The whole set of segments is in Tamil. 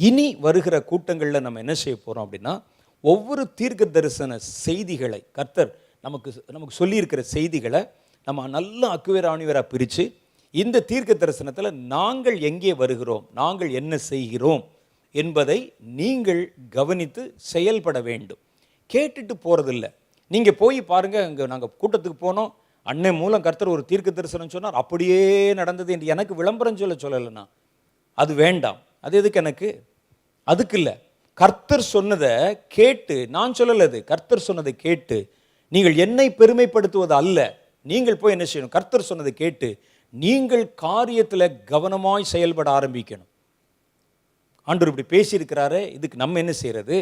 இனி வருகிற கூட்டங்களில் நம்ம என்ன செய்ய போகிறோம் அப்படின்னா, ஒவ்வொரு தீர்க்க தரிசன செய்திகளை கர்த்தர் நமக்கு சொல்லியிருக்கிற செய்திகளை நம்ம நல்லா அக்குவேர் ஆணிவராக பிரித்து, இந்த தீர்க்க தரிசனத்தில் நாங்கள் எங்கே வருகிறோம், நாங்கள் என்ன செய்கிறோம் என்பதை நீங்கள் கவனித்து செயல்பட வேண்டும். கேட்டுட்டு போகிறதில்ல. நீங்கள் போய் பாருங்கள், இங்கே நாங்கள் கூட்டத்துக்கு போனோம், அண்ணன் மூலம் கர்த்தர் ஒரு தீர்க்க தரிசனம் சொன்னார், அப்படியே நடந்தது என்று எனக்கு விளம்பரம் சொல்லலைண்ணா, அது வேண்டாம். அது எதுக்கு எனக்கு? அதுக்கு இல்லை. கர்த்தர் சொன்னதை கேட்டு, நான் சொல்லலது, கர்த்தர் சொன்னதை கேட்டு நீங்கள் என்னை பெருமைப்படுத்துவது அல்ல. நீங்கள் போய் என்ன செய்யணும்? கர்த்தர் சொன்னதை கேட்டு நீங்கள் காரியத்தில் கவனமாய் செயல்பட ஆரம்பிக்கணும். ஆண்டவர் இப்படி பேசியிருக்கிறாரு, இதுக்கு நம்ம என்ன செய்கிறது?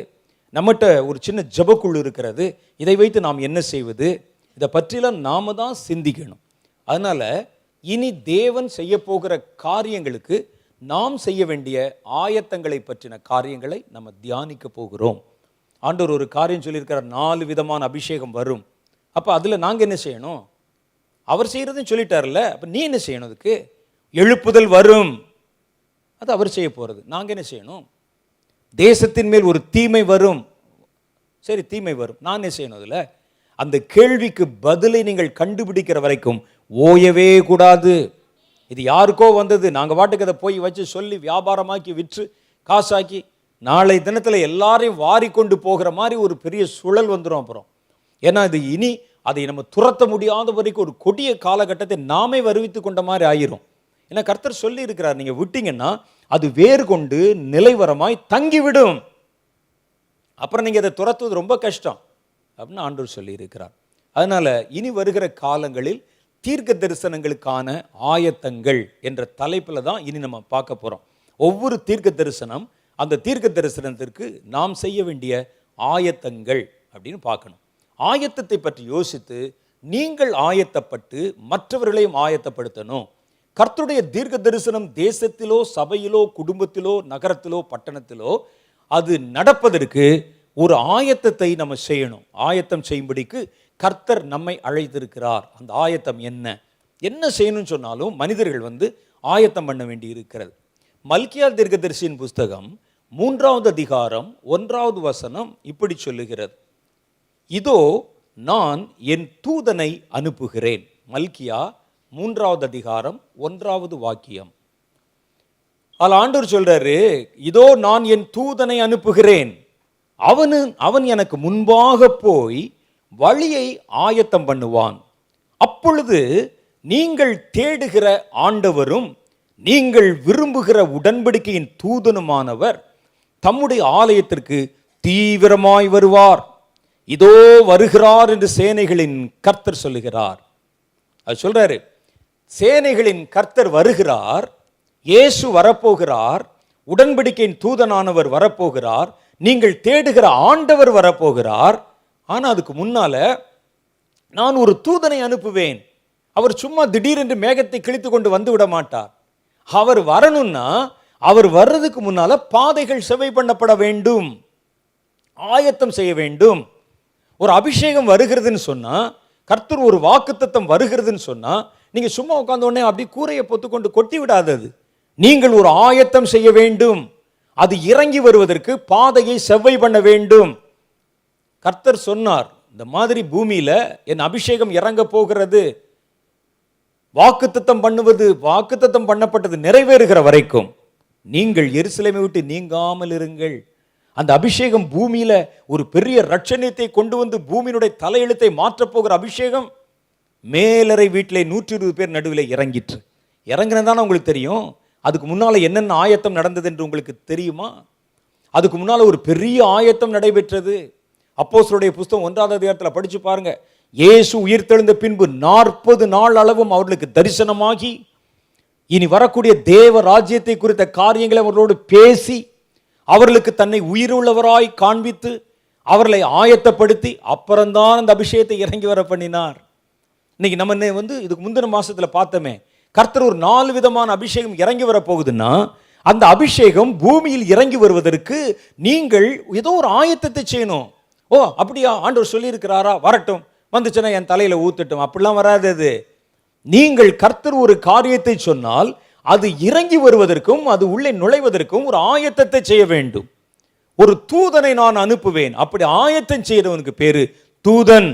நம்மகிட்ட ஒரு சின்ன ஜபக்குழு இருக்கிறது, இதை வைத்து நாம் என்ன செய்வது? இதை பற்றிலாம் நாம தான் சிந்திக்கணும். அதனால் இனி தேவன் செய்ய போகிற காரியங்களுக்கு நாம் செய்ய வேண்டிய ஆயத்தங்களை பற்றின காரியங்களை நம்ம தியானிக்க போகிறோம். ஆண்டவர் ஒரு காரியம் சொல்லியிருக்கிறார், 4 விதமான அபிஷேகம் வரும். அப்போ அதில் நாங்கள் என்ன செய்யணும்? அவர் செய்கிறதுன்னு சொல்லிட்டார்ல, அப்போ நீ என்ன செய்யணும்? அதுக்கு எழுப்புதல் வரும், அது அவர் செய்ய போகிறது. நாங்கள் என்ன செய்யணும்? தேசத்தின் மேல் ஒரு தீமை வரும், சரி தீமை வரும், நான் என்ன செய்யணும்? அதில் அந்த கேள்விக்கு பதிலை நீங்கள் கண்டுபிடிக்கிற வரைக்கும் ஓயவே கூடாது. இது யாருக்கோ வந்தது, நாங்கள் வாட்டுக்கு அதை போய் வச்சு சொல்லி வியாபாரமாக்கி விற்று காசாக்கி நாளை தினத்தில் எல்லாரையும் வாரி கொண்டு போகிற மாதிரி ஒரு பெரிய சுழல் வந்துடும். அப்புறம் ஏன்னா இது இனி அதை நம்ம துரத்த முடியாத வரைக்கும் ஒரு கொடிய காலகட்டத்தை நாமே வருவித்து கொண்ட மாதிரி ஆயிரும். ஏன்னா கர்த்தர் சொல்லி இருக்கிறார், நீங்கள் விட்டீங்கன்னா அது வேறு கொண்டு நிலைவரமாய் தங்கிவிடும், அப்புறம் நீங்கள் அதை துரத்துவது ரொம்ப கஷ்டம் அப்படின்னு ஆண்டவர் சொல்லி இருக்கிறார். அதனால இனி வருகிற காலங்களில் தீர்க்க தரிசனங்களுக்கான ஆயத்தங்கள் என்ற தலைப்பில் தான் இனி நம்ம பார்க்க போகிறோம். ஒவ்வொரு தீர்க்க தரிசனம், அந்த தீர்க்க தரிசனத்திற்கு நாம் செய்ய வேண்டிய ஆயத்தங்கள் அப்படின்னு பார்க்கணும். ஆயத்தத்தை பற்றி யோசித்து நீங்கள் ஆயத்தப்பட்டு மற்றவர்களையும் ஆயத்தப்படுத்தணும். கர்த்தருடைய தீர்க்க தரிசனம் தேசத்திலோ சபையிலோ குடும்பத்திலோ நகரத்திலோ பட்டணத்திலோ அது நடப்பதற்கு ஒரு ஆயத்தத்தை நம்ம செய்யணும். ஆயத்தம் செய்யும்படிக்கு கர்த்தர் நம்மை அழைத்திருக்கிறார். அந்த ஆயத்தம் என்ன செய்யணும்னு சொன்னாலும் மனிதர்கள் ஆயத்தம் பண்ண வேண்டி இருக்கிறது. மல்கியா தீர்க்கதரிசியின் புஸ்தகம் 3வது அதிகாரம் 1வது வசனம் இப்படி சொல்லுகிறது, இதோ நான் என் தூதனை அனுப்புகிறேன். மல்கியா 3வது அதிகாரம் 1வது வாக்கியம். அதில் ஆண்டவர் சொல்றாரு, இதோ நான் என் தூதனை அனுப்புகிறேன், அவன் எனக்கு முன்பாக போய் வழியை ஆயத்தம் பண்ணுவான். அப்பொழுது நீங்கள் தேடுகிற ஆண்டவரும் நீங்கள் விரும்புகிற உடன்படிக்கையின் தூதனுமானவர் தம்முடைய ஆலயத்திற்கு தீவிரமாய் வருவார். இதோ வருகிறார் என்று சேனைகளின் கர்த்தர் சொல்லுகிறார். அது சொல்றாரு, சேனைகளின் கர்த்தர் வருகிறார், இயேசு வரப்போகிறார், உடன்படிக்கையின் தூதனானவர் வரப்போகிறார், நீங்கள் தேடுகிற ஆண்டவர் வரப்போகிறார். ஆனால் அதுக்கு முன்னால நான் ஒரு தூதனை அனுப்புவேன். அவர் சும்மா திடீரென்று மேகத்தை கிழித்து கொண்டு வந்து விட மாட்டார். அவர் வரணும்னா அவர் வர்றதுக்கு முன்னால பாதைகள் செவை பண்ணப்பட வேண்டும், ஆயத்தம் செய்ய வேண்டும். ஒரு அபிஷேகம் வருகிறதுன்னு சொன்னா, கர்த்தர் ஒரு வாக்குத்தத்தம் வருகிறதுன்னு சொன்னா, நீங்க சும்மா உட்கார்ந்த உடனே அப்படி கூரையை பொத்துக்கொண்டு கொட்டி விடாதது. நீங்கள் ஒரு ஆயத்தம் செய்ய வேண்டும். அது இறங்கி வருவதற்கு பாதையை செவ்வை பண்ண வேண்டும். கர்த்தர் சொன்னார், இந்த மாதிரி பூமியில என் அபிஷேகம் இறங்க போகிறது. வாக்குத்தத்தம் பண்ணப்பட்டது நிறைவேறுகிற வரைக்கும் நீங்கள் எருசலேமை விட்டு நீங்காமல் இருங்கள். அந்த அபிஷேகம் பூமியில ஒரு பெரிய ரட்சணியத்தை கொண்டு வந்து பூமியினுடைய தலையெழுத்தை மாற்றப் போகிற அபிஷேகம் மேலறை வீட்டிலே 120 பேர் நடுவில் இறங்கிற்று. இறங்கினதான உங்களுக்கு தெரியும். அதுக்கு முன்னால என்னென்ன ஆயத்தம் நடந்தது என்று உங்களுக்கு தெரியுமா? அதுக்கு முன்னால ஒரு பெரிய ஆயத்தம் நடைபெற்றது. அப்போஸ்தலருடைய புஸ்தகம் 1வது அதிகாரத்தில் படிச்சு பாருங்க. இயேசு உயிர்த்தெழுந்த பின்பு 40 நாள் அளவும் அவர்களுக்கு தரிசனமாகி இனி வரக்கூடிய தேவ ராஜ்யத்தை குறித்த காரியங்களை அவர்களோடு பேசி அவர்களுக்கு தன்னை உயிருள்ளவராய் காண்பித்து அவர்களை ஆயத்தப்படுத்தி அப்புறம்தான் அந்த அபிஷேகத்தை இறங்கி வர பண்ணினார். இன்னைக்கு நம்ம இதுக்கு முந்தின மாசத்துல பார்த்தோமே, கர்த்தர் ஒரு 4 விதமான அபிஷேகம் இறங்கி வர போகுதுன்னா, அந்த அபிஷேகம் பூமியில் இறங்கி வருவதற்கு நீங்கள் ஏதோ ஒரு ஆயத்தத்தை செய்யணும். ஓ அப்படியா, ஆண்டவர் சொல்லி இருக்கிறாரா, வரட்டும், வந்துச்சுன்னா என் தலையில ஊத்துட்டும், அப்படிலாம் வராது. அது நீங்கள் கர்த்தர் ஒரு காரியத்தை சொன்னால் அது இறங்கி வருவதற்கும் அது உள்ளே நுழைவதற்கும் ஒரு ஆயத்தத்தை செய்ய வேண்டும். ஒரு தூதனை நான் அனுப்புவேன். அப்படி ஆயத்தம் செய்யறவனுக்கு பேரு தூதன்.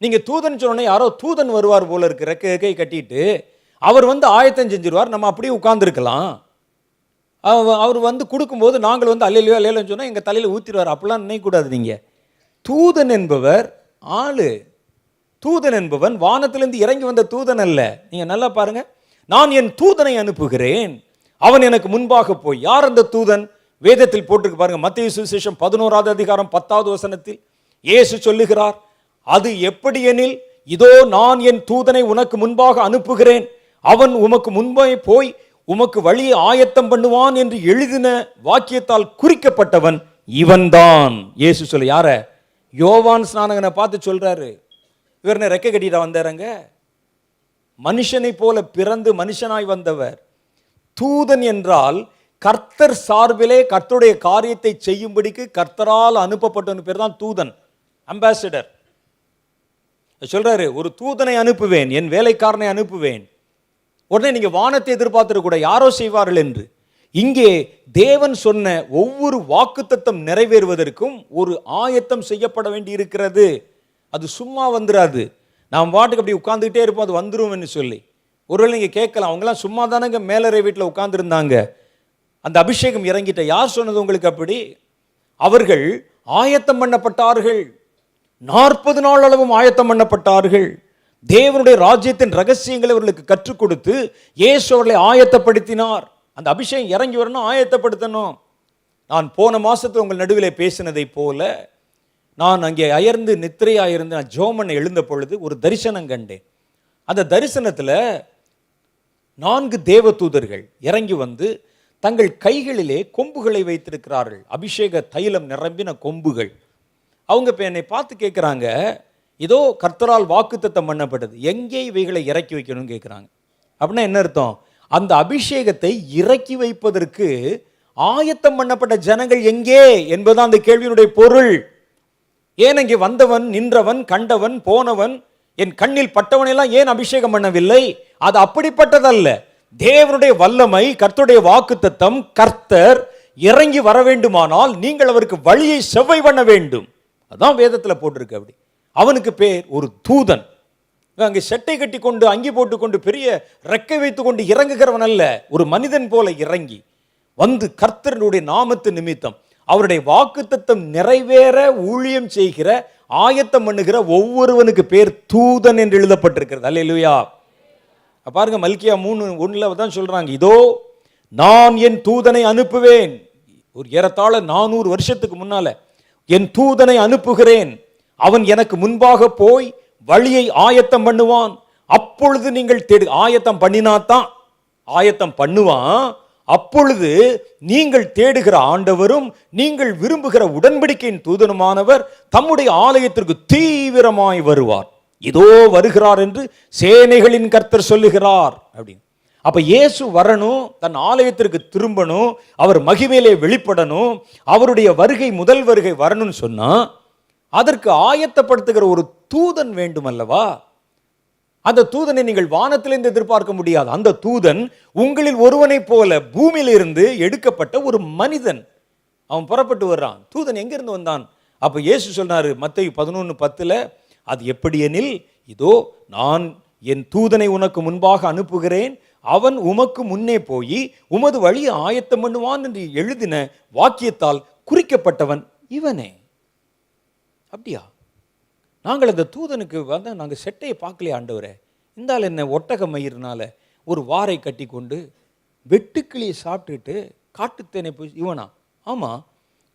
நீங்க தூதன் சொன்ன யாரோ தூதன் வருவார் போல இருக்கு, ரெக்கை கட்டிட்டு அவர் வந்து ஆயத்தம் செஞ்சிருவார், நம்ம அப்படியே உட்கார்ந்துருக்கலாம். அவர் வந்து கொடுக்கும்போது நாங்கள் வந்து அல்லையோ அல்லையோன்னு சொன்னால் எங்கள் தலையில் ஊற்றிடுவார், அப்படிலாம் நினைக்கக்கூடாது. நீங்கள் தூதன் என்பவர் ஆளு. தூதன் என்பவன் வானத்திலிருந்து இறங்கி வந்த தூதன் அல்ல. நீங்கள் நல்லா பாருங்க, நான் என் தூதனை அனுப்புகிறேன், அவன் எனக்கு முன்பாக போய். யார் அந்த தூதன்? வேதத்தில் போட்டிருக்கு பாருங்க. மத்தேயு சுவிசேஷம் 11வது அதிகாரம் 10வது வசனத்தில் இயேசு சொல்லுகிறார், அது எப்படி எனில், இதோ நான் என் தூதனை உனக்கு முன்பாக அனுப்புகிறேன், அவன் உமக்கு முன்பே போய் உமக்கு வழியை ஆயத்தம் பண்ணுவான் என்று எழுதின வாக்கியத்தால் குறிக்கப்பட்டவன் இவன்தான். இயேசு சொல்ல யார? யோவான் ஸ்நானகனை பார்த்து சொல்றாரு. இவர் ரெக்கை கட்டிட்டா வந்தாருங்க. மனுஷனை போல பிறந்து மனுஷனாய் வந்தவர். தூதன் என்றால் கர்த்தர் சார்பிலே கர்த்தருடைய காரியத்தை செய்யும்படிக்கு கர்த்தரால் அனுப்பப்பட்டவன் பேர் தான் தூதன், அம்பாசிடர். சொல்றாரு, ஒரு தூதனை அனுப்புவேன், என் வேலைக்காரனை அனுப்புவேன். உடனே நீங்க வானத்தை எதிர்பார்த்து கூட யாரோ செய்வார்கள் என்று. இங்கே தேவன் சொன்ன ஒவ்வொரு வாக்குத்தத்தம் நிறைவேறுவதற்கும் ஒரு ஆயத்தம் செய்யப்பட வேண்டி இருக்கிறது. அது சும்மா வந்துடாது. நாம் வாட்டுக்கு அப்படி உட்கார்ந்துக்கிட்டே இருப்போம், அது வந்துடும் சொல்லி. ஒருவேளை நீங்க கேட்கலாம், அவங்களாம் சும்மா தானங்க மேலறை வீட்டில் உட்கார்ந்துருந்தாங்க, அந்த அபிஷேகம் இறங்கிட்ட. யார் சொன்னது உங்களுக்கு அப்படி? அவர்கள் ஆயத்தம் பண்ணப்பட்டார்கள். 40 நாள் அளவும் ஆயத்தம் பண்ணப்பட்டார்கள். தேவனுடைய ராஜ்யத்தின் ரகசியங்களை அவர்களுக்கு கற்றுக் கொடுத்து இயேசு அவர்களை ஆயத்தப்படுத்தினார். அந்த அபிஷேகம் இறங்கி வரணும், ஆயத்தப்படுத்தணும். நான் போன மாசத்துல உங்கள் நடுவிலே பேசினதை போல, நான் அங்கே அயர்ந்து நித்திரையாயிருந்து நான் ஜோமனை எழுந்த பொழுது ஒரு தரிசனம் கண்டேன். அந்த தரிசனத்தில் 4 தேவ தூதர்கள் இறங்கி வந்து தங்கள் கைகளிலே கொம்புகளை வைத்திருக்கிறார்கள், அபிஷேக தைலம் நிரம்பின கொம்புகள். அவங்க இப்போ என்னை பார்த்து கேட்குறாங்க, இதோ கர்த்தரால் வாக்குத்தத்தம் பண்ணப்பட்டது, எங்கே இவைகளை இறக்கி வைக்கணும்னு கேட்குறாங்க. அப்படின்னா என்ன அர்த்தம்? அந்த அபிஷேகத்தை இறக்கி வைப்பதற்கு ஆயத்தம் பண்ணப்பட்ட ஜனங்கள் எங்கே என்பதுதான் அந்த கேள்வியினுடைய பொருள். ஏன் இங்கே வந்தவன், நின்றவன், கண்டவன், போனவன், என் கண்ணில் பட்டவனெல்லாம் ஏன் அபிஷேகம் பண்ணவில்லை? அது அப்படிப்பட்டதல்ல. தேவனுடைய வல்லமை, கர்த்தருடைய வாக்குத்தத்தம், கர்த்தர் இறங்கி வர வேண்டுமானால் நீங்கள் அவருக்கு வழியை செவ்வை பண்ண வேண்டும். அதான் வேதத்தில் போட்டிருக்கு. அப்படி அவனுக்கு பேர் ஒரு தூதன். அங்கே செட்டை கட்டி கொண்டு அங்கி போட்டுக்கொண்டு பெரிய ரெக்கை வைத்துக் கொண்டு இறங்குகிறவன் அல்ல. ஒரு மனிதன் போல இறங்கி வந்து கர்த்தருடைய நாமத்து நிமித்தம் அவருடைய வாக்குத்தத்தம் நிறைவேற ஊழியம் செய்கிற, ஆயத்தம் பண்ணுகிற ஒவ்வொருவனுக்கு பேர் தூதன் என்று எழுதப்பட்டிருக்கிறது. அல்லேலூயா. பாருங்க, மல்கியா 3:1 தான் சொல்றாங்க, இதோ நான் என் தூதனை அனுப்புவேன். ஒரு ஏறத்தாழ 400 வருஷத்துக்கு முன்னால என் தூதனை அனுப்புகிறேன், அவன் எனக்கு முன்பாக போய் வழியை ஆயத்தம் பண்ணுவான். அப்பொழுது நீங்கள் தேடு. ஆயத்தம் பண்ணினாத்தான், ஆயத்தம் பண்ணுவான். அப்பொழுது நீங்கள் தேடுகிற ஆண்டவரும் நீங்கள் விரும்புகிற உடன்படிக்கையின் தூதனுமானவர் தம்முடைய ஆலயத்திற்கு தீவிரமாய் வருவார். இதோ வருகிறார் என்று சேனைகளின் கர்த்தர் சொல்லுகிறார் அப்படின்னு. அப்ப இயேசு வரணும், தன் ஆலயத்திற்கு திரும்பணும், அவர் மகிமையிலே வெளிப்படணும், அவருடைய வருகை முதல் வருகை வரணும்னு சொன்னா அதற்கு ஆயத்தப்படுத்துகிற ஒரு தூதன் வேண்டும் அல்லவா? அந்த தூதனை நீங்கள் வானத்திலிருந்து எதிர்பார்க்க முடியாது. அந்த தூதன் உங்களில் ஒருவனை போல பூமியிலிருந்து எடுக்கப்பட்ட ஒரு மனிதன். அவன் புறப்பட்டு வர்றான். தூதன் எங்கிருந்து வந்தான்? அப்ப இயேசு சொன்னாரு மத்தேயு 11:10, அது எப்படி எனில், இதோ நான் என் தூதனை உனக்கு முன்பாக அனுப்புகிறேன், அவன் உமக்கு முன்னே போய் உமது வழியை ஆயத்தம் பண்ணுவான் என்று எழுதின வாக்கியத்தால் குறிக்கப்பட்டவன் இவனே. அப்படியா? நாங்கள் அந்த தூதனுக்கு வந்து நாங்கள் செட்டையை பார்க்கலையே ஆண்டவரே, இந்தால் என்ன ஒட்டக மயிர்னால ஒரு வாரை கட்டி கொண்டு வெட்டுக்கிளியை சாப்பிட்டுட்டு காட்டுத்தேனை போய் இவனா? ஆமாம்,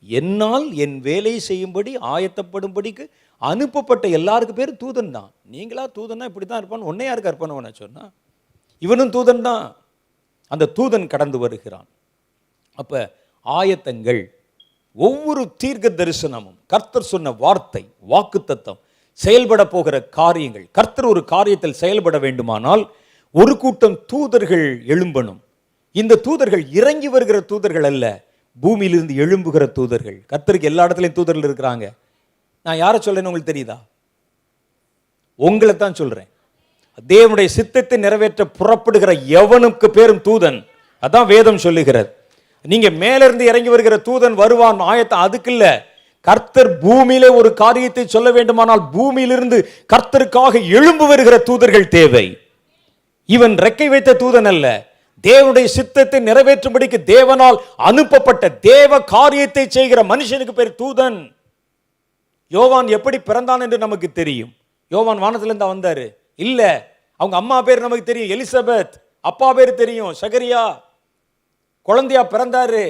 என்னால் என் வேலையை செய்யும்படி ஆயத்தப்படும்படிக்கு அனுப்பப்பட்ட எல்லாருக்கு பேர் தூதன் தான். நீங்களா தூதன்னா இப்படி தான் இருப்பான்னு ஒன்னே யாருக்கு அர்ப்பணவன சொன்னா? இவனும் தூதன் தான். அந்த தூதன் கடந்து வருகிறான். அப்ப ஆயத்தங்கள், ஒவ்வொரு தீர்க்க தரிசனமும், கர்த்தர் சொன்ன வார்த்தை, வாக்குத்தத்தம், செயல்பட போகிற காரியங்கள், கர்த்தர் ஒரு காரியத்தில் செயல்பட வேண்டுமானால் ஒரு கூட்டம் தூதர்கள் எழும்பணும். இந்த தூதர்கள் இறங்கி வருகிற தூதர்கள் அல்ல, பூமியிலிருந்து எழும்புகிற தூதர்கள். கர்த்தருக்கு எல்லா இடத்துலையும் தூதர்கள் இருக்கிறாங்க. நான் யாரை சொல்றேன்னு உங்களுக்கு தெரியுதா? உங்களை தான் சொல்றேன். தேவனுடைய சித்தத்தை நிறைவேற்ற புறப்படுகிற எவனுக்கு பேரும் தூதன். அதான் வேதம் சொல்லுகிறது. நீங்க மேல இருந்து இறங்கி வருகிற தூதன் வருவான் ஆயத்தம், அதுக்கு இல்ல. கர்த்தர் பூமியிலே ஒரு காரியத்தை சொல்ல வேண்டுமானால் பூமியிலிருந்து கர்த்தருக்காக எழும்பு வருகிற தூதர்கள் தேவை. இவன் ரெக்கை வைத்த தூதன் அல்ல, தேவனுடைய சித்தத்தை நிறைவேற்றும்படிக்கு தேவனால் அனுப்பப்பட்ட தேவ காரியத்தை செய்கிற மனுஷனுக்கு பேர் தூதன். யோவான் எப்படி பிறந்தான் என்று நமக்கு தெரியும். யோவான் வானத்திலிருந்து வந்தாரு இல்ல. அவங்க அம்மா பேர் நமக்கு தெரியும், எலிசபெத். அப்பா பேர் தெரியும், சகரியா. குழந்தையா பிறந்தாரு.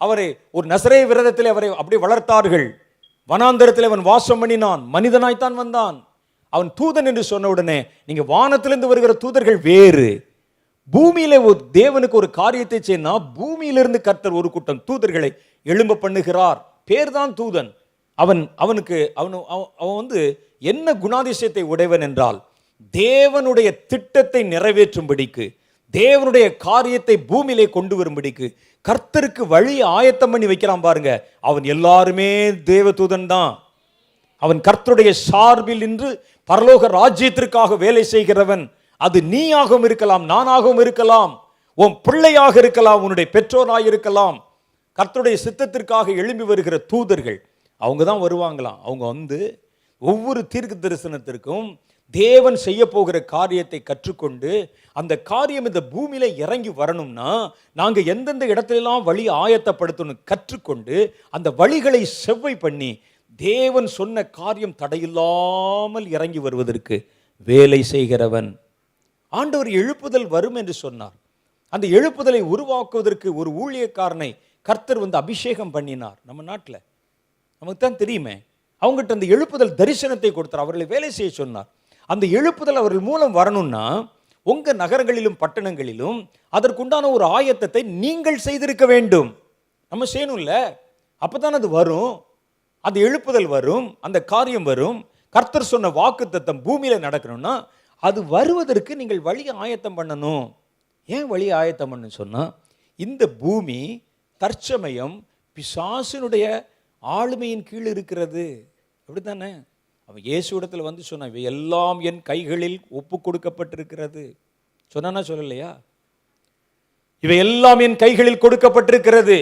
அவரை ஒரு நசரே விரதத்தில் அவரை அப்படி வளர்த்தார்கள். வனாந்தரத்தில் அவன் வாசம் பண்ணினான், மனிதனாய்த்தான் வந்தான். அவன் தூதன் என்று சொன்ன உடனே நீங்க வானத்திலிருந்து வருகிற தூதர்கள் வேறு. பூமியில ஒரு தேவனுக்கு ஒரு காரியத்தை செய்யனா பூமியிலிருந்து கர்த்தர் ஒரு கூட்டம் தூதர்களை எழும்ப பண்ணுகிறார். பேர்தான் தூதன். அவனுக்கு அவன் என்ன குணாதிசயத்தை உடையவன் என்றால், தேவனுடைய திட்டத்தை நிறைவேற்றும்படிக்கு, தேவனுடைய காரியத்தை பூமியிலே கொண்டு வரும்படிக்கு கர்த்தருக்கு வழி ஆயத்தம் பண்ணி வைக்கிறான் பாருங்க. அவன் எல்லாருமே தேவதூதன் தான். அவன் கர்த்தருடைய சார்பில் நின்று பரலோக ராஜ்யத்திற்காக வேலை செய்கிறவன். அது நீயாகவும் இருக்கலாம், நானாகவும் இருக்கலாம், உன் பிள்ளையாக இருக்கலாம், உன்னுடைய பெற்றோராக இருக்கலாம். கர்த்தருடைய சித்தத்திற்காக எழும்பி வருகிற தூதர்கள் அவங்க தான் வருவாங்களாம். அவங்க ஒவ்வொரு தீர்க்க தரிசனத்திற்கும் தேவன் செய்ய போகிற காரியத்தை கற்றுக்கொண்டு அந்த காரியம் இந்த பூமியில இறங்கி வரணும்னா நாங்க எந்தெந்த இடத்திலெல்லாம் வழி ஆயத்தப்படுத்தணும் கற்றுக்கொண்டு அந்த வழிகளை செவ்வை பண்ணி தேவன் சொன்ன காரியம் தடையில்லாமல் இறங்கி வருவதற்கு வேலை செய்கிறவன். ஆண்டவர் எழுப்புதல் வரும் என்று சொன்னார். அந்த எழுப்புதலை உருவாக்குவதற்கு ஒரு ஊழியக்காரனை கர்த்தர் அபிஷேகம் பண்ணினார். நம்ம நாட்டில் நமக்கு தான் தெரியுமே. அவங்ககிட்ட அந்த எழுப்புதல் தரிசனத்தை கொடுத்தார், அவர்களை வேலை செய்ய சொன்னார். அந்த எழுப்புதல் அவர்கள் மூலம் வரணும்னா உங்க நகரங்களிலும் பட்டணங்களிலும் அதற்குண்டான ஒரு ஆயத்தத்தை நீங்கள் செய்திருக்க வேண்டும். நம்ம செய்யணும்ல, அப்பதான் அது வரும். அந்த எழுப்புதல் வரும், அந்த காரியம் வரும். கர்த்தர் சொன்ன வாக்குத்தத்தம் பூமியில நடக்கணும்னா அது வருவதற்கு நீங்கள் வழி ஆயத்தம் பண்ணணும். ஏன் வழி ஆயத்தம் பண்ணு சொன்னா, இந்த பூமி தற்சமயம் பிசாசினுடைய ஆளுமையின் கீழ் இருக்கிறது. அப்படித்தானே? அவன் இயேசு இடத்துல சொன்னான், இவை எல்லாம் என் கைகளில் ஒப்பு கொடுக்கப்பட்டிருக்கிறது சொன்னா சொல்லலையா? இவை எல்லாம் என் கைகளில் கொடுக்கப்பட்டிருக்கிறது,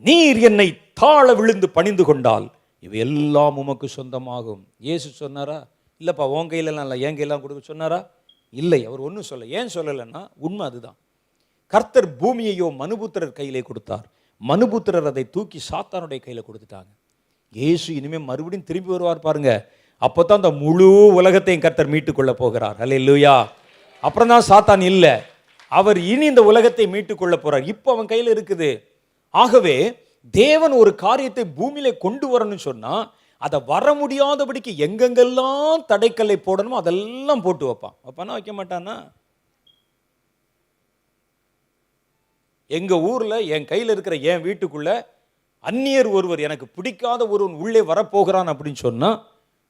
நீர் என்னை தாழ விழுந்து பணிந்து கொண்டால் இவை எல்லாம் உமக்கு சொந்தமாகும். இயேசு சொன்னாரா? இல்லப்பா உன் கையிலலாம் இல்லை, என் கையெல்லாம் கொடுக்க சொன்னாரா? இல்லை, அவர் ஒன்றும் சொல்ல. ஏன் சொல்லலைன்னா உண்மை அதுதான். கர்த்தர் பூமியையோ மனுபுத்திரர் கையிலே கொடுத்தார். மனுபுத்திரர் அதை தூக்கி சாத்தானுடைய கையில் கொடுத்துட்டாங்க. இயேசு இனிமேல் மறுபடியும் திரும்பி வருவார் பாருங்க. அப்போதான் அந்த முழு உலகத்தையும் கர்த்தர் மீட்டுக் கொள்ள போகிறார். அல்லேலூயா. அப்புறம் தான் சாத்தான் இல்லை, அவர் இனி இந்த உலகத்தை மீட்டுக் கொள்ள போறார். இப்போ அவன் கையில் இருக்குது. ஆகவே தேவன் ஒரு காரியத்தை பூமியில கொண்டு வரணும்னு சொன்னா அதை வர முடியாதபடிக்கு எங்கெங்கெல்லாம் தடைக்கல்லை போடணுமோ அதெல்லாம் போட்டு வைப்பான். வைப்பானா வைக்க மாட்டானா? எங்க ஊர்ல என் கையில் இருக்கிற என் வீட்டுக்குள்ள அந்நியர் ஒருவர், எனக்கு பிடிக்காத ஒருவன் உள்ளே வரப்போகிறான் அப்படின்னு சொன்னா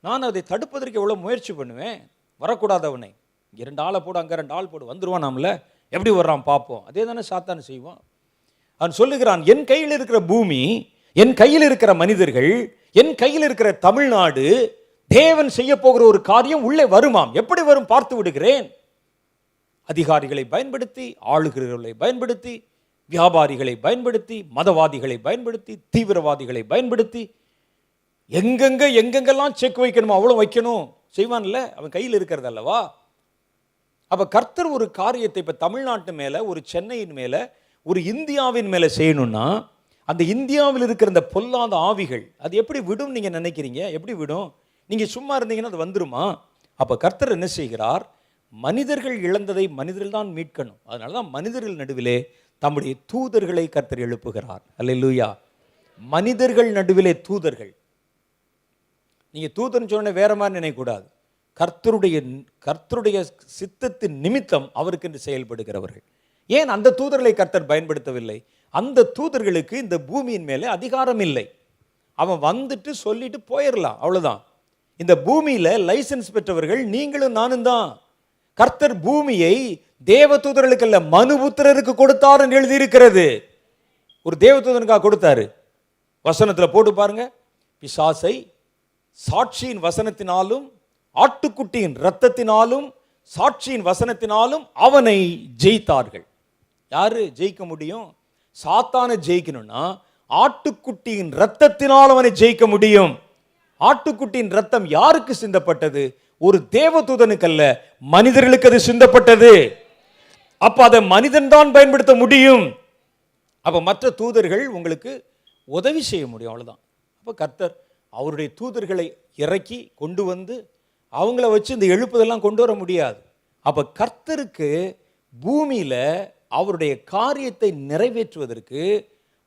நான் அதை தடுப்பதற்கு எவ்வளவு முயற்சி பண்ணுவேன். வரக்கூடாதவனை 2 ஆளை போடு, அங்க 2 ஆள் போடு, வந்துருவான். நாமல எப்படி வர்றான் பார்ப்போம். அதே தானே சாத்தான் செய்வான். அவன் சொல்லுகிறான், என் கையில் இருக்கிற பூமி, என் கையில் இருக்கிற மனிதர்கள், என் கையில் இருக்கிற தமிழ்நாடு, தேவன் செய்ய போகிற ஒரு காரியம் உள்ளே வருமாம். எப்படி வரும் பார்த்து விடுகிறேன். அதிகாரிகளை பயன்படுத்தி, ஆளுகிறவர்களை பயன்படுத்தி, வியாபாரிகளை பயன்படுத்தி, மதவாதிகளை பயன்படுத்தி, தீவிரவாதிகளை பயன்படுத்தி, எங்கெங்கெல்லாம் செக் வைக்கணுமோ அவ்வளோ வைக்கணும். செய்வான்ல, அவன் கையில் இருக்கிறது அல்லவா? அப்ப கர்த்தர் ஒரு காரியத்தை இப்ப தமிழ்நாட்டு மேல, ஒரு சென்னையின் மேல, ஒரு இந்தியாவின் மேல செய்யணும்னா அந்த இந்தியாவில் இருக்கிற இந்த பொல்லாத ஆவிகள் அது எப்படி விடும் நீங்க நினைக்கிறீங்க? எப்படி விடும்? நீங்க சும்மா இருந்தீங்கன்னா அது வந்துருமா? அப்ப கர்த்தர் என்ன செய்கிறார்? மனிதர்கள் இழந்ததை மனிதர்கள் தான் மீட்கணும். அதனாலதான் மனிதர்கள் நடுவிலே தம்முடைய தூதர்களை கர்த்தர் எழுப்புகிறார். அல்லேலூயா. மனிதர்கள் நடுவிலே தூதர்கள். நீங்க தூதர்னு சொன்ன வேற மாதிரி நினைக்கக்கூடாது. கர்த்தருடைய சித்தத்தின் நிமித்தம் அவருக்கு என்று செயல்படுகிறவர்கள். ஏன் அந்த தூதர்களை கர்த்தர் பயன்படுத்தவில்லை? அந்த தூதர்களுக்கு இந்த பூமியின் மேலே அதிகாரம் இல்லை. அவன் வந்துட்டு சொல்லிட்டு போயிடலாம், அவ்வளவுதான். இந்த பூமியில லைசன்ஸ் பெற்றவர்கள் நீங்களும் நானும் தான். கர்த்தர் பூமியை தேவ தூதர்களுக்கு அல்ல மனுபுத்திரருக்கு கொடுத்தார் என்று எழுதியிருக்கிறது. ஒரு தேவ தூதனுக்காக கொடுத்தாரு. வசனத்துல போட்டு பாருங்க. பிசாசை சாட்சியின் வசனத்தினாலும் ஆட்டுக்குட்டியின் இரத்தத்தினாலும் சாட்சியின் வசனத்தினாலும் அவனை ஜெயித்தார்கள். யாரு ஜெயிக்க முடியும்? சாத்தானை ஜெயிக்கணும்னா ஆட்டுக்குட்டியின் இரத்தத்தினால் அவனை ஜெயிக்க முடியும். ஆட்டுக்குட்டியின் இரத்தம் யாருக்கு சிந்தப்பட்டது? ஒரு தேவதூதனுக்கு அல்ல, மனிதர்களுக்கு அது சிந்தப்பட்டது. அப்ப அதை மனிதன் தான் பயன்படுத்த முடியும். அப்ப மற்ற தூதர்கள் உங்களுக்கு உதவி செய்ய முடியும், அவ்வளவுதான். அப்ப கர்த்தர் அவருடைய தூதர்களை இறக்கி கொண்டு வந்து அவங்கள வச்சு இந்த எழுப்புதெல்லாம் கொண்டு வர முடியாது. அப்ப கர்த்தருக்கு பூமியில அவருடைய காரியத்தை நிறைவேற்றுவதற்கு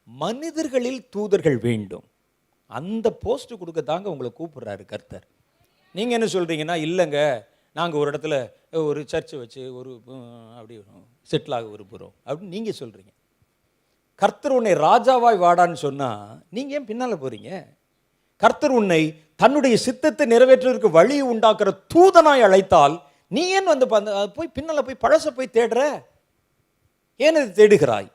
மனிதர்களில் தூதர்கள் வேண்டும். அந்த போஸ்ட் கொடுக்க தாங்க உங்களை கூப்பிடுறாரு கர்த்தர். நீங்க என்ன சொல்றீங்கன்னா, இல்லைங்க நாங்கள் ஒரு இடத்துல ஒரு சர்ச்சை வச்சு ஒரு அப்படி செட்டில் ஆக விரும்புகிறோம் அப்படின்னு நீங்க சொல்றீங்க. கர்த்தர் உன்னை ராஜாவாய் வாடான்னு சொன்னா நீங்க ஏன் பின்னால போறீங்க? கர்த்தர் உன்னை தன்னுடைய சித்தத்தை நிறைவேற்றுவதற்கு வழி உண்டாக்குற தூதனாய் அழைத்தால் நீ ஏன் வந்து போய் பின்னால போய் பழச போய் தேடுற? ஏன் இது தேடுகிறாய்?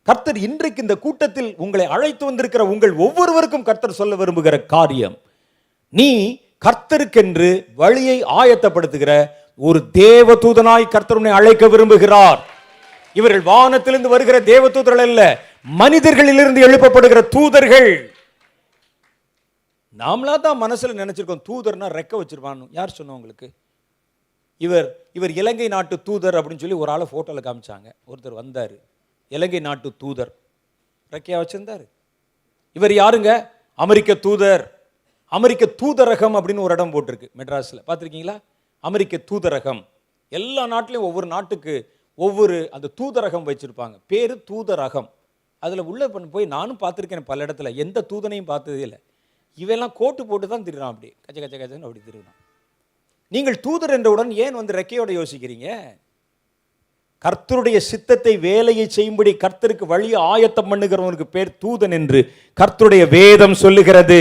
கர்த்தர் இன்றைக்கு இந்த கூட்டத்தில் உங்களை அழைத்து வந்திருக்கிற உங்கள் ஒவ்வொருவருக்கும் கர்த்தர் சொல்ல விரும்புகிற காரியம், நீ கர்த்தருக்கென்று வழியை ஆயத்தப்படுத்துகிற ஒரு தேவதூதனாய் கர்த்தர் உன்னை அழைக்க விரும்புகிறார். இவர்கள் வானத்திலிருந்து வருகிற தேவதூதர்கள் அல்ல, மனிதர்களிலிருந்து எழுப்பப்படுகிற தூதர்கள். நாமளா தான் மனசுல நினைச்சிருக்கோம் தூதர்னா ரெக்க வச்சிருப்பான். யார் சொன்ன உங்களுக்கு? இவர் இலங்கை நாட்டு தூதர் அப்படின்னு சொல்லி ஒரு ஆளை போட்டோல காமிச்சாங்க. ஒருத்தர் வந்தாரு, இலங்கை நாட்டு தூதர், ரெக்கையா வச்சிருந்தாரு. இவர் யாருங்க? அமெரிக்க தூதர். அமெரிக்க தூதரகம் அப்படின்னு ஒரு இடம் போட்டிருக்கு மெட்ராஸ்ல, பார்த்துருக்கீங்களா? அமெரிக்க தூதரகம். எல்லா நாட்டிலையும் ஒவ்வொரு நாட்டுக்கு ஒவ்வொரு அந்த தூதரகம் வச்சிருப்பாங்க, பேரு தூதரகம். அதில் உள்ள போய் நானும் பார்த்துருக்கேன் பல இடத்துல, எந்த தூதனையும் பார்த்ததே இல்லை. இவெல்லாம் கோட்டு போட்டு தான் திரிறான், அப்படி கச்ச கச்ச கச்சன்னு அப்படி திரிறான். நீங்கள் தூதர் என்றவுடன் ஏன் வந்து ரெக்கையோட யோசிக்கிறீங்க? கர்த்தருடைய சித்தத்தை வேலையை செய்யும்படி கர்த்தருக்கு வழியை ஆயத்தம் பண்ணுகிறவனுக்கு பேர் தூதன் என்று கர்த்தருடைய வேதம் சொல்லுகிறது.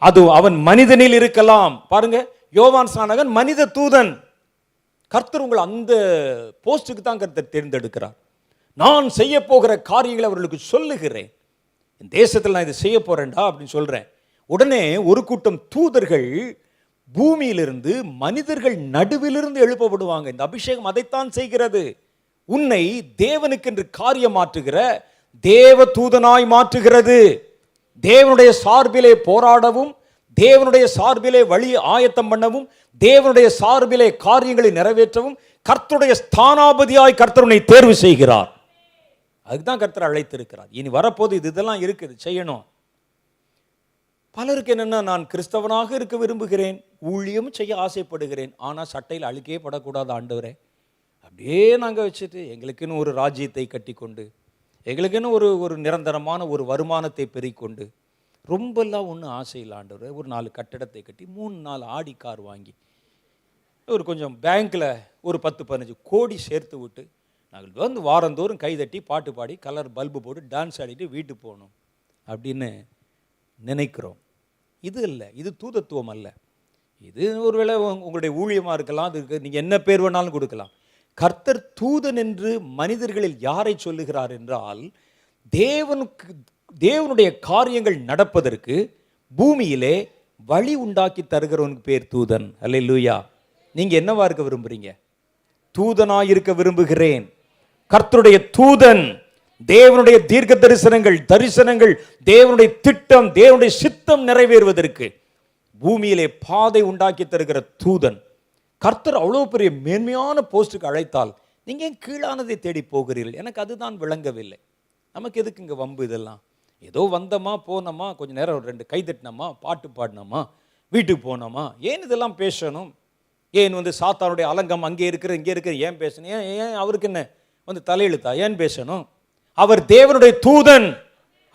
அது அவன் மனிதனில் இருக்கலாம். பாருங்க, யோவான் ஸ்நானகன் மனித தூதன். கர்த்தர் உங்களை அந்த போஸ்டுக்கு தான் கர்த்தர் தேர்ந்தெடுக்கிறார். நான் செய்ய போகிற காரியங்களை அவர்களுக்கு சொல்லுகிறேன். தேசத்தில் நான் இதை செய்ய போறேன்டா அப்படின்னு சொல்றேன். உடனே ஒரு கூட்டம் தூதர்கள் பூமியிலிருந்து மனிதர்கள் நடுவிலிருந்து எழுப்பப்படுவாங்க. இந்த அபிஷேகம் அதைத்தான் செய்கிறது. உன்னை தேவனுக்கென்று காரியம் மாற்றுகிற தேவ தூதனாய் மாற்றுகிறது. தேவனுடைய சார்பிலே போராடவும், தேவனுடைய சார்பிலே வழி ஆயத்தம் பண்ணவும், தேவனுடைய சார்பிலே காரியங்களை நிறைவேற்றவும் கர்த்தருடைய ஸ்தானாபதியாய் கர்த்தர் உன்னை தேர்வு செய்கிறார். அதுதான் கர்த்தர் அழைத்திருக்கிறார். இனி வரப்போது இதெல்லாம் இருக்குது, செய்யணும். பலருக்கு என்னன்னா, நான் கிறிஸ்தவனாக இருக்க விரும்புகிறேன், ஊழியம் செய்ய ஆசைப்படுகிறேன், ஆனால் சட்டையில் அழுக்கே படக்கூடாது ஆண்டவரே, அப்படியே நாங்கள் வச்சுட்டு எங்களுக்குன்னு ஒரு ராஜ்யத்தை கட்டி கொண்டு, எங்களுக்குன்னு ஒரு நிரந்தரமான ஒரு வருமானத்தை பெருக்கொண்டு, ரொம்பலாம் ஒன்றும் ஆசை இல்லை ஆண்டவரே. ஒரு 4 கட்டடத்தை கட்டி 3-4 ஆடி கார் வாங்கி ஒரு கொஞ்சம் பேங்க்கில் ஒரு 10-15 கோடி சேர்த்து விட்டு நாங்கள் வந்து வாரந்தோறும் கைதட்டி பாட்டு பாடி கலர் பல்பு போட்டு டான்ஸ் ஆடிட்டு வீட்டுக்கு போகணும் அப்படின்னு நினைக்கிறோம். இது இல்லை, இது தூதத்துவம் அல்ல. இது ஒருவேளை உங்களுடைய ஊழியமாக இருக்கலாம், அதுக்கு நீங்கள் என்ன பேர் வேணாலும் கொடுக்கலாம். கர்த்தர் தூதன் என்று மனிதர்களில் யாரை சொல்லுகிறார் என்றால், தேவனுடைய காரியங்கள் நடப்பதற்கு பூமியிலே வழி உண்டாக்கி தருகிறவனுக்கு பேர் தூதன். அல்லேலூயா. நீங்க என்னவா இருக்க விரும்புறீங்க? தூதனாய் இருக்க விரும்புகிறேன். கர்த்தருடைய தூதன். தேவனுடைய தீர்க்க தரிசனங்கள், தேவனுடைய திட்டம், தேவனுடைய சித்தம் நிறைவேறுவதற்கு பூமியிலே பாதை உண்டாக்கி தருகிற தூதன். கர்த்தர் அவ்வளவு பெரிய மேன்மையான போஸ்டுக்கு அழைத்தால் நீங்க ஏன் கீழானதை தேடி போகிறீர்கள்? எனக்கு அதுதான் விளங்கவில்லை. நமக்கு எதுக்கு இங்கே வம்பு இதெல்லாம்? ஏதோ வந்தோமா போனோமா, கொஞ்ச நேரம் 2 கை தட்டினோமா, பாட்டு பாடினோமா, வீட்டுக்கு போனோமா, ஏன் இதெல்லாம் பேசணும்? ஏன் வந்து சாத்தானுடைய அலங்கம் அங்கே இருக்கிற இங்கே இருக்கிற ஏன் பேசணும்? ஏன் அவருக்கு என்ன வந்து தலையெழுத்தா? ஏன் பேசணும்? அவர் தேவனுடைய தூதன்.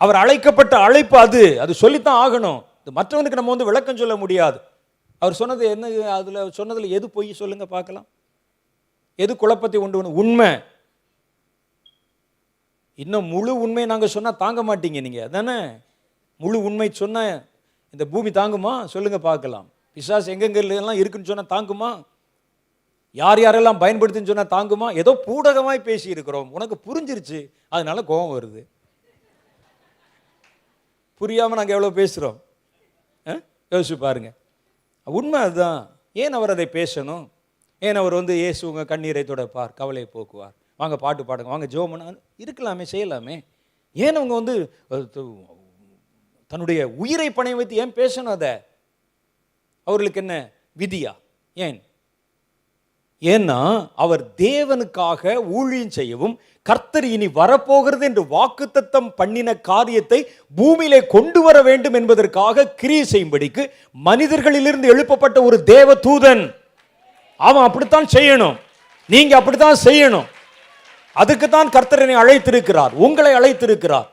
அவர் அழைக்கப்பட்ட அழைப்பு அது சொல்லித்தான் ஆகணும். இது மற்றவனுக்கு நம்ம வந்து விளக்கம் சொல்ல முடியாது. அவர் சொன்னது என்ன? அதில் சொன்னதில் எது பொய் சொல்லுங்க பார்க்கலாம். எது குழப்பத்தை உண்டு? உண்மை. இன்னும் முழு உண்மை நாங்கள் சொன்னால் தாங்க மாட்டீங்க நீங்கள், அதானே? முழு உண்மை சொன்ன இந்த பூமி தாங்குமா? சொல்லுங்க பார்க்கலாம். பிசாசு எங்கெங்கெல்லாம் இருக்குன்னு சொன்னால் தாங்குமா? யாரெல்லாம் பயன்படுத்துன்னு சொன்னால் தாங்குமா? ஏதோ பூடகமாய் பேசி இருக்கிறோம், உனக்கு புரிஞ்சிருச்சு, அதனால கோபம் வருது. புரியாமல் நாங்கள் எவ்வளோ பேசுகிறோம் யோசிச்சு பாருங்க. உண்மை அதுதான். ஏன் அவர் அதை பேசணும்? ஏன் அவர் இயேசு உங்கள் கண்ணீரை துடைப்பார், கவலையை போக்குவார், வாங்க பாட்டு பாடுங்க, வாங்க ஜெபம் பண்ண இருக்கலாமே, செய்யலாமே. ஏன் அவங்க தன்னுடைய உயிரை பணைய வைத்து ஏன் பேசணும்? அதை அவர்களுக்கு என்ன விதியா? ஏன்னா அவர் தேவனுக்காக ஊழியம் செய்யவும் கர்த்தர் இனி வரப்போகிறது என்று வாக்குத்தத்தம் பண்ணின காரியத்தை பூமியிலே கொண்டு வர வேண்டும் என்பதற்காக கிரியை செய்யும்படிக்கு மனிதர்களிலிருந்து எழுப்பப்பட்ட ஒரு தேவ தூதன். அவன் அப்படித்தான் செய்யணும், நீங்க அப்படித்தான் செய்யணும். அதுக்குத்தான் கர்த்தர் என்னை அழைத்திருக்கிறார், உங்களை அழைத்திருக்கிறார்.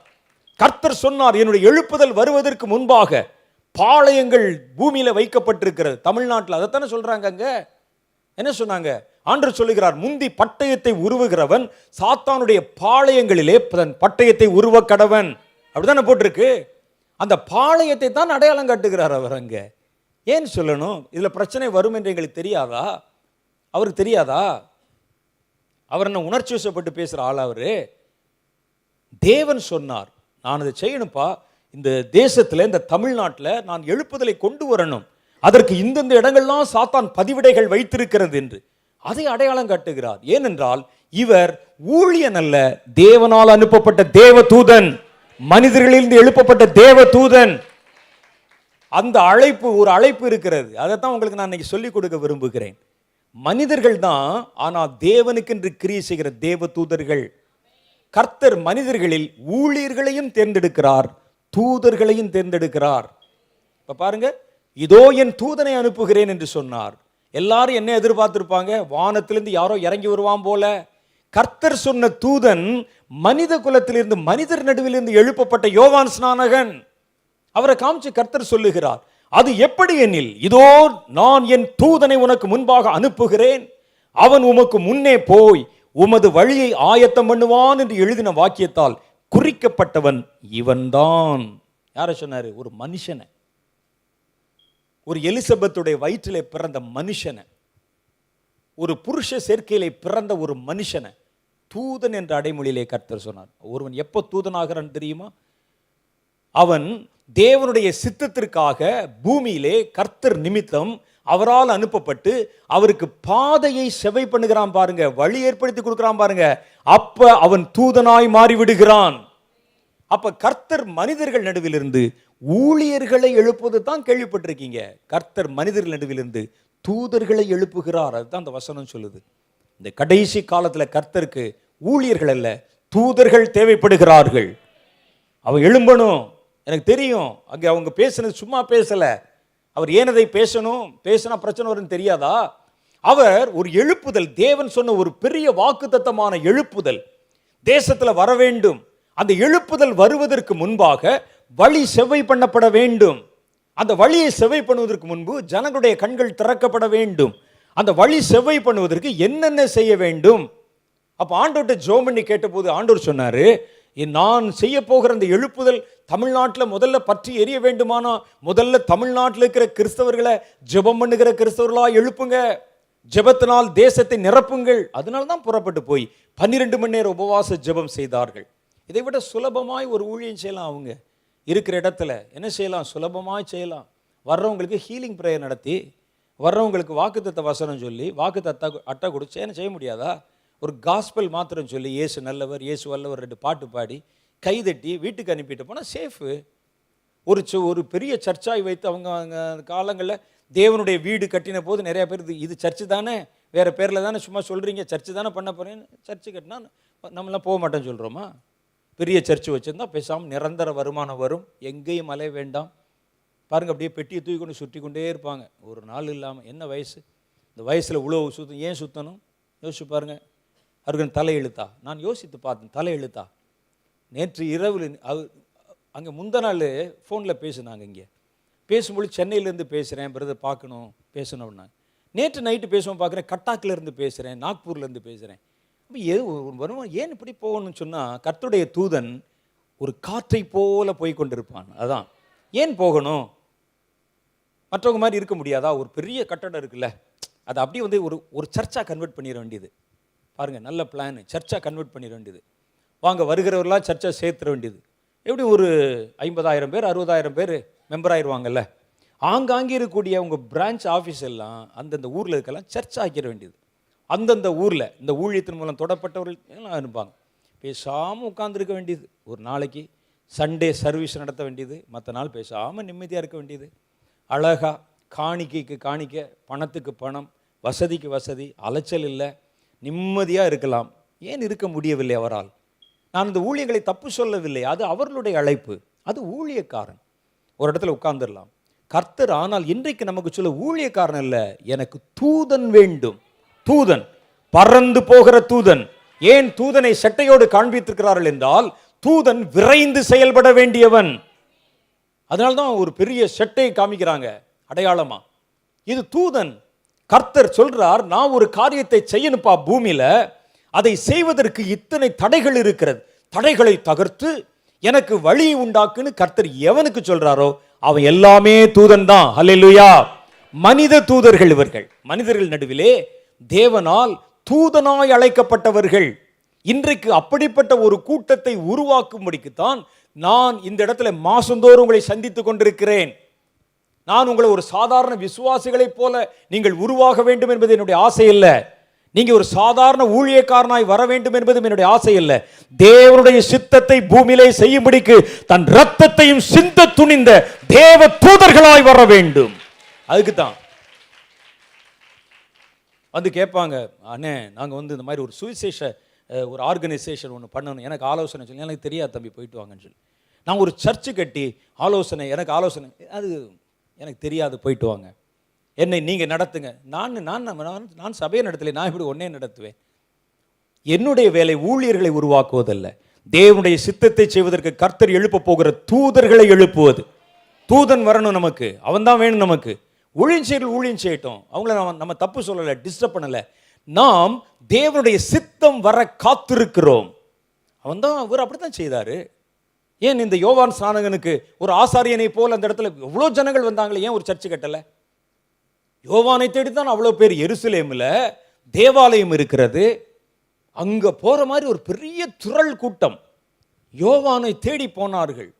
கர்த்தர் சொன்னார், என்னுடைய எழுப்புதல் வருவதற்கு முன்பாக பாளையங்கள் பூமியில வைக்கப்பட்டிருக்கிறது. தமிழ்நாட்டில் அதைத்தானே சொல்றாங்க. அங்க என்ன சொன்னாங்க? ஆண்டவர் சொல்லுகிறார், முந்தி பட்டயத்தை உருவுகிறவன் சாத்தானுடைய பாளையங்களிலே தன் பட்டயத்தை உருவ கடவன். அப்படித்தானே போட்டிருக்கு. அந்த பாளையத்தை தான் அடையாளம் காட்டுகிறார் அவர். அங்க ஏன் சொல்லணும்? இதுல பிரச்சனை வரும் என்று எங்களுக்கு தெரியாதா? அவருக்கு தெரியாதா? அவர் என்ன உணர்ச்சி வசப்பட்டு பேசுற ஆள்? அவரு தேவன் சொன்னார், நான் அதை செய்யணும்ப்பா, இந்த தேசத்துல, இந்த தமிழ்நாட்டில் நான் எழுப்புதலை கொண்டு வரணும், அதற்கு இந்தந்த இடங்கள்லாம் சாத்தான் பதிவிடைகள் வைத்திருக்கிறது என்று அதை அடையாளம் காட்டுகிறார். ஏனென்றால் இவர் ஊழியன் அல்ல, தேவனால் அனுப்பப்பட்ட தேவ தூதன், மனிதர்களிலிருந்து எழுப்பப்பட்ட தேவ தூதன். அந்த அழைப்பு, ஒரு அழைப்பு இருக்கிறது. அதைத்தான் உங்களுக்கு நான் இன்னைக்கு சொல்லிக் கொடுக்க விரும்புகிறேன். மனிதர்கள் தான், ஆனால் தேவனுக்கு என்று கிரியை செய்கிற தேவ தூதர்கள். கர்த்தர் மனிதர்களில் ஊழியர்களையும் தேர்ந்தெடுக்கிறார், தூதர்களையும் தேர்ந்தெடுக்கிறார். இப்ப பாருங்க, இதோ என் தூதனை அனுப்புகிறேன் என்று சொன்னார். எல்லாரும் என்ன எதிர்பார்த்திருப்பாங்க? வானத்திலிருந்து யாரோ இறங்கி வருவான் போல. கர்த்தர் சொன்ன தூதன் மனித குலத்திலிருந்து, மனிதர் நடுவிலிருந்து எழுப்பப்பட்ட யோவான் ஸ்நானகன். அவரை காமிச்சு கர்த்தர் சொல்லுகிறார், அது எப்படி எனில், இதோ நான் என் தூதனை உனக்கு முன்பாக அனுப்புகிறேன், அவன் உமக்கு முன்னே போய் உமது வழியை ஆயத்தம் பண்ணுவான் என்று எழுதின வாக்கியத்தால் குறிக்கப்பட்டவன் இவன்தான். யாரை சொன்னாரு? ஒரு மனுஷனை, ஒரு எலிசபெத்துடைய வயிற்றிலே பிறந்த மனுஷனை, ஒரு புருஷ சேர்க்கையிலே பிறந்த ஒரு மனுஷனை தூதன் என்ற அடைமொழியிலே கர்த்தர் சொன்னார். ஒருவன் எப்போ தூதனாகிறான் தெரியுமா? அவன் தேவனுடைய சித்தத்திற்காக பூமியிலே கர்த்தர் நிமித்தம் அவரால் அனுப்பப்பட்டு அவருக்கு பாதையை செவை பண்ணுகிறான் பாருங்க, வழி ஏற்படுத்தி கொடுக்கிறான் பாருங்க. அப்ப அவன் தூதனாய் மாறிவிடுகிறான். அப்ப கர்த்தர் மனிதர்கள் நடுவிலிருந்து ஊழியர்களை எழுப்புவது தான் கேள்விப்பட்டிருக்கீங்க. கர்த்தர் மனிதர்கள் நடுவிலிருந்து தூதர்களை எழுப்புகிறார். அதுதான் அந்த வசனம் சொல்லுது. இந்த கடைசி காலத்துல கர்த்தருக்கு ஊழியர்கள் அல்ல, தூதர்கள் தேவைப்படுகிறார்கள். அவன் எழும்பணும். எனக்கு தெரியும், அங்க அவங்க பேசுனது சும்மா பேசல. அவர் ஏனதை பேசணும், பேசினா பிரச்சனை வரும்னு தெரியாதா? அவர் ஒரு எழுப்புதல், தேவன் சொன்ன ஒரு பெரிய வாக்குத்தத்தமான எழுப்புதல் தேசத்துல வர வேண்டும். அந்த எழுப்புதல் வருவதற்கு முன்பாக வழி செவ்வை பண்ணப்பட வேண்டும். அந்த வழியை செவ்வை பண்ணுவதற்கு முன்பு ஜனங்களுடைய கண்கள் திறக்கப்பட வேண்டும். அந்த வழி செவ்வை பண்ணுவதற்கு என்னென்ன செய்ய வேண்டும்? அப்ப ஆண்டவர்கிட்ட ஜெபம் பண்ணி கேட்டபோது ஆண்டவர் சொன்னாரு, நான் செய்ய போகிற அந்த எழுப்புதல் தமிழ்நாட்டில் முதல்ல பற்றி எரிய வேண்டுமானா முதல்ல தமிழ்நாட்டில் இருக்கிற கிறிஸ்தவர்களை ஜெபம் பண்ணுகிற கிறிஸ்தவர்களா எழுப்புங்க, ஜெபத்தினால் தேசத்தை நிரப்புங்கள். அதனால தான் புறப்பட்டு போய் 12 மணி நேரம் உபவாச ஜெபம் செய்தார்கள். இதை விட சுலபமாய் ஒரு ஊழியம் செய்யலாம். அவங்க இருக்கிற இடத்துல என்ன செய்யலாம்? சுலபமாய் செய்யலாம். வர்றவங்களுக்கு ஹீலிங் ப்ரேயர் நடத்தி, வர்றவங்களுக்கு வாக்குத்தத்த வசனம் சொல்லி, வாக்குத்தத்த அட்டை கொடுத்து என்ன செய்ய முடியாதா? ஒரு காஸ்பல் மாத்திரம் சொல்லி, இயேசு நல்லவர், இயேசு வல்லவர் 2 பாட்டு பாடி கைதட்டி வீட்டுக்கு அனுப்பிட்டு போனால் சேஃபு. ஒரு பெரிய சர்ச்சாய் வைத்து அவங்க காலங்களில் தேவனுடைய வீடு கட்டின போது நிறைய பேர் இது சர்ச்சு தானே, வேறு பேரில் தானே சும்மா சொல்கிறீங்க, சர்ச்சு தானே பண்ண போகிறேன்னு, சர்ச்சு கட்டினா நம்மளாம் போக மாட்டோன்னு சொல்கிறோமா? பெரிய சர்ச்சு வச்சுருந்தா பேசாமல் நிரந்தர வருமானம் வரும், எங்கேயும் அலைய வேண்டாம். பாருங்கள், அப்படியே பெட்டியை தூக்கி கொண்டு சுற்றி கொண்டே இருப்பாங்க ஒரு நாள் இல்லாமல். என்ன வயசு? இந்த வயசில் உழவு சுத்தம் ஏன் சுற்றணும்? யோசிச்சு பாருங்கள். அவர்கள் தலையெழுத்தா? நான் யோசித்து பார்த்தேன், தலையெழுத்தா. நேற்று இரவு அங்கே முந்த நாள் ஃபோனில் பேசுனாங்க. இங்கே பேசும்போது சென்னையிலேருந்து பேசுகிறேன், பிரதர் பார்க்கணும் பேசணும் அப்படின்னா. நேற்று நைட்டு பேசுவோம் பார்க்குறேன், கட்டாக்கிலேருந்து பேசுகிறேன், நாக்பூர்லேருந்து பேசுகிறேன். அப்போ வருவோம். ஏன் இப்படி போகணும்னு சொன்னால், கர்த்தருடைய தூதன் ஒரு காற்றை போல போய் கொண்டிருப்பான். அதான் ஏன் போகணும்? மற்றவங்க மாதிரி இருக்க முடியாதா? ஒரு பெரிய கட்டடம் இருக்குல்ல, அதை அப்படியே ஒரு சர்ச்சாக கன்வெர்ட் பண்ணிட வேண்டியது. பாருங்கள், நல்ல பிளான். சர்ச்சாக கன்வெர்ட் பண்ணிட வேண்டியது. வாங்க வருகிறவர்களாம் சர்ச்சாக சேர்த்துட வேண்டியது. எப்படி ஒரு 50,000 பேர் 60,000 பேர் மெம்பர் ஆயிடுவாங்கல்ல. ஆங்காங்கே இருக்கக்கூடிய உங்கள் பிரான்ச் ஆஃபீஸ் எல்லாம் அந்தந்த ஊரில் இருக்கலாம் சர்ச் ஆக்கிட வேண்டியது. அந்தந்த ஊரில் இந்த ஊழியத்தின் மூலம் தொடப்பட்டவர்கள் எல்லாம் இருப்பாங்க. பேசாமல் உட்காந்துருக்க வேண்டியது. ஒரு நாளைக்கு சண்டே சர்வீஸ் நடத்த வேண்டியது, மற்ற நாள் பேசாமல் நிம்மதியாக இருக்க வேண்டியது. அழகாக காணிக்கைக்கு காணிக்க, பணத்துக்கு பணம், வசதிக்கு வசதி, அலைச்சல் இல்லை, நிம்மதியாக இருக்கலாம். ஏன் இருக்க முடியவில்லை அவரால்? நான் இந்த ஊழியர்களை தப்பு சொல்லவில்லை, அது அவர்களுடைய அழைப்பு, அது ஊழியக்காரன். ஒரு இடத்துல உட்கார்ந்துடலாம். கர்த்தர் ஆனால் இன்றைக்கு நமக்கு சொல்ல ஊழியக்காரன் இல்லை, எனக்கு தூதன் வேண்டும். தூதன், பறந்து போகிற தூதன். ஏன் தூதனை சட்டையோடு காண்பித்திருக்கிறார்கள் என்றால், தூதன் விரைந்து செயல்பட வேண்டியவன். அதனால்தான் ஒரு பெரிய சட்டையை காமிக்கிறாங்க அடையாளமா. இது தூதன். கர்த்தர் சொல்றார், நான் ஒரு காரியத்தை செய்யணுப்பா பூமியில, அதை செய்வதற்கு இத்தனை தடைகள் இருக்கிறது, தடைகளை தகர்த்து எனக்கு வழியை உண்டாக்குன்னு கர்த்தர் எவனுக்கு சொல்றாரோ அவன் எல்லாமே தூதன் தான். ஹல்லேலூயா. மனித தூதர்கள் இவர்கள். மனிதர்கள் நடுவிலே தேவனால் தூதனாய் அழைக்கப்பட்டவர்கள். இன்றைக்கு அப்படிப்பட்ட ஒரு கூட்டத்தை உருவாக்கும்படிக்குத்தான் நான் இந்த இடத்துல மாசந்தோறும் உங்களை சந்தித்துக் கொண்டிருக்கிறேன். நான் உங்களை ஒரு சாதாரண விசுவாசிகளைப் போல நீங்கள் உருவாக வேண்டும் என்பது என்னுடைய ஆசை இல்லை. நீங்க ஒரு சாதாரண ஊழியக்காரனாய் வர வேண்டும் என்பதும் என்னுடைய ஆசை இல்லை. தேவனுடைய சித்தத்தை பூமியிலே செய்யும்படிக்கு தன் ரத்தத்தையும் சிந்த துணிந்த தேவ தூதர்களாய் வர வேண்டும். அதுக்கு தான் வந்து கேட்பாங்க, அண்ணே நாங்கள் வந்து இந்த மாதிரி ஒரு சுவிசேஷ ஒரு ஆர்கனைசேஷன் ஒன்று பண்ணணும், எனக்கு ஆலோசனை சொல்லி. எனக்கு தெரியாது தம்பி, போயிட்டு வாங்கன்னு சொல்லி. நான் ஒரு சர்ச்சு கட்டி ஆலோசனை, எனக்கு ஆலோசனை, அது எனக்கு தெரியாது, போயிட்டு வாங்க, என்னை நீங்கள் நடத்துங்க. நான் சபையை நடத்தலை, நான் இப்படி ஒன்னே நடத்துவேன். என்னுடைய வேலை ஊழியர்களை உருவாக்குவதல்ல, தேவனுடைய சித்தத்தை செய்வதற்கு கர்த்தர் எழுப்ப போகிற தூதர்களை எழுப்புவது. தூதன் வரணும் நமக்கு, அவன் தான் வேணும் நமக்கு. ஊழியம் செய்யட்டும், அவங்கள நம்ம தப்பு சொல்லலை, டிஸ்டர்ப் பண்ணலை. நாம் தேவனுடைய சித்தம் வர காத்திருக்கிறோம். அவன் தான், அவர் அப்படித்தான் செய்தாரு. ஏன் இந்த யோவான் ஸ்நானகனுக்கு ஒரு ஆசாரியனை போல் அந்த இடத்துல எவ்வளோ ஜனங்கள் வந்தாங்களே, ஏன் ஒரு சர்ச்சு கட்டலை? யோவானை தேடித்தான் அவ்வளோ பேர். எருசலேமில் தேவாலயம் இருக்கிறது, அங்கே போகிற மாதிரி ஒரு பெரிய திரள் கூட்டம் யோவானை தேடி போனார்கள்.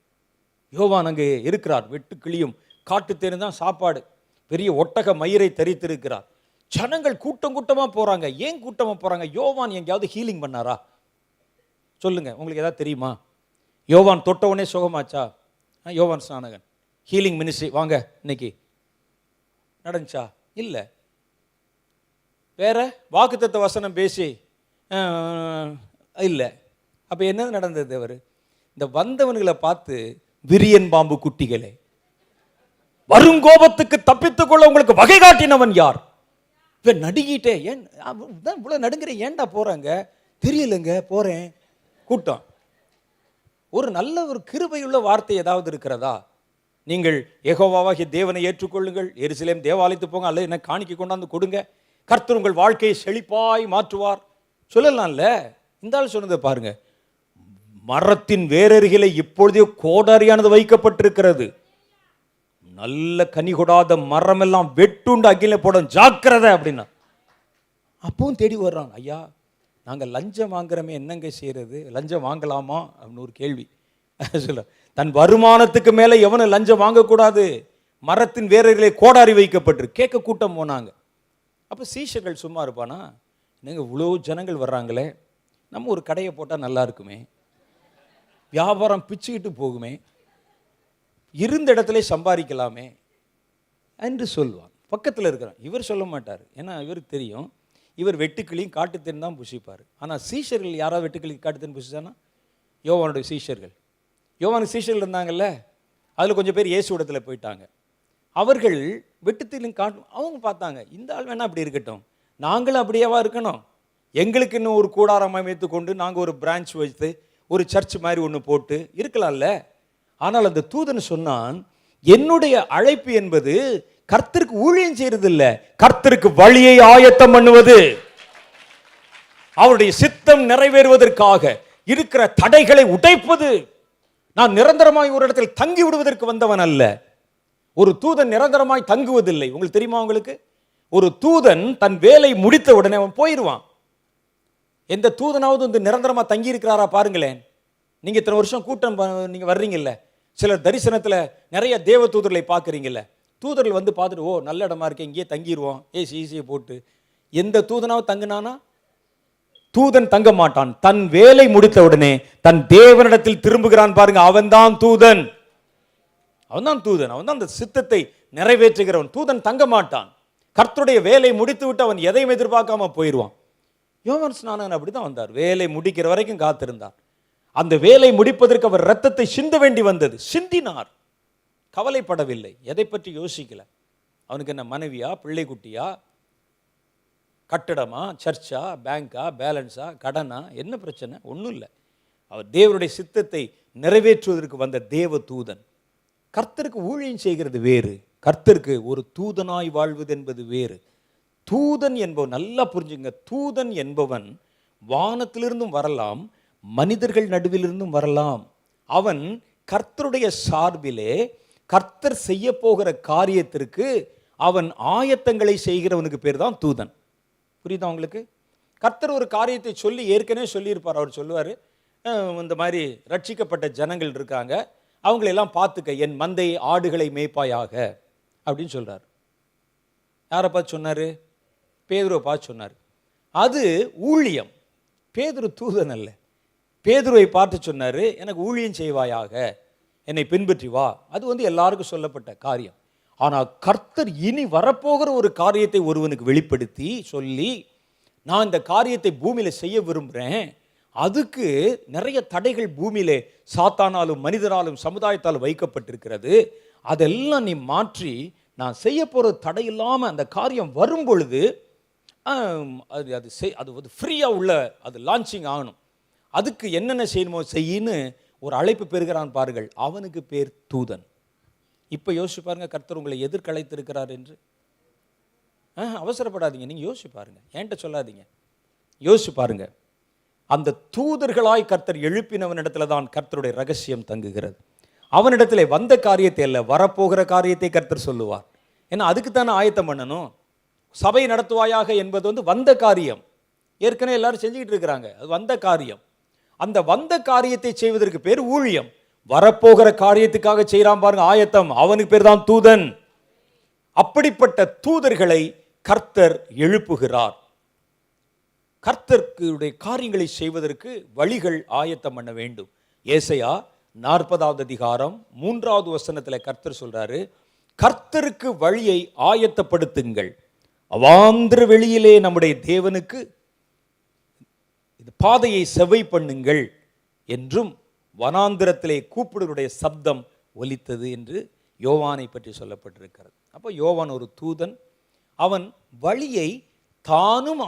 யோவான் அங்கே இருக்கிறார், வெட்டுக்கிளியும் காட்டுத்தேனு தான் சாப்பாடு, பெரிய ஒட்டக மயிரை தரித்திருக்கிறார். ஜனங்கள் கூட்டம் கூட்டமாக போகிறாங்க. ஏன் கூட்டமாக போகிறாங்க? யோவான் எங்கேயாவது ஹீலிங் பண்ணாரா? சொல்லுங்க, உங்களுக்கு ஏதாவது தெரியுமா? யோவான் தொட்டவனே சுகமாச்சா? யோவான் ஸ்நானகன் ஹீலிங் மினிஸ்ட்ரி வாங்க இன்னைக்கு நடந்துச்சா? இல்லை. வேற வாக்குத்தத்த வசனம் பேசி இல்லை. அப்போ என்ன நடந்தது? அவர் இந்த வந்தவன்களை பார்த்து, விரியன் பாம்பு குட்டிகளே, வருங்கோபத்துக்கு தப்பித்துக் கொள்ள உங்களுக்கு வகை காட்டினவன் யார்? இப்போ நடுங்கிட்டே, ஏன் இவ்வளோ நடுங்குறேன், ஏன்டா போகிறாங்க? தெரியலைங்க, போகிறேன். கூட்டம். ஒரு நல்ல ஒரு கிருபையுள்ள வார்த்தை ஏதாவது இருக்கிறதா? நீங்கள் யெகோவாவாகிய தேவனை ஏற்றுக்கொள்ளுங்கள், எருசலேம் தேவாலயத்துக்கு போங்க, அல்லது என்ன காணிக்கை கொண்டாந்து கொடுங்க, கர்த்தர் உங்கள் வாழ்க்கையை செழிப்பாய் மாற்றுவார் சொல்லலாம்ல. இந்த ஆள் சொன்னதை பாருங்க, மரத்தின் வேரருகிலே இப்பொழுதே கோடாரியானது வைக்கப்பட்டிருக்கிறது, நல்ல கனி கொடாத மரம் எல்லாம் வெட்டுண்டு அகில போட ஜாக்கிரதை அப்படின்னா. அப்பவும் தேடி வர்றாங்க, ஐயா நாங்கள் லஞ்சம் வாங்குறமே, என்னங்க செய்யறது, லஞ்சம் வாங்கலாமா அப்படின்னு ஒரு கேள்வி சொல்ல. தன் வருமானத்துக்கு மேலே எவனும் லஞ்சம் வாங்கக்கூடாது, மரத்தின் வேரர்களே கோடாரி வைக்கப்பட்டு கேட்க கூட்டம் போனாங்க. அப்போ சீஷர்கள் சும்மா இருப்பானா? என்னங்க இவ்வளோ ஜனங்கள் வர்றாங்களே, நம்ம ஒரு கடையை போட்டால் நல்லா இருக்குமே, வியாபாரம் பிச்சுக்கிட்டு போகுமே, இருந்த இடத்துல சம்பாதிக்கலாமே என்று சொல்லுவான். பக்கத்தில் இருக்கிறான். இவர் சொல்ல மாட்டார், ஏன்னா இவருக்கு தெரியும் இவர் வெட்டுக்கிளியும் காட்டுத்தேன் தான் புசிப்பார். ஆனால் சீஷர்கள் யாராவது வெட்டுக்கிளி காட்டுத்தேன் புசிச்சானா? யோவானுடைய சீஷர்கள். யோவானுக்கு சீஷர்கள் இருந்தாங்கல்ல, அதில் கொஞ்சம் பேர் இயேசு இடத்துல போயிட்டாங்க. அவர்கள் வெட்டுத்திலும் அவங்க பார்த்தாங்க, இந்த ஆள் வேணா அப்படி இருக்கட்டும், நாங்களும் அப்படியேவா இருக்கணும், எங்களுக்கு இன்னும் ஒரு கூடாரம் அமைத்து கொண்டு நாங்கள் ஒரு பிரான்ச் வைத்து ஒரு சர்ச் மாதிரி ஒன்று போட்டு இருக்கலாம்ல. ஆனால் அந்த தூதன் சொன்னான், என்னுடைய அழைப்பு என்பது கர்த்தருக்கு ஊழியம் செய்யறது இல்ல, கர்த்தருக்கு வழியை ஆயத்தம் பண்ணுவது, அவருடைய சித்தம் நிறைவேறுவதற்காக இருக்கிற தடைகளை உடைப்பது. நான் நிரந்தரமாய் ஒரு இடத்தில் தங்கி விடுவதற்கு வந்தவன் அல்ல. ஒரு தூதன் நிரந்தரமாய் தங்குவதில்லை. உங்களுக்கு தெரியுமா? உங்களுக்கு ஒரு தூதன் தன் வேலை முடித்த உடனே அவன் போயிடுவான். எந்த தூதனாவது வந்து நிரந்தரமா தங்கி இருக்கிறாரா பாருங்களேன். நீங்க இத்தனை வருஷம் கூட்டம் நீங்க வர்றீங்கல்ல, சிலர் தரிசனத்துல நிறைய தேவ தூதர்களை பார்க்குறீங்கல்ல, தூதர்கள் வந்து பார்த்துட்டு, ஓ நல்ல இடமா இருக்கே, இங்கேயே தங்கிடுவோம், ஏசி ஈஸியை போட்டு. எந்த தூதனாவது தங்கினானா? தூதன் தங்க மாட்டான். தன் வேலை முடித்த உடனே தன் தேவனிடத்தில் திரும்புகிறான் பாருங்க, அவன்தான் தூதன். அவன்தான் தூதன், அவன்தான் அந்த சித்தத்தை நிறைவேற்றுகிறவன். தூதன் தங்க மாட்டான். கர்த்தருடைய வேலை முடித்து விட்டு அவன் எதையும் எதிர்பார்க்காம போயிடுவான். யோவான் ஸ்நானகன் அப்படிதான் வந்தார். வேலை முடிக்கிற வரைக்கும் காத்திருந்தார். அந்த வேலை முடிப்பதற்கு அவர் ரத்தத்தை சிந்த வேண்டி வந்தது. சிந்தினார், கவலைப்படவில்லை, எதை பற்றி யோசிக்கல. அவனுக்கு என்ன மனைவியா, பிள்ளை குட்டியா, கட்டடமா, சர்ச்சா, பேங்கா, பேலன்ஸா, கடனா, என்ன பிரச்சனை? ஒன்றும் இல்லை. அவர் தேவனுடைய சித்தத்தை நிறைவேற்றுவதற்கு வந்த தேவ தூதன். கர்த்தருக்கு ஊழியம் செய்கிறது வேறு, கர்த்தருக்கு ஒரு தூதனாய் வாழ்வது என்பது வேறு. தூதன் என்பவன், நல்லா புரிஞ்சுங்க, தூதன் என்பவன் வானத்திலிருந்தும் வரலாம், மனிதர்கள் நடுவிலிருந்தும் வரலாம். அவன் கர்த்தருடைய சார்பிலே கர்த்தர் செய்ய போகிற காரியத்திற்கு அவன் ஆயத்தங்களை செய்கிறவனுக்கு பேர் தான் தூதன். புரியுதா உங்களுக்கு? கர்த்தர் ஒரு காரியத்தை சொல்லி ஏற்கனவே சொல்லியிருப்பார். அவர் சொல்லுவார், இந்த மாதிரி ரட்சிக்கப்பட்ட ஜனங்கள் இருக்காங்க, அவங்களெல்லாம் பார்த்துக்க, என் மந்தை ஆடுகளை மேய்ப்பாயாக அப்படின்னு சொல்கிறார். யாரை பார்த்து சொன்னார்? பேதுருவை பார்த்து சொன்னார். அது ஊழியம். பேதுரு தூதன் அல்ல. பேதுருவை பார்த்து சொன்னார், எனக்கு ஊழியம் செய்வாயாக, என்னை பின்பற்றி வா. அது வந்து எல்லாருக்கும் சொல்லப்பட்ட காரியம். ஆனால் கர்த்தர் இனி வரப்போகிற ஒரு காரியத்தை ஒருவனுக்கு வெளிப்படுத்தி சொல்லி, நான் இந்த காரியத்தை பூமியில் செய்ய விரும்புகிறேன், அதுக்கு நிறைய தடைகள் பூமியிலே சாத்தானாலும் மனிதராலும் சமுதாயத்தாலும் வைக்கப்பட்டிருக்கிறது, அதெல்லாம் நீ மாற்றி நான் செய்ய போகிற தடை இல்லாமல் அந்த காரியம் வரும் பொழுது அது வந்து ஃப்ரீயாக உள்ள அது லான்ச்சிங் ஆகணும், அதுக்கு என்னென்ன செய்யணுமோ செய்யின்னு ஒரு அழைப்பு பெறுகிறான் பாருங்கள். அவனுக்கு பேர் தூதன். இப்போ யோசிச்சு பாருங்க, கர்த்தர் உங்களை எதிர்கழைத்திருக்கிறார் என்று. அவசரப்படாதீங்க, நீங்கள் யோசிச்சு பாருங்க, என்கிட்ட சொல்லாதீங்க, யோசிச்சு பாருங்க. அந்த தூதர்களாய் கர்த்தர் எழுப்பினவனிடத்துல தான் கர்த்தருடைய ரகசியம் தங்குகிறது. அவனிடத்துல வந்த காரியத்தை அல்ல, வரப்போகிற காரியத்தை கர்த்தர் சொல்லுவார். ஏன்னா அதுக்கு தானே ஆயத்தம் பண்ணணும். சபை நடத்துவாயாக என்பது வந்து வந்த காரியம், ஏற்கனவே எல்லாரும் செஞ்சுக்கிட்டு இருக்கிறாங்க, அது வந்த காரியம். அந்த வந்த காரியத்தை செய்வதற்கு பேர் ஊழியம். வரப்போகிற காரியத்துக்காக செய்யறான் பாருங்க ஆயத்தம், அவனுக்கு பேர் தான் தூதன். அப்படிப்பட்ட தூதர்களை கர்த்தர் எழுப்புகிறார். கர்த்தருடைய காரியங்களை செய்வதற்கு வழிகள் ஆயத்தம் பண்ண வேண்டும். ஏசாயா 40வது அதிகாரம் 3வது வசனத்தில் கர்த்தர் சொல்றாரு, கர்த்தருக்கு வழியை ஆயத்தப்படுத்துங்கள், அவாந்திர வெளியிலே நம்முடைய தேவனுக்கு பாதையை செவ்வை பண்ணுங்கள் என்றும் வனாந்திரத்திலே கூப்பிடுவருடைய சப்தம் ஒலித்தது என்று யோவானை பற்றி சொல்லப்பட்டிருக்கிறது. அப்போ யோவான் ஒரு தூதன். அவன் வழியை தானும்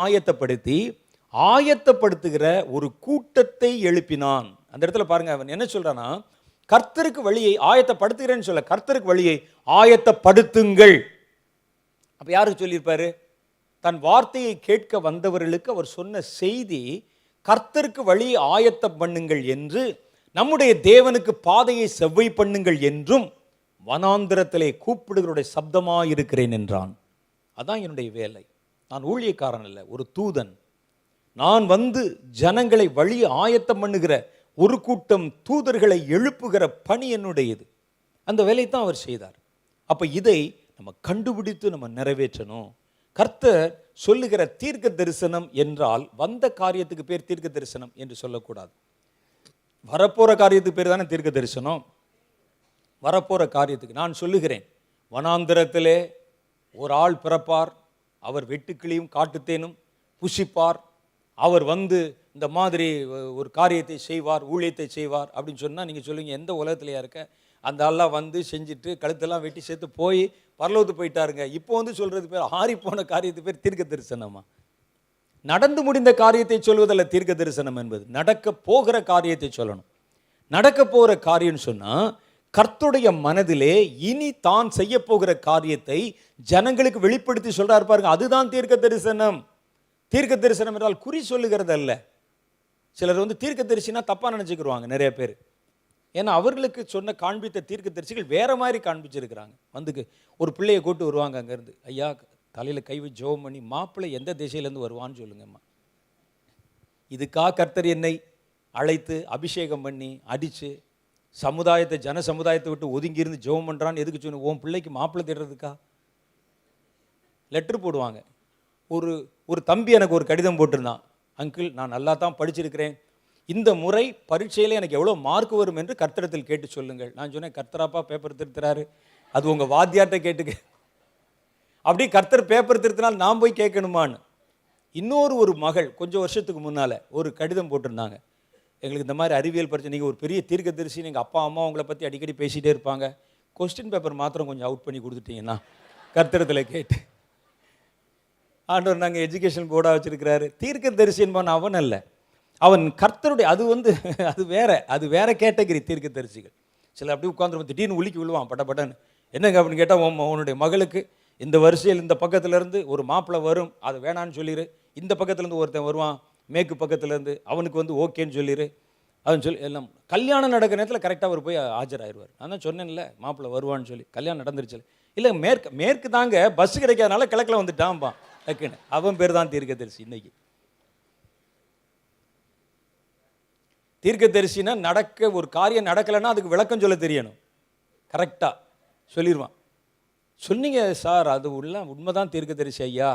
ஆயத்தப்படுத்துகிற ஒரு கூட்டத்தை எழுப்பினான். அந்த இடத்துல பாருங்க, அவன் என்ன சொல்றானா, கர்த்தருக்கு வழியை ஆயத்தப்படுத்துகிறேன்னு சொல்ல, கர்த்தருக்கு வழியை ஆயத்தப்படுத்துங்கள். அப்ப யாருக்கு சொல்லியிருப்பாரு? தன் வார்த்தையை கேட்க வந்தவர்களுக்கு அவர் சொன்ன செய்தி, கர்த்தருக்கு வழியை ஆயத்தம் பண்ணுங்கள் என்று, நம்முடைய தேவனுக்கு பாதையை செவ்வை பண்ணுங்கள் என்றும் வனாந்திரத்திலே கூப்பிடுகளுடைய சப்தமாயிருக்கிறேன் என்றான். அதான் என்னுடைய வேலை. நான் ஊழியக்காரன் அல்ல, ஒரு தூதன். நான் வந்து ஜனங்களை வழியை ஆயத்தம் பண்ணுகிற ஒரு கூட்டம் தூதர்களை எழுப்புகிற பணி என்னுடையது. அந்த வேலை தான் அவர் செய்தார். அப்ப இதை நம்ம கண்டுபிடித்து நம்ம நிறைவேற்றணும். கர்த்தர் சொல்லுகிற தீர்க்க தரிசனம் என்றால் வந்த காரியத்துக்கு பேர் தீர்க்க தரிசனம் என்று சொல்லக்கூடாது. வரப்போற காரியத்துக்கு பேர் தானே தீர்க்க தரிசனம். வரப்போற காரியத்துக்கு நான் சொல்லுகிறேன், வனாந்திரத்திலே ஒரு ஆள் பிறப்பார், அவர் வெட்டுக்கிளியும் காட்டுத்தேனும் புசிப்பார், அவர் வந்து இந்த மாதிரி ஒரு காரியத்தை செய்வார், ஊழியத்தை செய்வார் அப்படின்னு சொன்னால் நீங்கள் சொல்லுவீங்க, எந்த உலகத்திலையா இருக்க, அந்த ஆள்லாம் வந்து செஞ்சுட்டு கழுத்தெல்லாம் வெட்டி சேர்த்து போய் பரலோகத்து போயிட்டாருங்க. இப்போ வந்து சொல்கிறது பேர் ஆறி போன காரியத்து பேர் தீர்க்க தரிசனமா? நடந்து முடிந்த காரியத்தை சொல்வதல்ல தீர்க்க தரிசனம் என்பது, நடக்க போகிற காரியத்தை சொல்லணும். நடக்க போகிற காரியம்னு சொன்னால் கர்த்தருடைய மனதிலே இனி தான் செய்ய போகிற காரியத்தை ஜனங்களுக்கு வெளிப்படுத்தி சொல்றாரு பாருங்க, அதுதான் தீர்க்க தரிசனம். தீர்க்க தரிசனம் என்றால் குறி சொல்லுகிறது அல்ல. சிலர் வந்து தீர்க்க தரிசினா தப்பா நினைச்சுக்கிடுவாங்க நிறைய பேர். ஏன்னா அவர்களுக்கு சொன்ன காண்பித்த தீர்க்க தரிசிகள் வேற மாதிரி காண்பிச்சிருக்கிறாங்க. வந்து ஒரு பிள்ளையை கூட்டு வருவாங்க அங்கேருந்து, ஐயா தலையில் கை வச்சு ஜெபம் பண்ணி, மாப்பிள்ளை எந்த திசையிலேருந்து வருவான்னு சொல்லுங்கம்மா. இதுக்காக கர்த்தர் என்னை அழைத்து அபிஷேகம் பண்ணி அடித்து ஜன சமுதாயத்தை விட்டு ஒதுங்கி இருந்து ஜெபம் பண்ணுறான்னு எதுக்கு சொன்ன? உன் பிள்ளைக்கு மாப்பிள்ளை தேடுறதுக்கா? லெட்டர் போடுவாங்க. ஒரு தம்பி எனக்கு ஒரு கடிதம் போட்டிருந்தான். அங்கிள், நான் நல்லா தான் படிச்சிருக்கிறேன், இந்த முறை பரீட்சையில் எனக்கு எவ்வளோ மார்க் வரும் என்று கர்த்தரிடத்தில் கேட்டு சொல்லுங்கள். நான் சொன்னேன், கர்த்தராப்பா பேப்பர் திருத்துறாரு, அது உங்கள் வாத்தியார்ட்ட கேட்டுக்க. அப்படி கர்த்தர் பேப்பர் திருத்தினால் நான் போய் கேட்கணுமான்னு. ஒரு மகள் கொஞ்சம் வருஷத்துக்கு முன்னால் ஒரு கடிதம் போட்டிருந்தாங்க. எங்களுக்கு இந்த மாதிரி அறிவியல் பரிச்சை, நீங்கள் ஒரு பெரிய தீர்க்கதரிசி, எங்கள் அப்பா அம்மா உங்களை பற்றி அடிக்கடி பேசிகிட்டே இருப்பாங்க, கொஸ்டின் பேப்பர் மாத்திரம் கொஞ்சம் அவுட் பண்ணி கொடுத்துட்டீங்கன்னா கர்த்தரத்தில் கேட்டு. ஆண்டவர் நாங்கள் எஜுகேஷன் போர்டாக வச்சுருக்கிறாரு. தீர்க்கதரிசி என்பவன் அவன் அல்ல, அவன் கர்த்தருடைய, அது வேற கேட்டகரி தீர்க்கதரிசிகள். சில அப்படியே உட்காந்துருவோம், திடீர்னு உலுக்கி விழுவான் பட்டன்னு. என்னங்க அப்படின்னு கேட்டால், உன்னுடைய மகளுக்கு இந்த வரிசையில் இந்த பக்கத்துலேருந்து ஒரு மாப்பிள்ளை வரும், அது வேணான்னு சொல்லிடு. இந்த பக்கத்துலேருந்து ஒருத்தன் வருவான் மேற்கு பக்கத்துலேருந்து, அவனுக்கு ஓகேன்னு சொல்லிடு. அதுன்னு சொல்லி எல்லாம் கல்யாணம் நடக்கிற நேரத்தில் கரெக்டாக அவர் போய் ஆஜராகிடுவார். நான் தான் சொன்னேன்ல மாப்பிள்ளை வருவான்னு சொல்லி. கல்யாணம் நடந்துருச்சு இல்லை, மேற்கு தாங்க பஸ் கிடைக்காதனால கிழக்கில் வந்துட்டான்பான் டக்குன்னு. அவன் பேர் தான் தீர்க்கதரிசி. இன்னைக்கு தீர்க்கதரிசினா ஒரு காரியம் நடக்கலைன்னா அதுக்கு விளக்கம் சொல்ல தெரியணும், கரெக்டாக சொல்லிடுவான். சொன்னீங்க சார், அது உண்மைதான் தீர்க்கதரிசி ஐயா,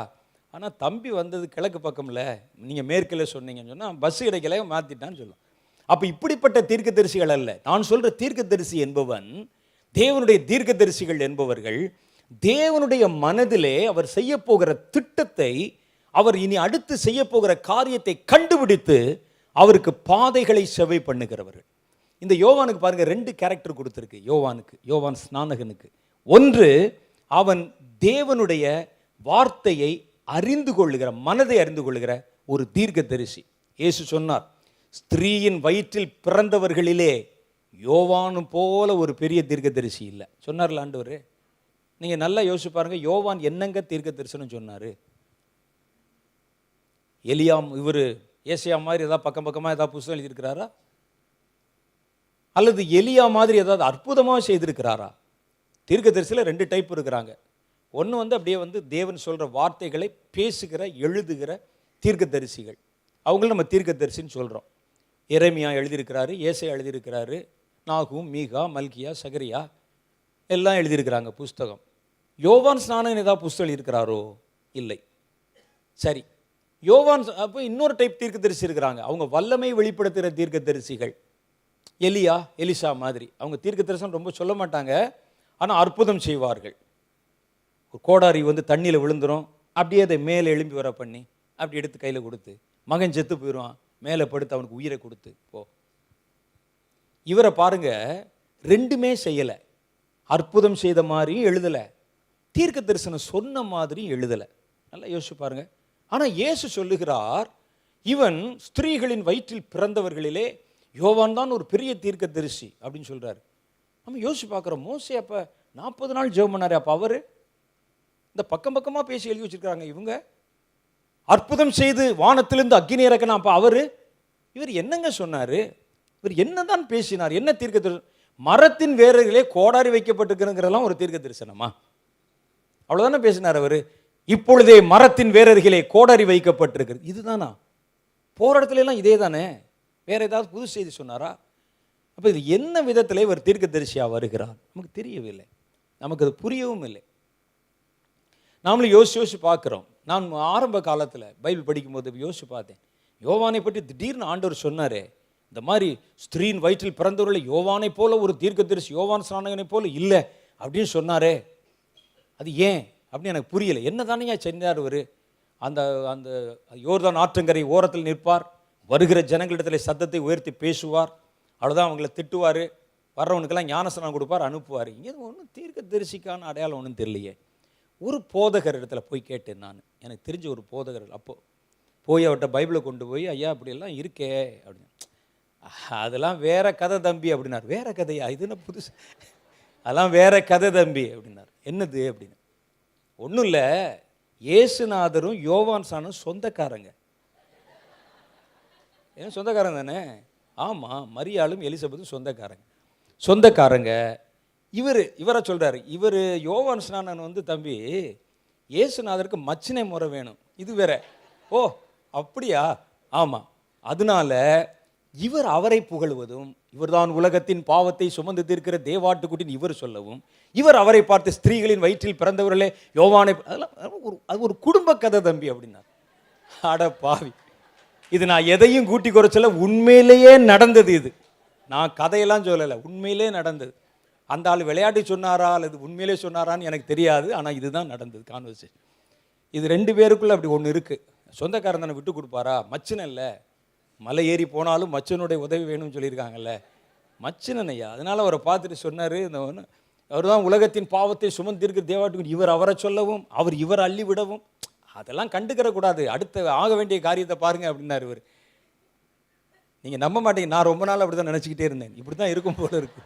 ஆனால் தம்பி வந்தது கிழக்கு பக்கம்ல, நீங்கள் மேற்கில் சொன்னீங்கன்னு சொன்னால் பஸ் கிடைக்கல மாற்றிட்டான்னு சொல்லுவோம். அப்போ இப்படிப்பட்ட தீர்க்கதரிசிகள் அல்ல. நான் சொல்கிற தீர்க்கதரிசி என்பவன், தேவனுடைய தீர்க்கதரிசிகள் என்பவர்கள் தேவனுடைய மனதிலே அவர் செய்ய போகிற திட்டத்தை, அவர் இனி அடுத்து செய்ய போகிற காரியத்தை கண்டுபிடித்து அவருக்கு பாதைகளை செவை பண்ணுகிறவர்கள். இந்த யோவானுக்கு பாருங்க, 2 கேரக்டர் கொடுத்துருக்கு யோவான் ஸ்நானகனுக்கு. ஒன்று, அவன் தேவனுடைய வார்த்தையை அறிந்து கொள்ளுகிற, மனதை அறிந்து கொள்ளுகிற ஒரு தீர்க்கதரிசி. இயேசு சொன்னார், ஸ்திரீயின் வயிற்றில் பிறந்தவர்களிலே யோவானு போல ஒரு பெரிய தீர்க்கதரிசி இல்லை சொன்னார்ல ஆண்டவர். நீங்கள் நல்லா யோசிச்சு பாருங்க, யோவான் என்னங்க தீர்க்க தரிசனம் சொன்னார்? ஏசியா மாதிரி ஏதாவது பக்கமாக ஏதாவது புத்தகம் எழுதியிருக்கிறாரா? அல்லது எலியா மாதிரி ஏதாவது அற்புதமாக செய்திருக்கிறாரா? தீர்க்க தரிசியில் 2 டைப் இருக்கிறாங்க. ஒன்று அப்படியே தேவன் சொல்கிற வார்த்தைகளை பேசுகிற, எழுதுகிற தீர்க்க தரிசிகள், அவங்களும் நம்ம தீர்க்க தரிசின்னு சொல்கிறோம். எரேமியா எழுதியிருக்கிறாரு, ஏசாயா எழுதியிருக்கிறாரு, நாகூம், மீகா, மல்கியா, சகரியா எல்லாம் எழுதியிருக்கிறாங்க புஸ்தகம். யோவான் ஸ்நானகன் ஏதாவது புஸ்தகம் எழுதியிருக்கிறாரோ? இல்லை. சரி, அப்போ இன்னொரு டைப் தீர்க்க தரிசி இருக்கிறாங்க, அவங்க வல்லமை வெளிப்படுத்துகிற தீர்க்க தரிசிகள். எலிசா மாதிரி அவங்க தீர்க்க தரிசனம் ரொம்ப சொல்ல மாட்டாங்க, ஆனால் அற்புதம் செய்வார்கள். ஒரு கோடாரி தண்ணியில் விழுந்துடும், அப்படியே அதை மேலே எழும்பி வர பண்ணி அப்படி எடுத்து கையில் கொடுத்து, மகன் செத்து போயிடுவான், மேலே படுத்து அவனுக்கு உயிரை கொடுத்து போ. இவரை பாருங்க, 2மே செய்யலை. அற்புதம் செய்த மாதிரியும் எழுதலை, தீர்க்க தரிசனம் சொன்ன மாதிரியும் எழுதலை. நல்லா யோசிச்சு பாருங்க. ஆனால் இயேசு சொல்லுகிறார், இவன் ஸ்திரீகளின் வயிற்றில் பிறந்தவர்களிலே யோவான் தான் ஒரு பெரிய தீர்க்க தரிசி அப்படின்னு சொல்றாரு. நம்ம யோசிச்சு பார்க்குறோம், மோசே அப்போ 40 நாள் ஜெபம் பண்ணாரு, அப்போ அவர் இந்த பக்கமாக பேசி எழுதி வச்சிருக்காங்க. இவங்க அற்புதம் செய்து வானத்திலிருந்து அக்கினி இறக்கணும், அப்போ இவர் என்னங்க சொன்னார்? இவர் என்னதான் பேசினார்? என்ன தீர்க்க தரிசனம்? மரத்தின் வேர்களே கோடாரி வைக்கப்பட்டிருக்கிறதெல்லாம் ஒரு தீர்க்க தரிசனமா? அவ்வளோதானே பேசினார் அவர். இப்பொழுதே மரத்தின் வேரர்களே கோடாரி வைக்கப்பட்டிருக்கிறது, இதுதானா? போராட்டத்துல எல்லாம் இதே தானே, வேற ஏதாவது புது செய்தி சொன்னாரா? அப்போ இது என்ன விதத்தில் இவர் தீர்க்க தரிசியாக வருகிறார் நமக்கு தெரியவில்லை, நமக்கு அது புரியவும் இல்லை. நாமளும் யோசிச்சு பார்க்குறோம். நான் ஆரம்ப காலத்தில் பைபிள் படிக்கும்போது யோசிச்சு பார்த்தேன், யோவானை பற்றி திடீர்னு ஆண்டவர் சொன்னாரே, இந்த மாதிரி ஸ்திரீயின் வயிற்றில் பிறந்தவர்களை யோவானை போல ஒரு தீர்க்கதரிசி, யோவான் ஸ்நானகனை போல இல்லை அப்படின்னு சொன்னாரே, அது ஏன் அப்படின்னு எனக்கு புரியலை. என்ன தானே செஞ்சார் அவர்? அந்த அந்த யோர்தான் ஆற்றங்கரை ஓரத்தில் நிற்பார், வருகிற ஜனங்களிடத்தில் சத்தத்தை உயர்த்தி பேசுவார், அவ்வளோதான், அவங்கள திட்டுவார், வர்றவனுக்கெல்லாம் ஞானஸ்நானம் கொடுப்பார், அனுப்புவார். இங்கே ஒன்றும் தீர்க்கதரிசிக்கான அடையாளம் ஒன்றும் தெரியலையே. ஒரு போதகர் இடத்துல போய் கேட்டேன் நான், எனக்கு தெரிஞ்ச ஒரு போதகர். அப்போது போய் அவர்கிட்ட பைபிளை கொண்டு போய், ஐயா அப்படியெல்லாம் இருக்கே அப்படின்னு. அதெல்லாம் வேற கதை தம்பி அப்படின்னார். வேற கதையா? இதுன்னு புதுசு, அதெல்லாம் வேற கதை தம்பி அப்படின்னார். என்னது அப்படின்னு. ஒன்றும் இல்லை, இயேசுநாதரும் யோவான் ஸ்நானனும் சொந்தக்காரங்க. ஏன் சொந்தக்காரங்க தானே? ஆமாம், மரியாளும் எலிசபெத்தும் சொந்தக்காரங்க. இவரை சொல்கிறாரு, இவர் யோவான் ஸ்நானன் தம்பி இயேசுநாதருக்கு மச்சினை முறை வேணும், இது வேற. ஓ அப்படியா? ஆமாம், அதனால இவர் அவரை புகழுவதும், இவர்தான் உலகத்தின் பாவத்தை சுமந்து தீர்க்கிற தேவாட்டுக்குட்டின் இவர் சொல்லவும், இவர் அவரை பார்த்து ஸ்திரீகளின் வயிற்றில் பிறந்தவர்களே யோவானை, அதெல்லாம் அது ஒரு குடும்ப கதை தம்பி அப்படின்னார். அட பாவி, இது நான் எதையும் கூட்டி குறைச்சல, உண்மையிலேயே நடந்தது. இது நான் கதையெல்லாம் சொல்லலை, உண்மையிலே நடந்தது. அந்த ஆள் விளையாட்டு சொன்னாரா அல்லது உண்மையிலே சொன்னாரான்னு எனக்கு தெரியாது. ஆனால் இதுதான் நடந்தது கான்வர்சேஷன். இது 2 பேருக்குள்ள அப்படி ஒன்று இருக்குது. சொந்தக்காரன் தானே விட்டு கொடுப்பாரா? மச்சினன் இல்லை, மலை ஏறி போனாலும் மச்சனுடைய உதவி வேணும்னு சொல்லியிருக்காங்கல்ல, மச்சினன் ஐயா. அதனால் அவரை பார்த்துட்டு சொன்னார், இந்த அவர் தான் உலகத்தின் பாவத்தை சுமந்திருக்கிற தேவாட்டுக்கு இவர் அவரை சொல்லவும், அவர் இவர் அள்ளி விடவும், அதெல்லாம் கண்டுக்கிற கூடாது, அடுத்த ஆக வேண்டிய காரியத்தை பாருங்க அப்படின்னாரு இவர். நீங்கள் நம்ப மாட்டீங்க, நான் ரொம்ப நாள் அப்படி தான் நினச்சிக்கிட்டே இருந்தேன். இப்படி தான் இருக்கும் போல இருக்கு.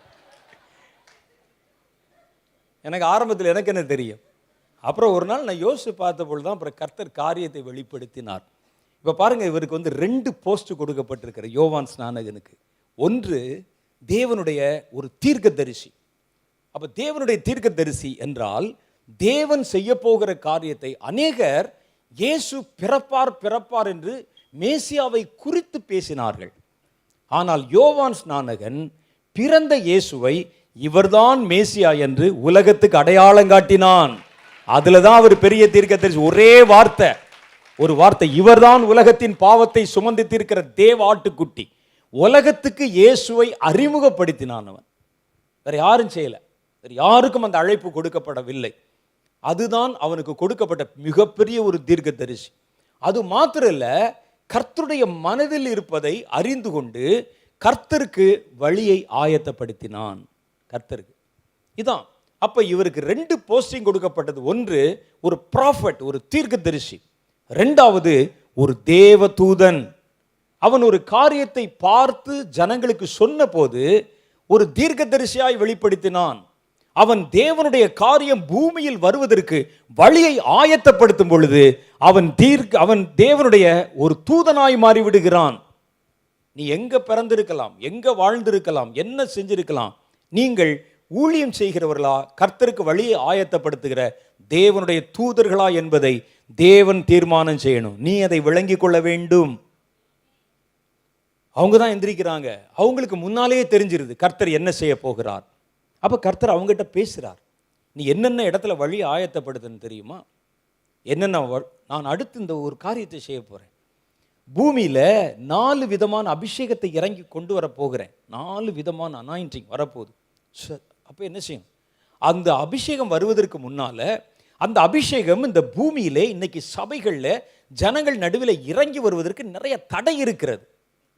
எனக்கு ஆரம்பத்தில் எனக்கு என்ன தெரியும். அப்புறம் ஒரு நாள் நான் யோசித்து பார்த்தபொழுது தான் அப்புறம் கர்த்தர் காரியத்தை வெளிப்படுத்தினார். இப்போ பாருங்கள், இவருக்கு 2 போஸ்ட் கொடுக்கப்பட்டிருக்கிற யோவான் ஸ்நானகனுக்கு. ஒன்று தேவனுடைய ஒரு தீர்க்கதரிசி. அப்போ தேவனுடைய தீர்க்கதரிசி என்றால் தேவன் செய்ய போகிற காரியத்தை அநேகர் இயேசு பிறப்பார் என்று மேசியாவை குறித்து பேசினார்கள். ஆனால் யோவான் ஸ்நானகன் பிறந்த இயேசுவை இவர்தான் மேசியா என்று உலகத்துக்கு அடையாளம் காட்டினான். அதுல தான் அவர் பெரிய தீர்க்கதரிசி. ஒரே வார்த்தை, ஒரு வார்த்தை, இவர்தான் உலகத்தின் பாவத்தை சுமந்து தீர்க்கிற தேவ ஆட்டுக்குட்டி. உலகத்துக்கு இயேசுவை அறிமுகப்படுத்தினான் அவன். வேற யாரும் செய்யல, வேற யாருக்கும் அந்த அழைப்பு கொடுக்கப்படவில்லை. அதுதான் அவனுக்கு கொடுக்கப்பட்ட மிகப்பெரிய ஒரு தீர்க்கதரிசி. அது மாத்திரம் இல்ல, கர்த்தருடைய மனதில் இருப்பதை அறிந்து கொண்டு கர்த்தருக்கு வழியை ஆயத்தப்படுத்தினான். கர்த்தருக்கு இதான். அப்ப இவருக்கு 2 போஸ்டிங் கொடுக்கப்பட்டது. ஒன்று ஒரு ப்ராஃபட், ஒரு தீர்க்கதரிசி. 2வது ஒரு தேவ தூதன். அவன் ஒரு காரியத்தை பார்த்து ஜனங்களுக்கு சொன்ன போது ஒரு தீர்க்கதரிசியாய் வெளிப்படுத்தினான். அவன் தேவனுடைய காரியம் பூமியில் வருவதற்கு வழியை ஆயத்தப்படுத்தும் பொழுது அவன் தேவனுடைய ஒரு தூதனாய் மாறிவிடுகிறான். நீ எங்க பிறந்திருக்கலாம், எங்க வாழ்ந்திருக்கலாம், என்ன செஞ்சிருக்கலாம், நீங்கள் ஊழியம் செய்கிறவர்களா, கர்த்தருக்கு வழியை ஆயத்தப்படுத்துகிற தேவனுடைய தூதர்களா என்பதை தேவன் தீர்மானம் செய்யணும். நீ அதை விளங்கிக் கொள்ள வேண்டும். அவங்க தான் எந்திரிக்கிறாங்க, அவங்களுக்கு முன்னாலேயே தெரிஞ்சிருது கர்த்தர் என்ன செய்ய போகிறார். அப்ப கர்த்தர் அவங்ககிட்ட பேசுறார். நீ என்னென்ன இடத்துல வழி ஆயத்தப்படுதுன்னு தெரியுமா? என்னென்ன நான் அடுத்து இந்த ஒரு காரியத்தை செய்ய போறேன். பூமியில 4 விதமான அபிஷேகத்தை இறங்கி கொண்டு வர போகிறேன். 4 விதமான அனாயிண்டிங் வரப்போகுது. அப்போ என்ன செய்யும்? அந்த அபிஷேகம் வருவதற்கு முன்னால அந்த அபிஷேகம் இந்த பூமியிலே இன்னைக்கு சபைகளில் ஜனங்கள் நடுவில் இறங்கி வருவதற்கு நிறைய தடை இருக்கிறது.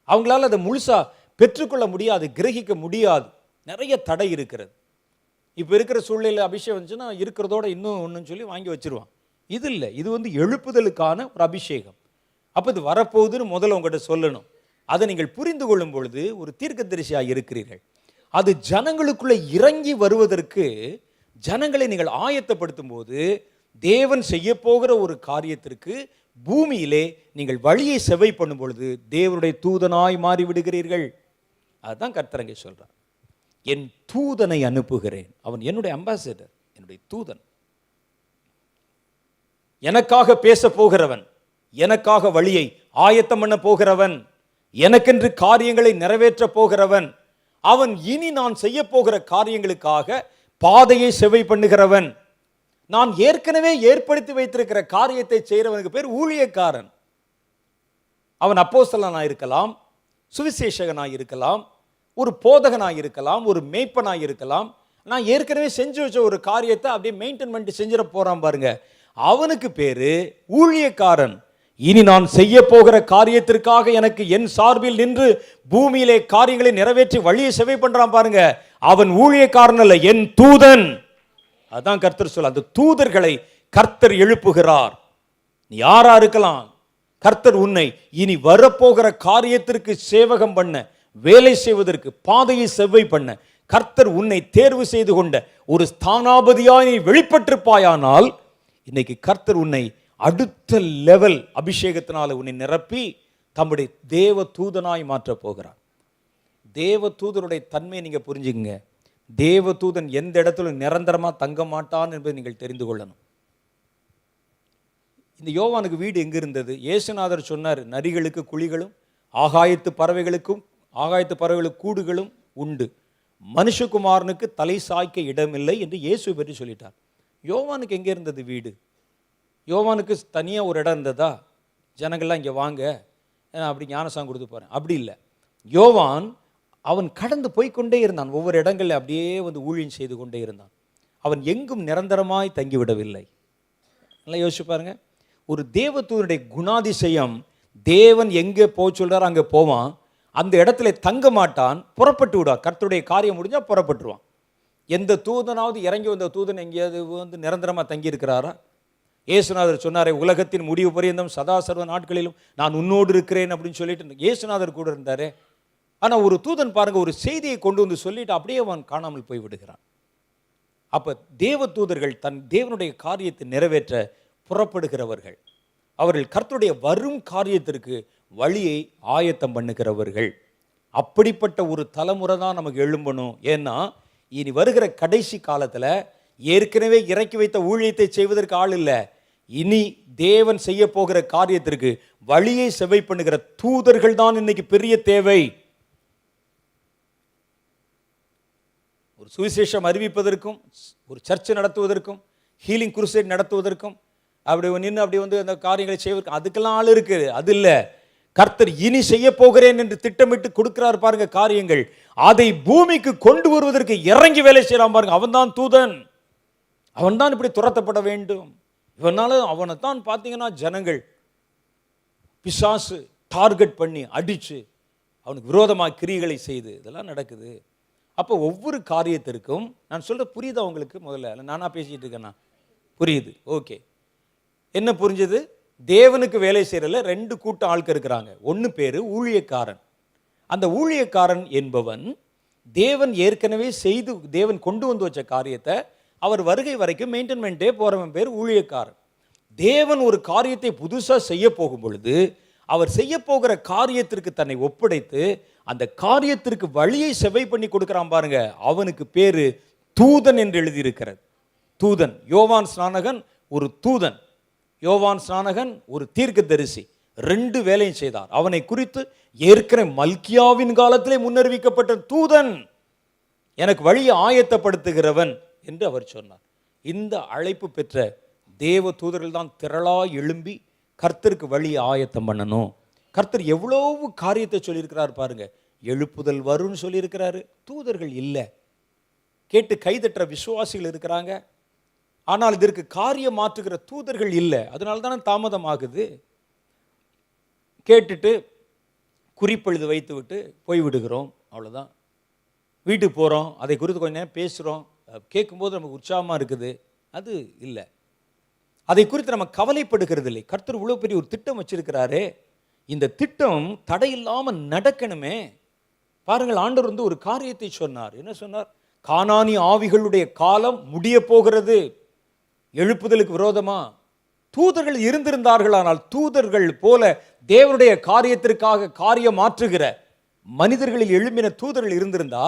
அவங்களால அதை முழுசா பெற்றுக்கொள்ள முடியாது, கிரகிக்க முடியாது, நிறைய தடை இருக்கிறது. இப்போ இருக்கிற சூழ்நிலையில் அபிஷேகம் வந்துச்சுன்னா இருக்கிறதோட இன்னும் ஒன்றுன்னு சொல்லி வாங்கி வச்சிருவான். இது இல்லை, இது எழுப்புதலுக்கான ஒரு அபிஷேகம். அப்போ இது வரப்போகுதுன்னு முதல்ல உங்கள்கிட்ட சொல்லணும். அதை நீங்கள் புரிந்து கொள்ளும் பொழுது ஒரு தீர்க்கதரிசியாக இருக்கிறீர்கள். அது ஜனங்களுக்குள்ள இறங்கி வருவதற்கு ஜனங்களை நீங்கள் ஆயத்தப்படுத்தும் போது தேவன் செய்ய போகிற ஒரு காரியத்திற்கு பூமியிலே நீங்கள் வழியை செவை பண்ணும் பொழுது தேவனுடைய தூதனாய் மாறிவிடுகிறீர்கள். அதுதான் கர்த்தரங்க சொல்றார். என் தூதனை அனுப்புகிறேன், அவன் என்னுடைய அம்பாசிடர், என்னுடைய தூதன், எனக்காக பேச போகிறவன், எனக்காக வழியை ஆயத்தம் பண்ண போகிறவன், எனக்கென்று காரியங்களை நிறைவேற்ற போகிறவன், அவன் இனி நான் செய்ய போகிற காரியங்களுக்காக பாதையை செவை பண்ணுகிறவன். நான் ஏற்கனவே ஏற்படுத்தி வைத்திருக்கிற காரியத்தை செய்கிறவனுக்கு பேர் ஊழியக்காரன். அவன் அப்போஸ்தலனாய் இருக்கலாம், சுவிசேஷகனாய் இருக்கலாம், ஒரு போதகனாய் இருக்கலாம், ஒரு மேய்ப்பனாய் இருக்கலாம். நான் ஏற்கனவே செஞ்சு வச்ச ஒரு காரியத்தை அப்படியே மெயின்டைன் பண்ணிட்டு செஞ்சிட போறான் பாருங்க, அவனுக்கு பேரு ஊழியக்காரன். இனி நான் செய்ய போகிற காரியத்திற்காக எனக்கு என் சார்பில் நின்று பூமியிலே காரியங்களை நிறைவேற்றி வழியை செவை பண்றான் பாருங்க, அவன் ஊழியக்காரன் அல்ல, என் தூதன். அதான் கர்த்தர் சொல்ல, அந்த தூதர்களை கர்த்தர் எழுப்புகிறார். நீ யாரா இருக்கலாம், கர்த்தர் உன்னை இனி வரப்போகிற காரியத்திற்கு சேவகம் பண்ண, வேலை செய்வதற்கு, பாதையை செவ்வை பண்ண கர்த்தர் உன்னை தேர்வு செய்து கொண்ட ஒரு ஸ்தானாபதியாய் நீ வெளிப்பட்டிருப்பாயானால் இன்னைக்கு கர்த்தர் உன்னை அடுத்த லெவல் அபிஷேகத்தினால உன்னை நிரப்பி தம்முடைய தேவ தூதனாய் மாற்ற போகிறார். தேவ தூதருடைய தன்மையை நீங்க புரிஞ்சுங்க. தேவ தூதன் எந்த இடத்துல நிரந்தரமா தங்க மாட்டான் என்பதை நீங்கள் தெரிந்து கொள்ளணும். இந்த யோவானுக்கு வீடு எங்க இருந்தது? இயேசுநாதர் சொன்னார், நரிகளுக்கு குழிகளும் ஆகாயத்து பறவைகளுக்கும் ஆகாயத்து பறவைகளுக்கு கூடுகளும் உண்டு, மனுஷகுமாரனுக்கு தலை சாய்க்க இடமில்லை என்று இயேசு பற்றி சொல்லிட்டார். யோவானுக்கு எங்கே இருந்தது வீடு? யோவானுக்கு தனியாக ஒரு இடம் இருந்ததா? ஜனங்கள்லாம் இங்கே வாங்க அப்படி ஞானசாகம் கொடுத்து போகிறேன், அப்படி இல்லை. யோவான் அவன் கடந்து போய்கொண்டே இருந்தான். ஒவ்வொரு இடங்களில் அப்படியே வந்து ஊழியம் செய்து கொண்டே இருந்தான். அவன் எங்கும் நிரந்தரமாய் தங்கிவிடவில்லை. நல்லா யோசிச்சு பாருங்க. ஒரு தேவதூதனுடைய குணாதிசயம், தேவன் எங்கே போக சொல்கிறார் அங்கே போவான், அந்த இடத்துல தங்க மாட்டான், புறப்பட்டு விடுவான். கர்த்தருடைய காரியம் முடிஞ்சால் புறப்பட்டுருவான். எந்த தூதனாவது இறங்கி வந்த தூதன் எங்கேயாவது வந்து நிரந்தரமாக தங்கியிருக்கிறாரா? இயேசுநாதர் சொன்னாரே, உலகத்தின் முடிவு பரியந்தம் சதா சர்வ நாட்களிலும் நான் உன்னோடு இருக்கிறேன் அப்படின்னு சொல்லிட்டு இயேசுநாதர் கூட இருந்தாரே. ஆனால் ஒரு தூதன் பாருங்க, ஒரு செய்தியை கொண்டு வந்து சொல்லிட்டு அப்படியே அவன் காணாமல் போய் விடுகிறான். அப்போ தேவ தூதர்கள் தன் தேவனுடைய காரியத்தை நிறைவேற்ற புறப்படுகிறவர்கள். அவர்கள் கர்த்தருடைய வரும் காரியத்திற்கு வழியை ஆயத்தம் பண்ணுகிறவர்கள். அப்படிப்பட்ட ஒரு தலைமுறை தான் நமக்கு எழும்பணும். ஏன்னா இனி வருகிற கடைசி காலத்தில் ஏற்கனவே இறக்கி வைத்த ஊழியத்தை செய்வதற்கு ஆள் இல்லை. இனி தேவன் செய்ய போகிற காரியத்திற்கு வழியை செவை பண்ணுகிற தூதர்கள் தான் இன்னைக்கு பெரிய தேவை. ஒரு சுவிசேஷம் அறிவிப்பதற்கும், ஒரு சர்ச்சை நடத்துவதற்கும், ஹீலிங் குருசேட் நடத்துவதற்கும், அப்படி நின்று அப்படி வந்து அந்த காரியங்களை செய்வதற்கு அதுக்கெல்லாம் ஆள் இருக்கு. அது இல்லை. கர்த்தர் இனி செய்ய போகிறேன் என்று திட்டமிட்டு கொடுக்கிறார் பாருங்க காரியங்கள். அதை பூமிக்கு கொண்டு வருவதற்கு இறங்கி வேலை செய்யலாம் பாருங்க. அவன் தான் தூதன். அவன் தான் இப்படி துரத்தப்பட வேண்டும். இவனால அவனை தான் பார்த்தீங்கன்னா ஜனங்கள் பிசாசு டார்கெட் பண்ணி அடிச்சு அவனுக்கு விரோதமாக கிரியைகளை செய்து இதெல்லாம் நடக்குது. அப்போ ஒவ்வொரு காரியத்திற்கும் நான் சொல்ற புரியுதா உங்களுக்கு? முதல்ல நானா பேசிட்டு இருக்கேன்னா புரியுது? ஓகே. என்ன புரிஞ்சது? தேவனுக்கு வேலை செய்யறதுல ரெண்டு கூட்ட ஆட்கள் இருக்கிறாங்க. ஒன்று பேரு ஊழியக்காரன். அந்த ஊழியக்காரன் என்பவன் தேவன் ஏற்கனவே செய்து தேவன் கொண்டு வந்து வச்ச காரியத்தை அவர் வருகை வரைக்கும் மெயின்டைன் பண்ணிட்டே போறவன் பேர் ஊழியக்காரன். தேவன் ஒரு காரியத்தை புதுசா செய்ய போகும் பொழுது அவர் செய்ய போகிற காரியத்திற்கு தன்னை ஒப்படைத்து அந்த காரியத்திற்கு வழியை செவை பண்ணி கொடுக்கிறான் பாருங்க. அவனுக்கு பேரு தூதன் என்று எழுதியிருக்கிறது. தூதன். யோவான் ஸ்நானகன் ஒரு தூதன், யோவான் ஸ்நானகன் ஒரு தீர்க்கதரிசி. ரெண்டு வேலையும் செய்தார். அவனை குறித்து ஏற்கனவே மல்கியாவின் காலத்திலே முன்னறிவிக்கப்பட்ட தூதன், எனக்கு வழியை ஆயத்தப்படுத்துகிறவன் என்று அவர் சொன்னார். இந்த அழைப்பு பெற்ற தேவ தூதர்கள் தான் திரளா எழும்பி கர்த்தருக்கு வழியை ஆயத்தம் பண்ணணும். கர்த்தர் எவ்வளவு காரியத்தை சொல்லியிருக்கிறார் பாருங்க. எழுப்புதல் வரும்னு சொல்லியிருக்கிறாரு. தூதர்கள் இல்லை. கேட்டு கைதட்டுற விசுவாசிகள் இருக்கிறாங்க. ஆனால் இதற்கு காரியம் மாற்றுகிற தூதர்கள் இல்லை. அதனால தானே தாமதம் ஆகுது. கேட்டுட்டு குறிப்பெழுது வைத்து விட்டு போய்விடுகிறோம், அவ்வளோதான். வீட்டுக்கு போகிறோம், அதை குறித்து கொஞ்சம் நேரம் பேசுகிறோம், கேட்கும்போது நமக்கு உற்சாகமாக இருக்குது. அது இல்லை. அதை குறித்து நம்ம கவலைப்படுகிறது இல்லை. கர்த்தர் இவ்வளோ பெரிய ஒரு திட்டம் வச்சிருக்கிறாரே, இந்த திட்டம் தடையில்லாமல் நடக்கணுமே. பாருங்கள், ஆண்டவர் வந்து ஒரு காரியத்தை சொன்னார். என்ன சொன்னார்? கானானி ஆவிகளுடைய காலம் முடிய போகிறது. எழுப்புதலுக்கு விரோதமா தூதர்கள் இருந்திருந்தார்கள். ஆனால் தூதர்கள் போல தேவனுடைய காரியத்திற்காக காரியம் மாற்றுகிற மனிதர்களில் எழும்பின தூதர்கள் இருந்திருந்தா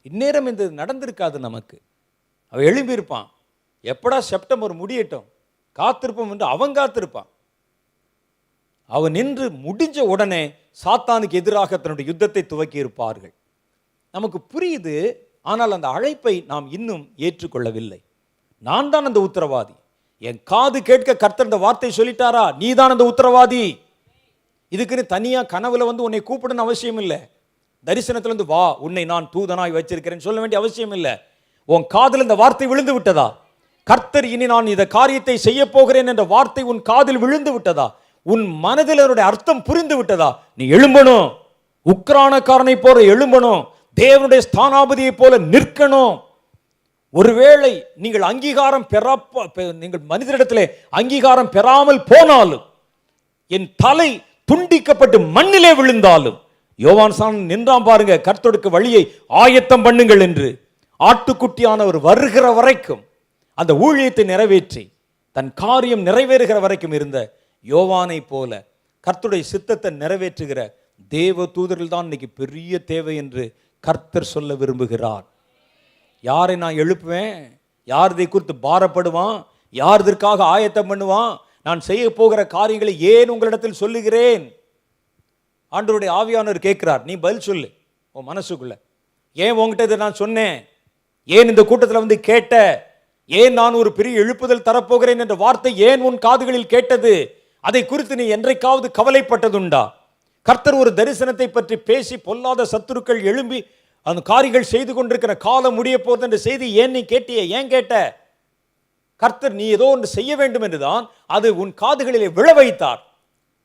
இந்நேரம் இந்த நடந்திருக்காது நமக்கு. அவன் எழும்பியிருப்பான். எப்படா செப்டம்பர் முடியட்டும் காத்திருப்போம் என்று அவன் காத்திருப்பான். அவன் நின்று முடிஞ்ச உடனே சாத்தானுக்கு எதிராக தன்னுடைய யுத்தத்தை துவக்கி இருப்பார்கள். நமக்கு புரியுது. ஆனால் அந்த அழைப்பை நாம் இன்னும் ஏற்றுக்கொள்ளவில்லை. நான் தான் அந்த உத்தரவாதி. என் காது கேட்க கர்த்தர் இந்த வார்த்தை சொல்லிட்டாரா, நீ தான் அந்த உத்தரவாதி. இதுக்குன்னு தனியா கனவுல வந்து உன்னை கூப்பிடணும் அவசியம் இல்லை. தரிசனத்திலிருந்து வா, உன்னை நான் தூதனாய் வச்சிருக்கிறேன் சொல்ல வேண்டிய அவசியம் இல்லை. உன் காதில் இந்த வார்த்தை விழுந்து விட்டதா? கர்த்தர் இனி நான் இந்த காரியத்தை செய்ய போகிறேன் என்ற வார்த்தை உன் காதில் விழுந்து விட்டதா? உன் மனதில் அதனுடைய அர்த்தம் புரிந்து விட்டதா? நீ எழும்பணும். உக்ரானக்காரனை போல எழும்பணும். தேவனுடைய ஸ்தானாபதியை போல நிற்கணும். ஒருவேளை நீங்கள் அங்கீகாரம் நீங்கள் மனிதரிடத்திலே அங்கீகாரம் பெறாமல் போனாலும், என் தலை துண்டிக்கப்பட்டு மண்ணிலே விழுந்தாலும், யோவான் சாணன் நின்றாம் பாருங்க, கர்த்தருக்கு வழியை ஆயத்தம் பண்ணுங்கள் என்று. ஆட்டுக்குட்டியானவர் வருகிற வரைக்கும் அந்த ஊழியத்தை நிறைவேற்றி தன் காரியம் நிறைவேறுகிற வரைக்கும் இருந்த யோவானை போல கர்த்தருடைய சித்தத்தை நிறைவேற்றுகிற தேவ தூதர்கள் தான் இன்னைக்கு பெரிய தேவை என்று கர்த்தர் சொல்ல விரும்புகிறார். யாரை நான் எழுப்புவேன்? யார் இதை குறித்து பாரப்படுவான்? யார் இதற்காக ஆயத்தம் பண்ணுவான்? நான் செய்ய போகிற காரியங்களை ஏன் உங்களிடத்தில் சொல்லுகிறேன்? ஆண்டவருடைய ஆவியானவர் கேட்கிறார், நீ பதில் சொல்லு. உன் மனசுக்குள்ள. ஏன் உங்ககிட்ட இதை நான் சொன்னேன், ஏன் இந்த கூட்டத்தில் வந்து கேட்ட, ஏன் நான் ஒரு பெரிய எழுப்புதல் தரப்போகிறேன் என்ற வார்த்தை ஏன் உன் காதுகளில் கேட்டது, அதை குறித்து நீ என்றைக்காவது கவலைப்பட்டதுண்டா? கர்த்தர் ஒரு தரிசனத்தை பற்றி பேசி பொல்லாத சத்துருக்கள் எழும்பி அந்த காரியங்கள் செய்து கொண்டிருக்கிற காலம் முடிய போகிறது என்ற செய்தி ஏன் நீ கேட்டிய? ஏன் கேட்ட? கர்த்தர் நீ ஏதோ ஒன்று செய்ய வேண்டும் என்றுதான் அது உன் காதுகளிலே விழ வைத்தார்.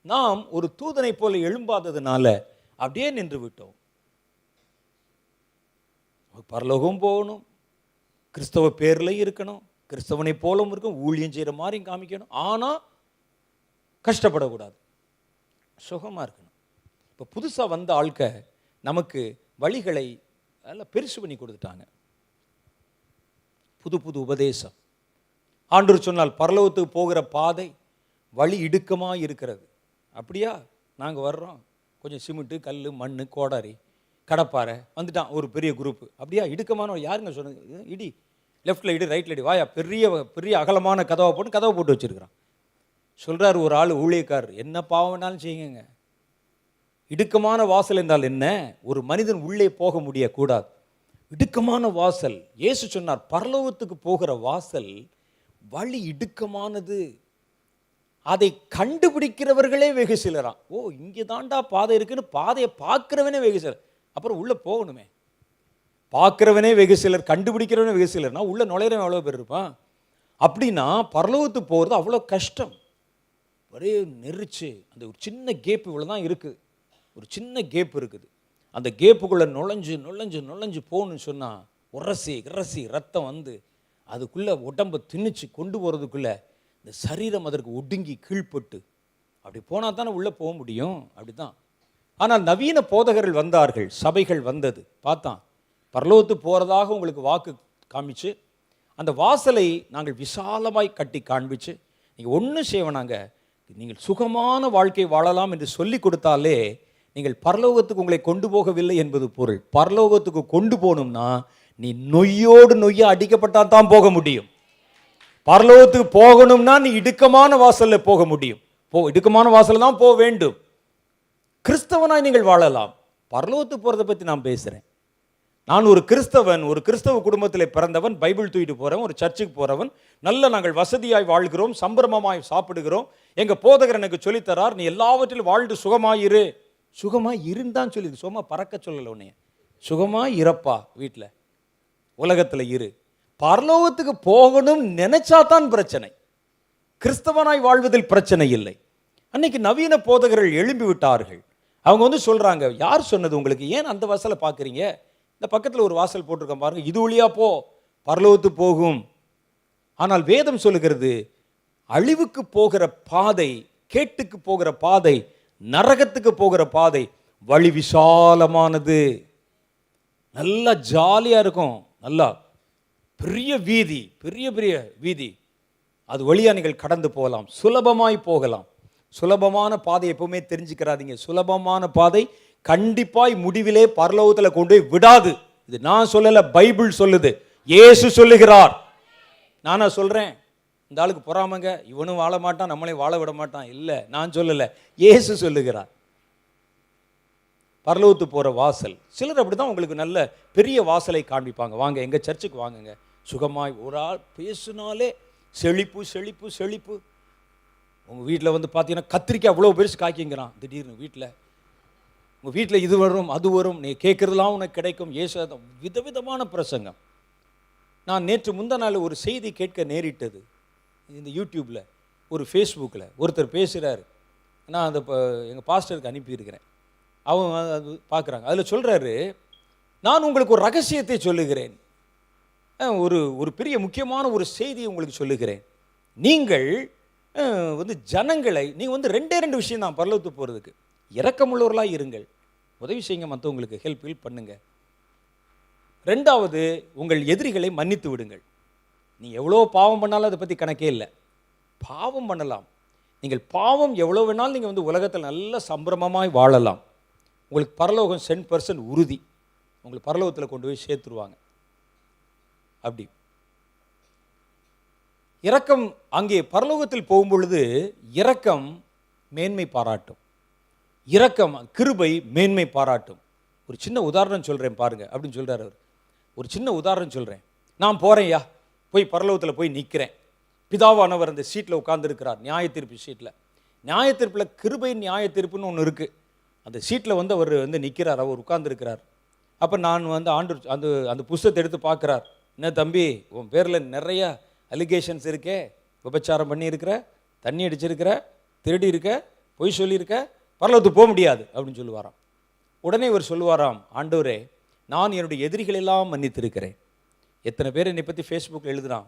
நாம் ஒரு தூதனை போல எழும்பாததுனால அப்படியே நின்று விட்டோம். பரலோகம் போகணும், கிறிஸ்தவ பேர்ல இருக்கணும், கிறிஸ்தவனை போலும் இருக்கும், ஊழியம் செய்கிற மாதிரி காமிக்கணும், ஆனால் கஷ்டப்படக்கூடாது, சுகமாக இருக்கணும். இப்போ புதுசாக வந்த ஆட்க நமக்கு வழிகளை எல்லாம் பெருசு பண்ணி கொடுத்துட்டாங்க. புது புது உபதேசம். ஆண்டவர் சொன்னால் பரலோகத்துக்கு போகிற பாதை வழி இடுக்கமாக இருக்கிறது. அப்படியா? நாங்கள் வர்றோம், கொஞ்சம் சிமெண்ட்டு, கல், மண், கோடாரி, கடப்பாறை வந்துட்டான் ஒரு பெரிய குரூப்பு. அப்படியா? இடுக்கமான யாருங்க சொன்னது? இடி, லெஃப்டில் இடி, ரைட்டில் இடி, வாயா, பெரிய பெரிய அகலமான கதவை போட்டு வச்சுருக்கிறான். சொல்கிறார் ஒரு ஆள் ஊழியக்காரர், என்ன பாவம் வேணாலும் செய்யுங்க, இடுக்கமான வாசல் என்றால் என்ன? ஒரு மனிதன் உள்ளே போக முடியக்கூடாது. இடுக்கமான வாசல். இயேசு சொன்னார் பரலோகத்துக்கு போகிற வாசல் வழி இடுக்கமானது, அதை கண்டுபிடிக்கிறவர்களே வெகு சிலராம். ஓ, இங்கே தாண்டா பாதை இருக்குன்னு பாதையை பார்க்கிறவனே வெகு சிலர். அப்புறம் உள்ளே போகணுமே. பார்க்கிறவனே வெகு சிலர், கண்டுபிடிக்கிறவனே வெகு சிலர்னா உள்ள நுழையிறவன் எவ்வளோ பேர் இருப்பான்? அப்படின்னா பரலோகத்துக்கு போகிறது அவ்வளோ கஷ்டம். ஒரே நெரிச்சு அந்த ஒரு சின்ன கேப் இவ்வளோ தான் இருக்குது, ஒரு சின்ன கேப் இருக்குது. அந்த கேப்புக்குள்ளே நுழைஞ்சு நுழைஞ்சு நுழைஞ்சு போகணுன்னு சொன்னால் உரசி இறசி ரத்தம் வந்து அதுக்குள்ளே உடம்பை திணிச்சு கொண்டு போகிறதுக்குள்ளே இந்த சரீரம் அதற்கு ஒடுங்கி கீழ்பட்டு அப்படி போனால் தானே உள்ளே போக முடியும். அப்படி தான். ஆனால் நவீன போதகர்கள் வந்தார்கள், சபைகள் வந்தது, பார்த்தான் பரலோகத்து போகிறதாக உங்களுக்கு வாக்கு காமிச்சு அந்த வாசலை நாங்கள் விசாலமாய் கட்டி காண்பிச்சு நீங்கள் ஒன்றும் செய்வேனாங்க, நீங்கள் சுகமான வாழ்க்கை வாழலாம் என்று சொல்லி கொடுத்தாலே நீங்கள் பரலோகத்துக்கு உங்களை கொண்டு போகவில்லை என்பது பொருள். பரலோகத்துக்கு கொண்டு போகணும்னா நீ நொய்யோடு நொய்ய அடிக்கப்பட்டால் தான் போக முடியும். பரலோகத்துக்கு போகணும்னா நீ இடுக்கமான வாசலில் போக முடியும். இடுக்கமான வாசலில் தான் போக வேண்டும். கிறிஸ்தவனாய் நீங்கள் வாழலாம். பரலோகத்துக்கு போகிறத பற்றி நான் பேசுகிறேன். நான் ஒரு கிறிஸ்தவன், ஒரு கிறிஸ்தவ குடும்பத்தில் பிறந்தவன், பைபிள் தூக்கிட்டு போகிறவன், ஒரு சர்ச்சுக்கு போகிறவன், நல்ல நாங்கள் வசதியாய் வாழ்கிறோம், சம்பிரமமாய் சாப்பிடுகிறோம். எங்கள் போதகர் எனக்கு சொல்லித்தரார், நீ எல்லாவற்றிலும் வாழ்ந்து சுகமாயிரு. சுகமாக இருந்தான்னு சொல்லி, சுகமாக பறக்க சொல்லலை உன்னைய, சுகமாக இறப்பா வீட்டில் உலகத்தில் இரு. பரலோகத்துக்கு போகணும் நினைச்சா தான் பிரச்சனை. கிறிஸ்தவனாய் வாழ்வதில் பிரச்சனை இல்லை. அன்னைக்கு நவீன போதகர்கள் எழும்பி விட்டார்கள். அவங்க வந்து சொல்கிறாங்க, யார் சொன்னது உங்களுக்கு? ஏன் அந்த வாசலை பார்க்குறீங்க? இந்த பக்கத்தில் ஒரு வாசல் போட்டிருக்கேன் பாருங்க, இது வழியா போ, பரலோகத்து போகும். ஆனால் வேதம் சொல்லுகிறது அழிவுக்கு போகிற பாதை, கேட்டுக்கு போகிற பாதை, நரகத்துக்கு போகிற பாதை வழி விசாலமானது, நல்லா ஜாலியாக இருக்கும், நல்லா பெரிய வீதி, பெரிய பெரிய வீதி, அது வழியாக நீங்கள் கடந்து போகலாம், சுலபமாய் போகலாம். சுலபமான பாதை எப்பவுமே தெரிஞ்சுக்கிறாதீங்க. சுலபமான பாதை கண்டிப்பாய் முடிவிலே பரலோகத்தில் கொண்டு போய் விடாது. இது நான் சொல்லல, பைபிள் சொல்லுது, இயேசு சொல்லுகிறார். நானா சொல்றேன் இந்த ஆளுக்கு பொறாமங்க, இவனும் வாழ மாட்டான், நம்மளே வாழ விட மாட்டான். இல்லை, நான் சொல்லலை, இயேசு சொல்லுகிறார். பரலோகத்து போகிற வாசல். சிலர் அப்படி தான் உங்களுக்கு நல்ல பெரிய வாசலை காண்பிப்பாங்க. வாங்க எங்கள் சர்ச்சுக்கு வாங்குங்க, சுகமாய். ஒரு ஆள் பேசுனாலே செழிப்பு செழிப்பு செழிப்பு. உங்கள் வீட்டில் வந்து பார்த்தீங்கன்னா கத்திரிக்காய் அவ்வளோ பெருசு காய்க்குங்கிறான் திடீர்னு வீட்டில். உங்கள் வீட்டில் இது வரும் அது வரும், நீ கேட்குறதுலாம் உனக்கு கிடைக்கும். ஏசு விதவிதமான பிரசங்கம். நான் நேற்று முந்தா நாள் ஒரு செய்தி கேட்க நேரிட்டது. இந்த யூடியூப்பில், ஒரு ஃபேஸ்புக்கில் ஒருத்தர் பேசுகிறாரு. நான் அந்த எங்கள் பாஸ்டருக்கு அனுப்பியிருக்கிறேன். அவங்க அது பார்க்குறாங்க. அதில் சொல்கிறாரு, நான் உங்களுக்கு ஒரு ரகசியத்தை சொல்லுகிறேன், ஒரு பெரிய முக்கியமான ஒரு செய்தியை உங்களுக்கு சொல்லுகிறேன். நீங்கள் வந்து ஜனங்களை, நீங்கள் வந்து ரெண்டு விஷயம் தான் பரலோகத்துக்கு போகிறதுக்கு. இரக்கமுள்ளவர்களாக இருங்கள், உதவி செய்யுங்க, மற்றவங்களுக்கு ஹெல்ப் பண்ணுங்க. ரெண்டாவது, உங்கள் எதிரிகளை மன்னித்து விடுங்கள். நீ எவ்வளோ பாவம் பண்ணாலும் அதை பற்றி கணக்கே இல்லை. பாவம் பண்ணலாம், நீங்கள் பாவம் எவ்வளோ வேணாலும் நீங்கள் வந்து உலகத்தில் நல்ல சம்பிரமமாய் வாழலாம். உங்களுக்கு பரலோகம் 100% உறுதி. உங்களுக்கு பரலோகத்தில் கொண்டு போய் சேர்த்துருவாங்க. அப்படி இரக்கம், அங்கே பரலோகத்தில் போகும்பொழுது இரக்கம் மேன்மை பாராட்டும். இரக்கம், கிருபை மேன்மை பாராட்டும். ஒரு சின்ன உதாரணம் சொல்கிறேன் பாருங்க அப்படின்னு சொல்கிறார் அவர். ஒரு சின்ன உதாரணம் சொல்கிறேன். நான் போகிறேன்யா, போய் பரலோகத்தில் போய் நிற்கிறேன். பிதாவானவர் அந்த சீட்டில் உட்கார்ந்துருக்கிறார், நியாய தீர்ப்பு சீட்டில். நியாய தீர்ப்பில் கிருபை நியாய தீர்ப்புன்னு ஒன்று இருக்குது. அந்த சீட்டில் வந்து அவர் வந்து நிற்கிறார், அவர் உட்கார்ந்துருக்கிறார். அப்போ நான் வந்து அந்த புஸ்தகத்தை எடுத்து பார்க்குறார். என்ன தம்பி, உன் பேரில் நிறைய அலிகேஷன்ஸ் இருக்கே, விபச்சாரம் பண்ணியிருக்கிற, தண்ணி அடிச்சிருக்கிற, திருடி இருக்க, பொய் சொல்லியிருக்க, பரலோகத்துக்கு போக முடியாது அப்படின்னு சொல்லுவாராம். உடனே இவர் சொல்லுவாராம், ஆண்டவரே நான் என்னுடைய எதிரிகளெல்லாம் மன்னித்திருக்கிறேன். எத்தனை பேர் என்னை பற்றி ஃபேஸ்புக்கில் எழுதுறான்,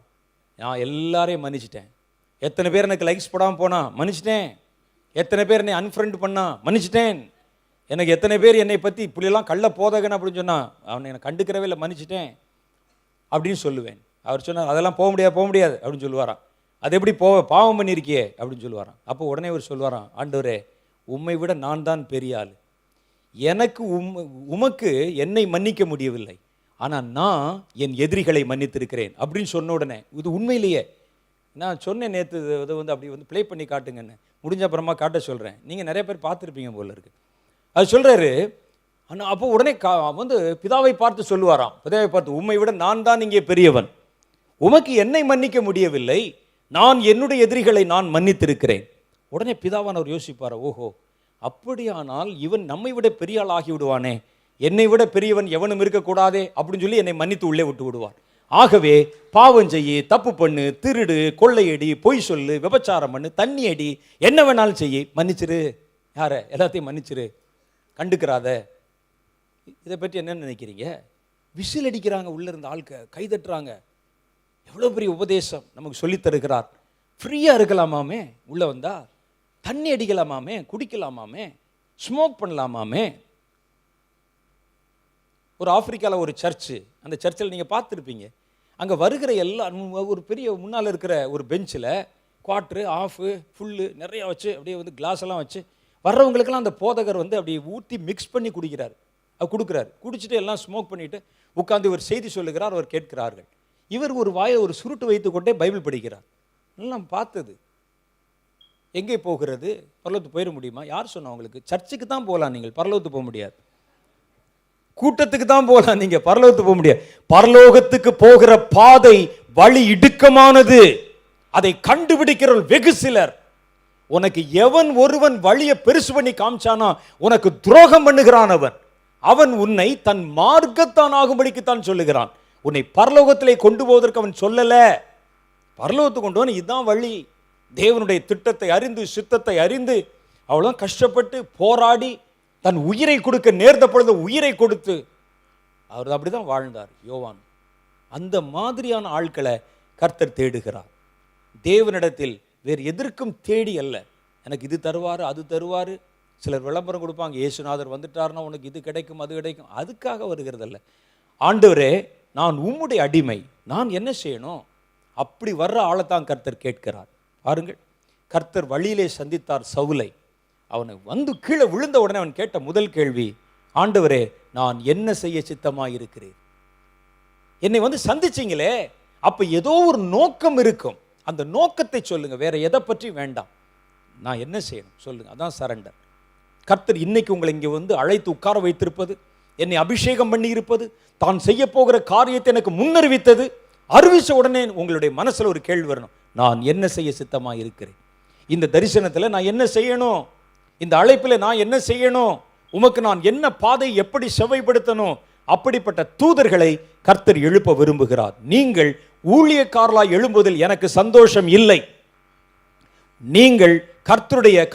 நான் எல்லாரையும் மன்னிச்சிட்டேன். எத்தனை பேர் எனக்கு லைக்ஸ் போடாமல் போனா மன்னிச்சிட்டேன். எத்தனை பேர் என்னை அன்ஃப்ரெண்ட் பண்ணா மன்னிச்சிட்டேன். எனக்கு எத்தனை பேர் என்னை பற்றி இப்படியெல்லாம் கள்ள போதகன் அப்படின்னு சொன்னான், அவனை எனக்கு கண்டுக்கிறவே இல்லை, மன்னிச்சிட்டேன் அப்படின்னு சொல்லுவேன். அவர் சொன்னார், அதெல்லாம் போக முடியாது அப்படின்னு சொல்லுவாராம். அது எப்படி பாவம் பண்ணியிருக்கியே அப்படின்னு சொல்லுவாராம். அப்போ உடனே அவர் சொல்லுவாராம், ஆண்டவரே உம்மை விட நான் தான் பெரிய ஆள், எனக்கு உமக்கு என்னை மன்னிக்க முடியவில்லை, ஆனால் நான் என் எதிரிகளை மன்னித்திருக்கிறேன் அப்படின்னு சொன்ன உடனே, இது உண்மையிலேயே நான் சொன்னேன் நேற்று, இதை வந்து அப்படி வந்து ப்ளே பண்ணி காட்டுங்கன்னு, முடிஞ்ச அப்புறமா காட்ட சொல்கிறேன். நீங்கள் நிறைய பேர் பார்த்துருப்பீங்க போல இருக்கு. அது சொல்கிறாரு. ஆனால் அப்போ உடனே வந்து பிதாவை பார்த்து சொல்லுவாராம், பிதாவை பார்த்து, உம்மை விட நான் தான் இங்கே பெரியவன், உமக்கு என்னை மன்னிக்க முடியவில்லை, நான் என்னுடைய எதிரிகளை நான் மன்னித்திருக்கிறேன். உடனே பிதாவானவர் யோசிப்பார், ஓஹோ அப்படியானால் இவன் நம்மை விட பெரிய ஆள் ஆகி விடுவானே, என்னை விட பெரியவன் எவனும் இருக்கக்கூடாதே அப்படின்னு சொல்லி என்னை மன்னித்து உள்ளே விட்டு விடுவார். ஆகவே பாவம் செய்யி, தப்பு பண்ணு, திருடு, கொள்ளையடி, பொய் சொல்லு, விபச்சாரம் பண்ணு, தண்ணி அடி, என்ன வேணாலும் செய்யி, மன்னிச்சிரு, யார எல்லாத்தையும் மன்னிச்சிரு, கண்டுக்கிறாத. இதை பற்றி என்ன நினைக்கிறீங்க? விசில் அடிக்கிறாங்க, உள்ளே இருந்த ஆட்கள் கைதட்டுறாங்க. எவ்வளோ பெரிய உபதேசம் நமக்கு சொல்லித் தருகிறார். ஃப்ரீயாக இருக்கலாமாமே, உள்ளே வந்தா தண்ணி அடிக்கலாமாமே, குடிக்கலாமாமே, ஸ்மோக் பண்ணலாமாமே. ஒரு ஆப்பிரிக்காவில் ஒரு சர்ச்சு, அந்த சர்ச்சில் நீங்கள் பார்த்துருப்பீங்க, அங்கே வருகிற ஒரு பெரிய முன்னால் இருக்கிற ஒரு பெஞ்சில் குவாட்ரு, ஆஃபு, ஃபுல்லு நிறையா வச்சு அப்படியே வந்து கிளாஸ் எல்லாம் வச்சு வர்றவங்களுக்கெல்லாம் அந்த போதகர் வந்து அப்படி ஊற்றி மிக்ஸ் பண்ணி குடிக்கிறார், அவர் கொடுக்குறாரு. குடிச்சிட்டு எல்லாம் ஸ்மோக் பண்ணிவிட்டு உட்காந்து ஒரு செய்தி சொல்லுகிறார், அவர் கேட்கிறார்கள். இவர் ஒரு வாயில் ஒரு சுருட்டு வைத்து கொண்டே பைபிள் படிக்கிறார். எல்லாம் பார்த்தது. எங்கே போகிறது? பரலோகத்துக்கு போயிட முடியுமா? யார் சொன்னா உங்களுக்கு? சர்ச்சுக்கு தான் போகலாம், நீங்கள் பரலோகத்துக்கு போக முடியாது. கூட்டத்துக்கு தான் போகலாம், நீங்கள் பரலோகத்துக்கு போக முடியாது. பரலோகத்துக்கு போகிற பாதை வழி இடுக்கமானது, அதை கண்டுபிடிக்கிறவர்கள் வெகு சிலர். உனக்கு எவன் ஒருவன் வழியை பெருசு பண்ணி காமிச்சானா உனக்கு துரோகம் பண்ணுகிறான். அவன் உன்னை தன் மார்க்கத்தான் ஆகும்படிக்குத்தான் சொல்லுகிறான். உன்னை பரலோகத்திலே கொண்டு போவதற்கு அவன் சொல்லல. பரலோகத்துக்கு கொண்டு வந்து இதுதான் வழி. தேவனுடைய திட்டத்தை அறிந்து, சித்தத்தை அறிந்து, அவ்வளோ கஷ்டப்பட்டு போராடி தன் உயிரை கொடுக்க நேர்ந்த பொழுது உயிரை கொடுத்து அவர் அப்படிதான் வாழ்ந்தார் யோவான். அந்த மாதிரியான ஆட்களை கர்த்தர் தேடுகிறார். தேவனிடத்தில் வேறு எதற்கும் தேடி அல்ல. எனக்கு இது தருவார், அது தருவார். சிலர் விளம்பரம் கொடுப்பாங்க, இயேசுநாதர் வந்துட்டார்னா உனக்கு இது கிடைக்கும், அது கிடைக்கும். அதுக்காக வருகிறதல்ல. ஆண்டவரே நான் உம்முடைய அடிமை, நான் என்ன செய்யணும்? அப்படி வர்ற ஆளைத்தான் கர்த்தர் கேட்கிறார். பாருங்கள், கர்த்தர் வழியிலே சந்தித்தார் சவுலை. அவனை வந்து கீழே விழுந்த உடனே அவன் கேட்ட முதல் கேள்வி, ஆண்டவரே நான் என்ன செய்ய சித்தமாக இருக்கிறேன்? என்னை வந்து சந்திச்சிங்களே, அப்போ ஏதோ ஒரு நோக்கம் இருக்கும், அந்த நோக்கத்தை சொல்லுங்க, வேற எதை பற்றி வேண்டாம். நான் என்ன செய்யணும் சொல்லுங்க, அதான் சரண்டர். கர்த்தர் இன்னைக்கு உங்களை இங்கே வந்து அழைத்து உட்கார வைத்திருப்பது, என்னை அபிஷேகம் பண்ணி இருப்பது, தான் செய்ய போகிற காரியத்தை எனக்கு முன்னறிவித்தது. அறிவிச்ச உடனே உங்களுடைய மனசில் ஒரு கேள்வி வரணும், நான் என்ன செய்ய சித்தமாக இருக்கிறேன்? இந்த தரிசனத்தில் நான் என்ன செய்யணும்? இந்த அழைப்பில் நான் என்ன செய்யணும்? உமக்கு நான் என்ன பாதை எப்படி செவைப்படுத்தணும்? அப்படிப்பட்ட தூதர்களை கர்த்தர் எழுப்ப விரும்புகிறார். நீங்கள் ஊழியக்காரலாய் எழும்புவதில் எனக்கு சந்தோஷம் இல்லை. நீங்கள்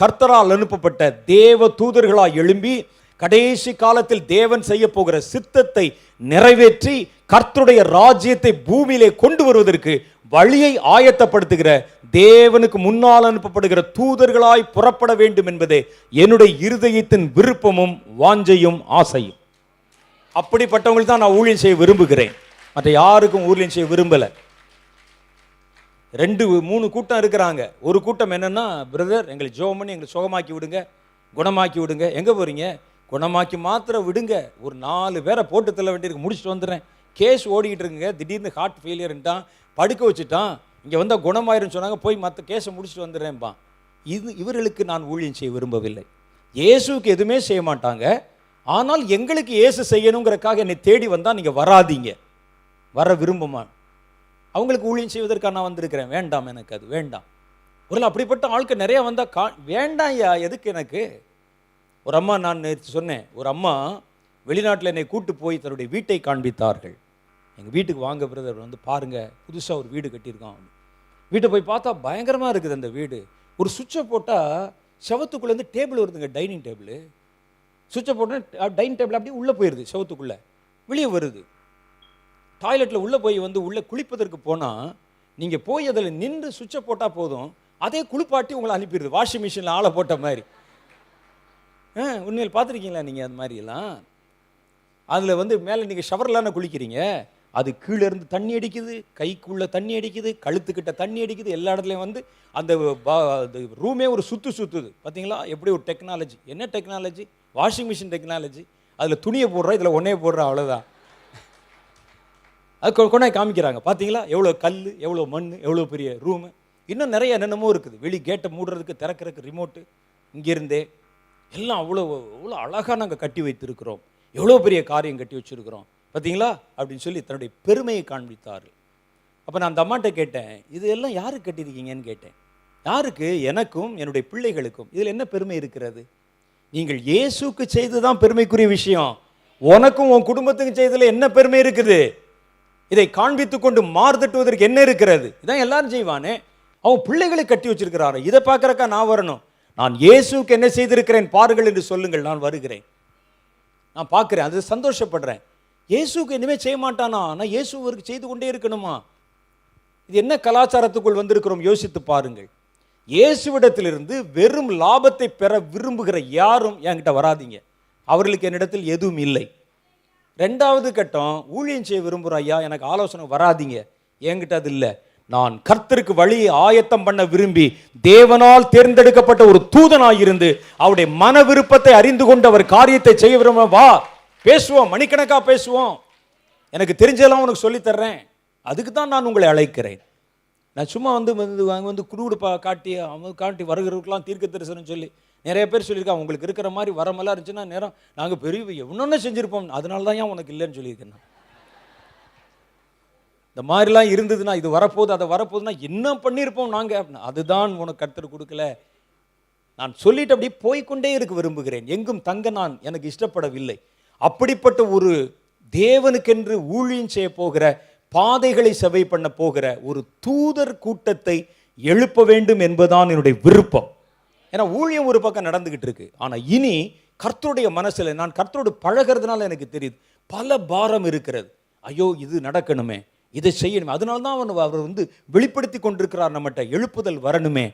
கர்த்தரால் அனுப்பப்பட்ட தேவ தூதர்களாய் எழும்பி கடைசி காலத்தில் தேவன் செய்ய போகிற சித்தத்தை நிறைவேற்றி கர்த்தருடைய ராஜ்யத்தை பூமியிலே கொண்டு வருவதற்கு வழியை ஆயத்தப்படுத்துகிற, தேவனுக்கு முன்னால் அனுப்பப்படுகிற தூதர்களாய் புறப்பட வேண்டும் என்பதே என்னுடைய இருதயத்தின் விருப்பமும் வாஞ்சையும் ஆசையும். அப்படிப்பட்டவங்களுக்கு தான் நான் ஊழியம் செய்ய விரும்புகிறேன், மற்ற யாருக்கும் ஊழியம் செய்ய விரும்பலை. 2-3 கூட்டம் இருக்கிறாங்க. ஒரு கூட்டம் என்னன்னா, பிரதர் எங்களை ஜெபம் பண்ணி எங்களை சுகமாக்கி விடுங்க, குணமாக்கி விடுங்க. எங்கே போகிறீங்க? குணமாக்கி மாத்திரம் விடுங்க, ஒரு 4 பேரை போட்டு தள்ள வேண்டியிருக்கு, முடிச்சுட்டு வந்துடுறேன். கேஸ் ஓடிக்கிட்டு இருக்குங்க, திடீர்னு ஹார்ட் ஃபெயிலியர்ன்ட்டான், படுக்க வச்சுட்டான், இங்கே வந்தால் குணமாயிருன்னு சொன்னாங்க, போய் மற்ற கேஸை முடிச்சுட்டு வந்துடுறேன்பான். இவர்களுக்கு நான் ஊழியம் செய்ய விரும்பவில்லை. இயேசுக்கு எதுவுமே செய்ய மாட்டாங்க, ஆனால் எங்களுக்கு இயேசு செய்யணுங்கிறக்காக என்னை தேடி வந்தால் நீங்கள் வராதீங்க. வர விரும்புமா? அவங்களுக்கு ஊழியம் செய்வதற்காக நான் வந்திருக்கிறேன். வேண்டாம், எனக்கு அது வேண்டாம். ஒரு அப்படிப்பட்ட ஆட்கள் நிறையா வந்தால் வேண்டாம் ஐயா, எதுக்கு எனக்கு? ஒரு அம்மா, நான் நேற்று சொன்னேன், ஒரு அம்மா வெளிநாட்டில் என்னை கூட்டு போய் தன்னுடைய வீட்டை காண்பித்தார்கள். எங்கள் வீட்டுக்கு வாங்க பிரதர், வந்து பாருங்கள், புதுசாக ஒரு வீடு கட்டியிருக்கான். வீட்டை போய் பார்த்தா பயங்கரமாக இருக்குது அந்த வீடு. ஒரு சுவிட்சை போட்டால் செவத்துக்குள்ளேருந்து டேபிள் வருதுங்க, டைனிங் டேபிள். சுவிட்சை போட்டால் டைனிங் டேபிள் அப்படியே உள்ளே போயிடுது, செவத்துக்குள்ளே வெளியே வருது. டாய்லெட்டில் உள்ளே போய் உள்ளே குளிப்பதற்கு போனால் நீங்கள் போய் அதில் நின்று சுவிட்சை போட்டால் போதும், அதே குளிப்பாட்டி உங்களை அனுப்பிடுது, வாஷிங் மிஷினில் ஆளை போட்ட மாதிரி. உண்மையில் பார்த்துருக்கீங்களா நீங்கள்? அது மாதிரியெல்லாம் அதில் மேலே நீங்கள் ஷவர்லான குளிக்கிறீங்க, அது கீழே இருந்து தண்ணி அடிக்குது, கைக்குள்ளே தண்ணி அடிக்குது, கழுத்துக்கிட்ட தண்ணி அடிக்குது, எல்லா இடத்துலையும் அந்த ரூமே ஒரு சுற்றுது. பார்த்தீங்களா எப்படி ஒரு டெக்னாலஜி? என்ன டெக்னாலஜி? Washing machine technology. அதில் துணியை போடுறோம், இதில் ஒன்றே போடுறோம், அவ்வளோதான். அது கொண்டாந்து காமிக்கிறாங்க. பார்த்தீங்களா எவ்வளோ கல், எவ்வளோ மண், எவ்வளோ பெரிய ரூமு. இன்னும் நிறைய என்னென்னமோ இருக்குது. வெளி கேட்டை மூடுறதுக்கு, திறக்கிறதுக்கு ரிமோட்டு இங்கேருந்தே எல்லாம் அவ்வளோ அழகாக நாங்கள் கட்டி வைத்திருக்கிறோம், எவ்வளோ பெரிய காரியம் கட்டி வச்சுருக்கிறோம் பார்த்தீங்களா அப்படின்னு சொல்லி தன்னுடைய பெருமையை காண்பித்தார்கள். அப்போ நான் அந்த அம்மாட்ட கேட்டேன், இது எல்லாம் யாருக்கு கட்டியிருக்கீங்கன்னு கேட்டேன். யாருக்கு? எனக்கும் என்னுடைய பிள்ளைகளுக்கும். இதில் என்ன பெருமை இருக்கிறது? நீங்கள் இயேசுக்கு செய்து தான் பெருமைக்குரிய விஷயம். உனக்கும் உன் குடும்பத்துக்கும் செய்ததில் என்ன பெருமை இருக்குது? இதை காண்பித்து கொண்டு மாறுதட்டுவதற்கு என்ன இருக்கிறது? இதான் எல்லாரும் செய்வானே. அவன் பிள்ளைகளை கட்டி வச்சிருக்கிறாரு, இதை பார்க்கறக்கா நான் வரணும்? நான் இயேசுக்கு என்ன செய்திருக்கிறேன் பாருங்கள் என்று சொல்லுங்கள், நான் வருகிறேன், நான் பார்க்குறேன், அது சந்தோஷப்படுறேன். இயேசுக்கு இனிமேல் செய்ய மாட்டானா? நான் இயேசுவருக்கு செய்து கொண்டே இருக்கணுமா? இது என்ன கலாச்சாரத்துக்குள் வந்திருக்கிறோம்? யோசித்து பாருங்கள். இயேசுவிடத்திலிருந்து வெறும் லாபத்தை பெற விரும்புகிற யாரும் என்கிட்ட வராதிங்க, அவர்களுக்கு என்னிடத்தில் எதுவும் இல்லை. ரெண்டாவது கட்டம், ஊழியம் செய்ய விரும்புகிற ஐயா எனக்கு ஆலோசனை வராதிங்க, என்கிட்ட அது இல்லை. நான் கர்த்தருக்கு வழியை ஆயத்தம் பண்ண விரும்பி தேவனால் தேர்ந்தெடுக்கப்பட்ட ஒரு தூதனாயிருந்து அவருடைய மன விருப்பத்தை அறிந்து கொண்டு அவர் காரியத்தை செய்ய விரும்ப, வா பேசுவோம், மணிக்கணக்காக பேசுவோம், எனக்கு தெரிஞ்செல்லாம் உனக்கு சொல்லித்தர்றேன். அதுக்கு தான் நான் உங்களை அழைக்கிறேன். நான் சும்மா குருடு காட்டி வருகிறவர்களுக்கெல்லாம் தீர்க்க தரிசனம் சொல்லி நிறைய பேர் சொல்லியிருக்காங்க, உங்களுக்கு இருக்கிற மாதிரி வரமெல்லாம் இருந்துச்சுன்னா நேரம் நாங்கள் பெரிய இன்னொன்று செஞ்சுருப்போம், அதனால தான் ஏன் உனக்கு இல்லைன்னு சொல்லியிருக்கேன். இந்த மாதிரிலாம் இருந்ததுன்னா, இது வரப்போகுது அதை வரப்போகுதுன்னா என்ன பண்ணியிருப்போம் நாங்கள் அப்படின்னா, அதுதான் உனக்கு கர்த்தர் கொடுக்கல. நான் சொல்லிட்டு அப்படியே போய்கொண்டே இருக்க விரும்புகிறேன், எங்கும் தங்க நான் எனக்கு இஷ்டப்படவில்லை. அப்படிப்பட்ட ஒரு தேவனுக்கென்று ஊழியம் செய்ய போகிற, பாதைகளை செவை பண்ண போகிற ஒரு தூதர் கூட்டத்தை எழுப்ப வேண்டும் என்பதுதான் என்னுடைய விருப்பம். ஏன்னா ஊழியம் ஒரு பக்கம் நடந்துகிட்டு இருக்கு, ஆனால் இனி கர்த்தருடைய மனசில் நான் கர்த்தரோடு பழகிறதுனால எனக்கு தெரியுது பல பாரம் இருக்கிறது. ஐயோ இது நடக்கணுமே, இதை செய்யணுமே, அதனால தான் அவர் வெளிப்படுத்தி கொண்டிருக்கிறார் நம்மகிட்ட. எழுப்புதல் வரணுமே,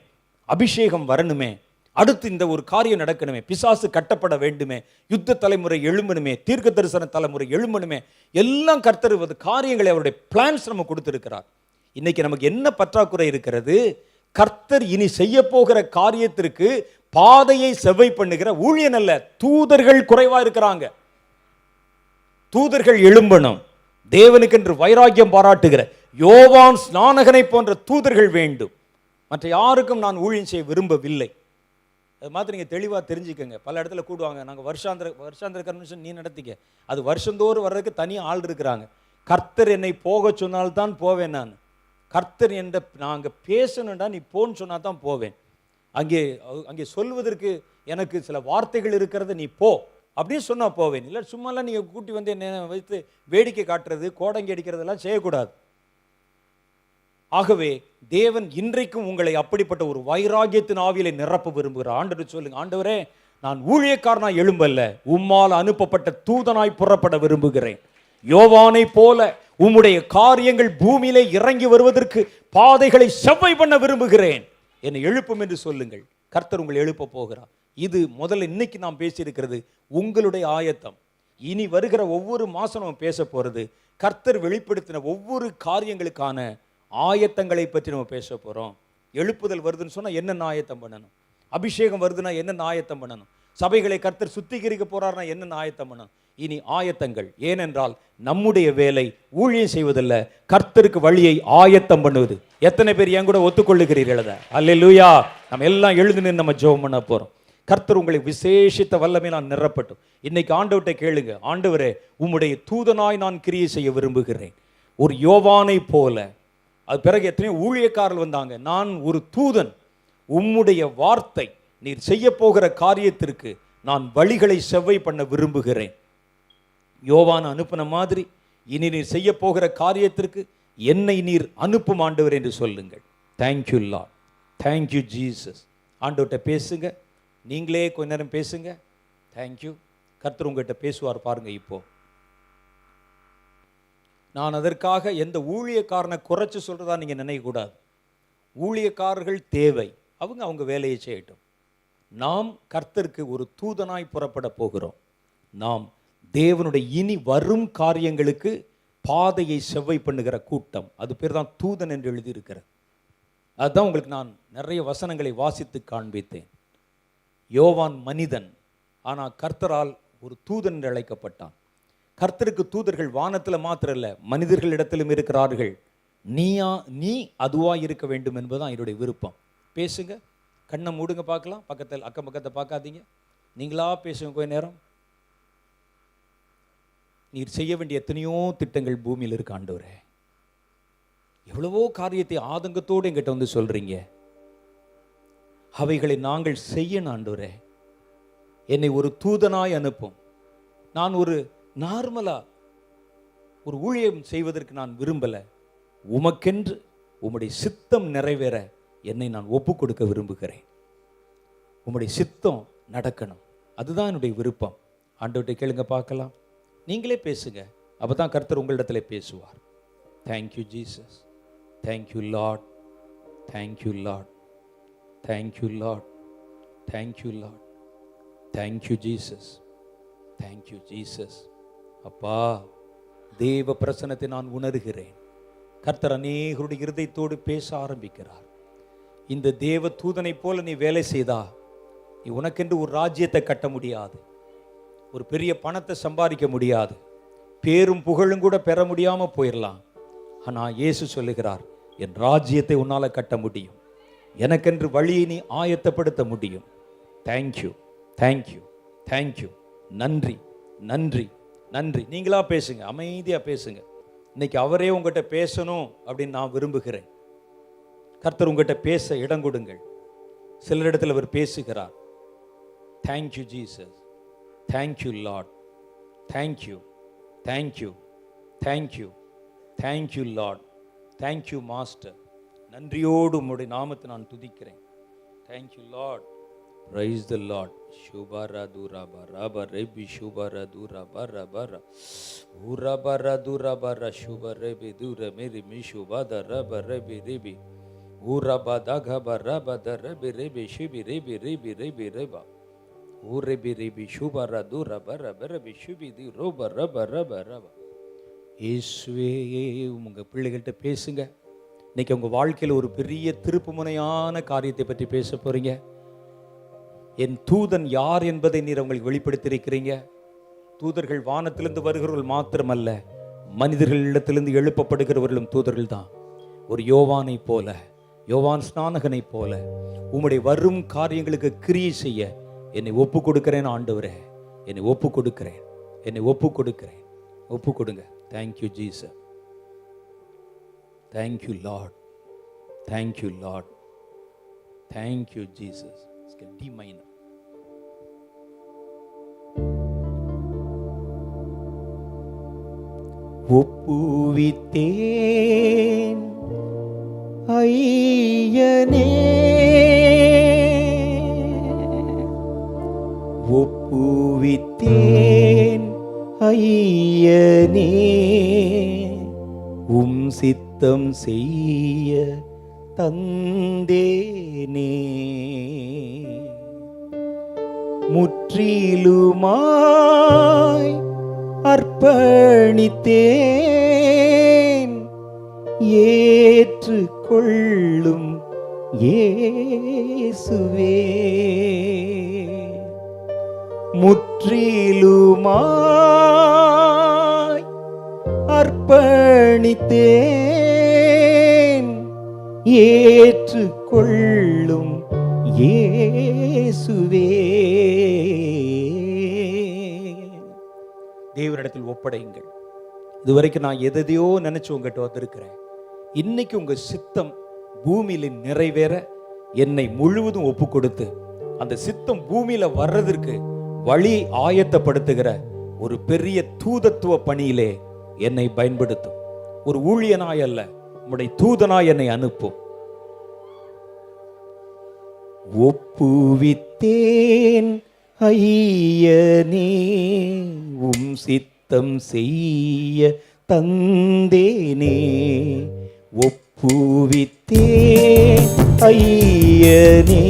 அபிஷேகம் வரணுமே, அடுத்து இந்த ஒரு காரியம் நடக்கணுமே, பிசாசு கட்டப்பட வேண்டுமே, யுத்த தலைமுறை எழும்பணுமே, தீர்க்க தரிசன தலைமுறை எழும்பணுமே, எல்லாம் கர்த்தர் காரியங்களை அவருடைய பிளான்ஸ் நம்ம கொடுத்திருக்கிறார். இன்னைக்கு நமக்கு என்ன பற்றாக்குறை இருக்கிறது? கர்த்தர் இனி செய்ய போகிற காரியத்திற்கு பாதையை செவ்வை பண்ணுகிற ஊழியன் அல்ல, தூதர்கள் குறைவா இருக்கிறாங்க. தூதர்கள் எழும்பணும், தேவனுக்கென்று வைராக்கியம் பாராட்டுகிற யோவான் ஸ்நானகனை போன்ற தூதர்கள் வேண்டும். மற்ற யாருக்கும் நான் ஊழியம் செய்ய விரும்பவில்லை. அது மாதிரி நீங்கள் தெளிவாக தெரிஞ்சுக்கங்க. பல இடத்துல கூடுவாங்க, நாங்கள் வருஷாந்திர கன்வென்ஷன் நீ நடத்திக்க, அது வருஷந்தோறும் வர்றதுக்கு தனியாக ஆள் இருக்கிறாங்க. கர்த்தர் என்னை போக சொன்னால்தான் போவேன். நான் கர்த்தர் என்ற நாங்கள் பேசணுண்டா நீ போன்னு சொன்னால் தான் போவேன். அங்கே சொல்வதற்கு எனக்கு சில வார்த்தைகள் இருக்கிறத நீ போ அப்படின்னு சொன்னால் போவேன். இல்லை சும்மாலாம் நீங்கள் கூட்டி வந்து என்ன வைத்து வேடிக்கை காட்டுறது, கோடங்கி அடிக்கிறதெல்லாம் செய்யக்கூடாது. ஆகவே தேவன் இன்றைக்கும் உங்களை அப்படிப்பட்ட ஒரு வைராகியத்தின் ஆவியை நிரப்ப விரும்புகிறார். ஆண்டவர் சொல்லுங்க, ஆண்டவரே நான் ஊழியக்காரனாய் எழும்பல்ல, உம்மால் அனுப்பப்பட்ட தூதனாய் புறப்பட விரும்புகிறேன். யோவானை போல உம்முடைய காரியங்கள் பூமியிலே இறங்கி வருவதற்கு பாதைகளை செவ்வை பண்ண விரும்புகிறேன், என்னை எழுப்பும் என்று சொல்லுங்கள். கர்த்தர் உங்களை எழுப்ப போகிறார். இது முதல்ல இன்னைக்கு நாம் பேசியிருக்கிறது உங்களுடைய ஆயத்தம். இனி வருகிற ஒவ்வொரு மாதம் நம்ம பேச போகிறது கர்த்தர் வெளிப்படுத்தின ஒவ்வொரு காரியங்களுக்கான ஆயத்தங்களை பற்றி நம்ம பேச போகிறோம். எழுப்புதல் வருதுன்னு சொன்னால் என்னென்ன ஆயத்தம் பண்ணணும், அபிஷேகம் வருதுன்னா என்னென்ன ஆயத்தம் பண்ணணும், சபைகளை கர்த்தர் சுத்திகரிக்க போறாருன்னா என்னென்ன ஆயத்தம் பண்ணணும். இனி ஆயத்தங்கள். ஏனென்றால் நம்முடைய வேலை ஊழியம் செய்வதல்ல, கர்த்தருக்கு வழியை ஆயத்தம் பண்ணுவது. எத்தனை பேர் என் கூட ஒத்துக்கொள்ளுகிறீர்கள்? அல்லேலூயா. நம்ம எல்லாம் எழுந்து நின்று நம்ம ஜெபம் பண்ண போகிறோம். கர்த்தர் உங்களை விசேஷித்த வல்லமை நான் நிரப்பட்டும். இன்னைக்கு ஆண்டவர்கிட்ட கேளுங்க, ஆண்டவரே உம்முடைய தூதனாய் நான் கிரியை செய்ய விரும்புகிறேன். ஒரு யோவானை போல. அது பிறகு எத்தனையோ ஊழியக்காரர்கள் வந்தாங்க. நான் ஒரு தூதன், உம்முடைய வார்த்தை நீர் செய்ய போகிற காரியத்திற்கு நான் வழிகளை செவ்வை பண்ண விரும்புகிறேன். யோவான் அனுப்பின மாதிரி இனி நீர் செய்ய போகிற காரியத்திற்கு என்னை நீர் அனுப்பும் ஆண்டவர் என்று சொல்லுங்கள். Thank you Lord, thank you Jesus. ஆண்டவர்கிட்ட பேசுங்க, நீங்களே கொஞ்ச நேரம் பேசுங்க. தேங்க்யூ. கர்த்தர் உங்கள்கிட்ட பேசுவார் பாருங்க. இப்போ நான் அதற்காக எந்த ஊழியக்காரனை குறைச்சி சொல்றதா நீங்க நினைக்கக்கூடாது. ஊழியக்காரர்கள் தேவை, அவங்க வேலையை செய்யட்டும். நாம் கர்த்தருக்கு ஒரு தூதனாய் புறப்பட போகிறோம். நாம் தேவனுடைய இனி வரும் காரியங்களுக்கு பாதையை செவ்வை பண்ணுகிற கூட்டம். அது பேர் தான் தூதன் என்று எழுதியிருக்கிறது. அதுதான் உங்களுக்கு நான் நிறைய வசனங்களை வாசித்து காண்பித்தேன். யோவான் மனிதன், ஆனால் கர்த்தரால் ஒரு தூதன் என்று அழைக்கப்பட்டான். கர்த்தருக்கு தூதர்கள் வானத்தில் மாத்திரம் இல்லை, மனிதர்களிடத்திலும் இருக்கிறார்கள். நீ அதுவா இருக்க வேண்டும் என்பதுதான் என்னுடைய விருப்பம். பேசுங்க, கண்ணை மூடுங்க பார்க்கலாம். பக்கத்தில் அக்கம் பக்கத்தை பார்க்காதீங்க, நீங்களா பேசுங்க கொஞ்ச நேரம். நீர் செய்ய வேண்டிய எத்தனையோ திட்டங்கள் பூமியில் இருக்கு ஆண்டவரே. எவ்வளவோ காரியத்தை ஆதங்கத்தோடு என்கிட்ட வந்து சொல்றீங்க. அவைகளை நாங்கள் செய்யணும் ஆண்டவரே. என்னை ஒரு தூதனாய் அனுப்பும். நான் ஒரு நார்மலா ஒரு ஊழியம் செய்வதற்கு நான் விரும்பல. உமக்கென்று உம்முடைய சித்தம் நிறைவேற என்னை நான் ஒப்பு கொடுக்க விரும்புகிறேன். உம்முடைய சித்தம் நடக்கணும், அதுதான் என்னுடைய விருப்பம். ஆண்டவர்கிட்ட கேளுங்க பார்க்கலாம். நீங்களே பேசுங்க, அப்பதான் கர்த்தர் உங்களிடத்தில் பேசுவார். Thank you Jesus, thank you Lord, thank you Lord, thank you Lord, thank you Lord, thank you Jesus, thank you Jesus. அப்பா, தேவ பிரசன்னத்தை நான் உணர்கிறேன். கர்த்தர் அநேகருடைய இருதயத்தோடு பேச ஆரம்பிக்கிறார். இந்த தேவ தூதனை போல நீ வேலை செய்தா நீ உனக்கென்று ஒரு ராஜ்யத்தை கட்ட முடியாது, ஒரு பெரிய பணத்தை சம்பாதிக்க முடியாது, பேரும் புகழும் கூட பெற முடியாம போயிடலாம். ஆனா இயேசு சொல்லுகிறார், என் ராஜ்யத்தை உன்னால கட்ட முடியும், எனக்கென்று வழியை நீ ஆயத்தப்படுத்த முடியும். Thank you, thank you, thank you. நன்றி, நன்றி, நன்றி. நீங்களா பேசுங்க, அமைதியா பேசுங்க. இன்னைக்கு அவரே உங்ககிட்ட பேசணும் அப்படின்னு நான் விரும்புகிறேன். கர்த்தர் உங்ககிட்ட பேச இடம் கொடுங்கள். சிலரிடத்தில் அவர் பேசுகிறார். Thank you Jesus, thank you Lord, thank you, thank you, thank you, thank you Lord, thank you master. நன்றியோடு உம்முடைய நாமத்தை நான் துதிக்கிறேன். Thank you Lord. Praise the Lord. Shubara dura bara bara bi shubara dura bara bara ura bara dura bara shubare bi dura meri mi shubada bara bi rebi ura bada ga bara bada rebi rebi shibi rebi rebi rebi reba ure bi rebi shubara dura bara bara bi shibi di roba raba raba raba. இயேசுவே, உங்க பிள்ளைகள்கிட்ட பேசுங்க. இன்னைக்கு உங்க வாழ்க்கையில் ஒரு பெரிய திருப்புமுனையான காரியத்தை பற்றி பேச போறீங்க. என் தூதன் யார் என்பதை நீர் அவங்களுக்கு வெளிப்படுத்தியிருக்கிறீங்க. தூதர்கள் வானத்திலிருந்து வருகிறவர்கள் மாத்திரமல்ல, மனிதர்களிடத்திலிருந்து எழுப்பப்படுகிறவர்களும் தூதர்கள் தான். ஒரு யோவானை போல, யோவான் ஸ்நானகனை போல உம்முடைய வரும் காரியங்களுக்கு கிரியை செய்ய என்னை ஒப்பு கொடுக்கிறேன் ஆண்டவரே. என்னை ஒப்பு கொடுக்கிறேன், என்னை ஒப்பு கொடுக்கிறேன். ஒப்பு கொடுங்க. Thank you Jesus, thank you Lord, thank you Lord, thank you Jesus. D minor. ஒப்புவித்தேன் ஐயனே, ஒப்புவித்தேன் ஐயனே, உம் சித்தம் செய்ய தந்தேனே. முற்றிலுமாய் அர்ப்பணித்தேன், ஏற்றுக்கொள்ளும் இயேசுவே. முற்றிலுமாய் அர்ப்பணித்தேன், ஏற்றுக்கொள்ளும் இயேசுவே. தேவனிடத்தில் ஒப்படையுங்கள். இதுவரைக்கும் நான் எதையோ நினைச்சு உங்ககிட்ட வந்திருக்கிறேன். இன்னைக்கு உங்க சித்தம் பூமியில நிறைவேற என்னை முழுவதும் ஒப்பு கொடுத்து அந்த சித்தம் பூமியில வர்றதற்கு வழி ஆயத்தப்படுத்துகிற ஒரு பெரிய தூதத்துவ பணியிலே என்னை பயன்படுத்தும். ஒரு ஊழியனாய் அல்ல, உம்முடைய தூதனாய் என்னை அனுப்பும். ஒப்புவித்தேன் ஐயனே, உம் சித்தம் செய்ய தந்தேனே. ஒப்புவித்தேன் ஐயனே,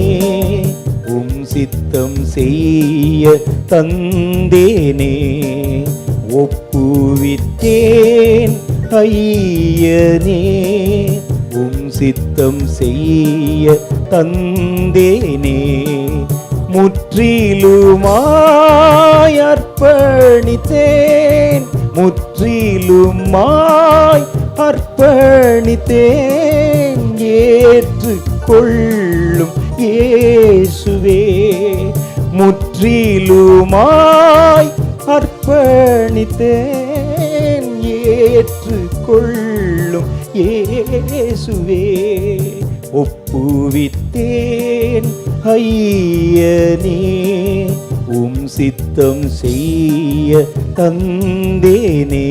உம் சித்தம் செய்ய தந்தேனே. ஒப்புவித்தேன் ஐயனே, உம் சித்தம் செய்ய தந்தேனே. முற்றிலுமாய் அர்ப்பணித்தேன், முற்றிலுமாய் அர்ப்பணித்தேன். ஏற்றுக்கொள்ளும் இயேசுவே. முற்றிலுமாய் அர்ப்பணித்தேன், ஏற்றுக்கொள்ளும் இயேசுவே. ஒப்புவித்தேன் ஐயனே, உம் சித்தம் செய்ய தந்தேனே.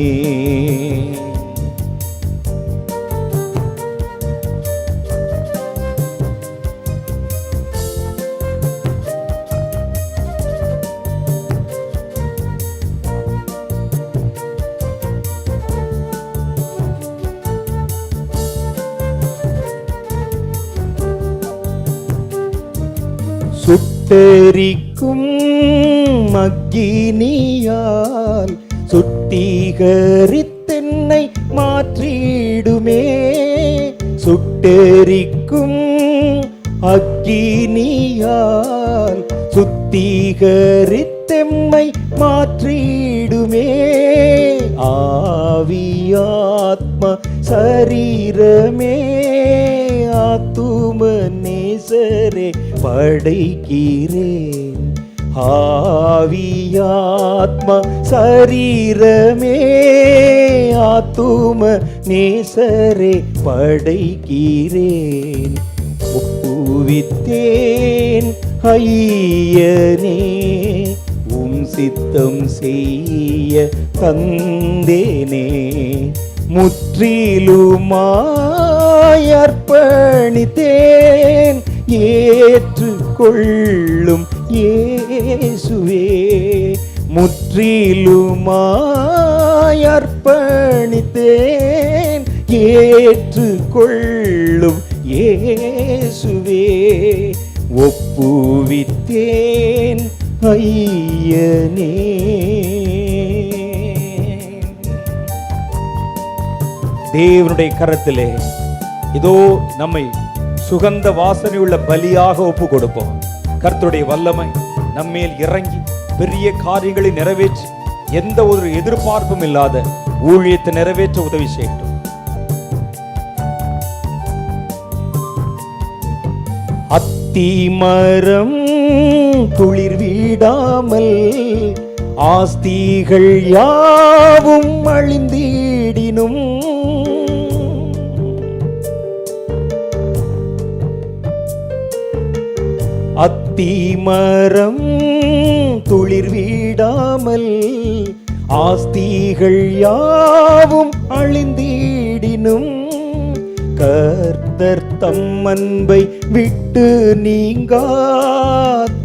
சுட்டெரிக்கும் அக்கினியால் சுத்திகரித்தென்னை மாற்றிடுமே. சுட்டெரிக்கும் அக்கினியால் சுத்திகரித்தெம்மை மாற்றிடுமே. ஆவியாத்ம சரீரமே ஆத்தும நேசரே படைக்கிறேன். ஆவியாத்ம சரீரமே ஆத்தும நேசரே படைக்கிறேன். ஒப்புவித்தேன் ஐயனே, உம் சித்தம் செய்ய தந்தேனே. முற்றிலுமாய் அர்ப்பணித்தேன், ஏற்றுக்கொள்ளும் இயேசுவே. முற்றிலுமாய் அர்ப்பணித்தேன், ஏற்றுக்கொள்ளும் இயேசுவே. ஒப்புவித்தேன் ஐயனே. தேவனுடைய கரத்திலே இதோ நம்மை சுகந்த வாசனையுள்ள பலியாக ஒப்பு கொடுப்போம். கர்த்தருடைய வல்லமை நம்மேல் இறங்கி பெரிய காரியங்களை நிறைவேற்றி எந்த ஒரு எதிர்பார்ப்பும் இல்லாத ஊழியத்தை நிறைவேற்ற உதவி செய்யட்டும். அத்திமரம் துளிர் வீடாமல் ஆஸ்திகள் யாவும் அழிந்திடினும். அத்திமரம் துளிர் வீடாமல் ஆஸ்திகள் யாவும் அழிந்திடினும். கர்த்தர் தம் அன்பை விட்டு நீங்கா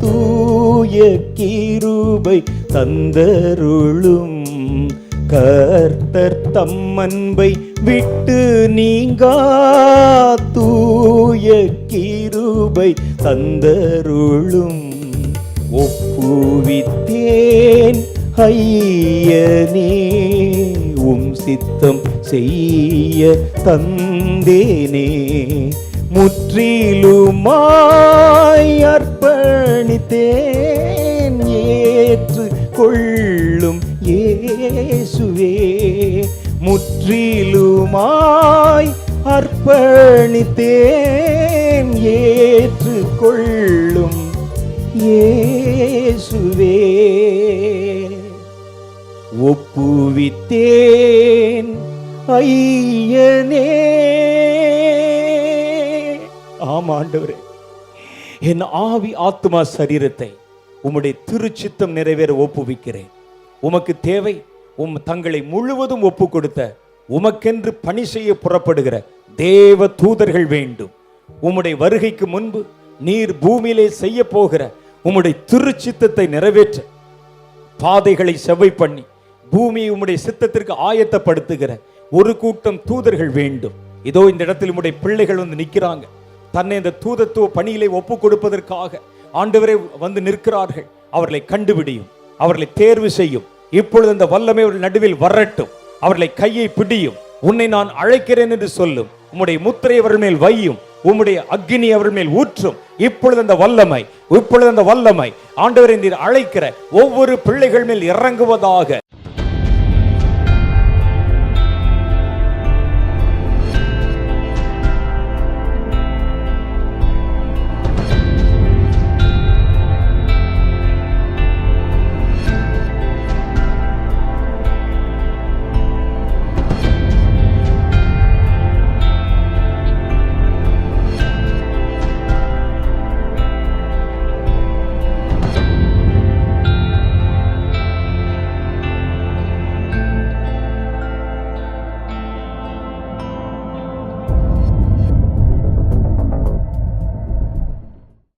தூய கிருபை தந்தருளும். கர்த்தர் தம் அன்பை விட்டு நீங்கா தூய கிருபை தந்தருளும். ஒப்புவித்தேன் ஐயனே, உம் சித்தம் செய்ய தந்தேனே. முற்றிலுமாய் அர்ப்பணித்தேன், ஏற்றுக்கொள்ளும் இயேசுவே. முற்றிலுமாய் அர்ப்பணித்தேன், ஏற்றுக்கொள்ளும் இயேசுவே ஒப்புவித்தேன் ஐயனே. ஆமா ஆண்டவரே, என் ஆவி ஆத்மா சரீரத்தை உம்முடைய திருச்சித்தம் நிறைவேற ஒப்புவிக்கிறேன். உமக்கு தேவை தங்களை முழுவதும் ஒப்பு கொடுத்த உமக்கென்று பணி செய்ய புறப்படுகிற தேவ தூதர்கள் வேண்டும். உம்முடைய வருகைக்கு முன்பு நீர் பூமியிலே செய்ய போகிற உம்முடைய திருச்சித்தத்தை நிறைவேற்ற பாதைகளை செவ்வை பண்ணி பூமியை உம்முடைய சித்தத்திற்கு ஆயத்தப்படுத்துகிற ஒரு கூட்டம் தூதர்கள் வேண்டும். இதோ இந்த இடத்தில் உம்முடைய பிள்ளைகள் வந்து நிற்கிறாங்க. தன்னை இந்த தூதத்துவ பணியிலே ஒப்பு கொடுப்பதற்காக ஆண்டவரே வந்து நிற்கிறார்கள். அவர்களை கண்டுபிடியும், அவர்களை தேர்வு செய்யும். இப்பொழுது அந்த வல்லமை அவர்கள் நடுவில் வரட்டும். அவர்களை கையை பிடியும். உன்னை நான் அழைக்கிறேன் என்று சொல்லும். உம்முடைய முத்திரை அவர்கள் மேல் வையும். உம்முடைய அக்கினி அவர்கள் மேல் ஊற்றும். இப்பொழுது அந்த வல்லமை ஆண்டவரை நீர் அழைக்கிற ஒவ்வொரு பிள்ளைகள் மேல் இறங்குவதாக.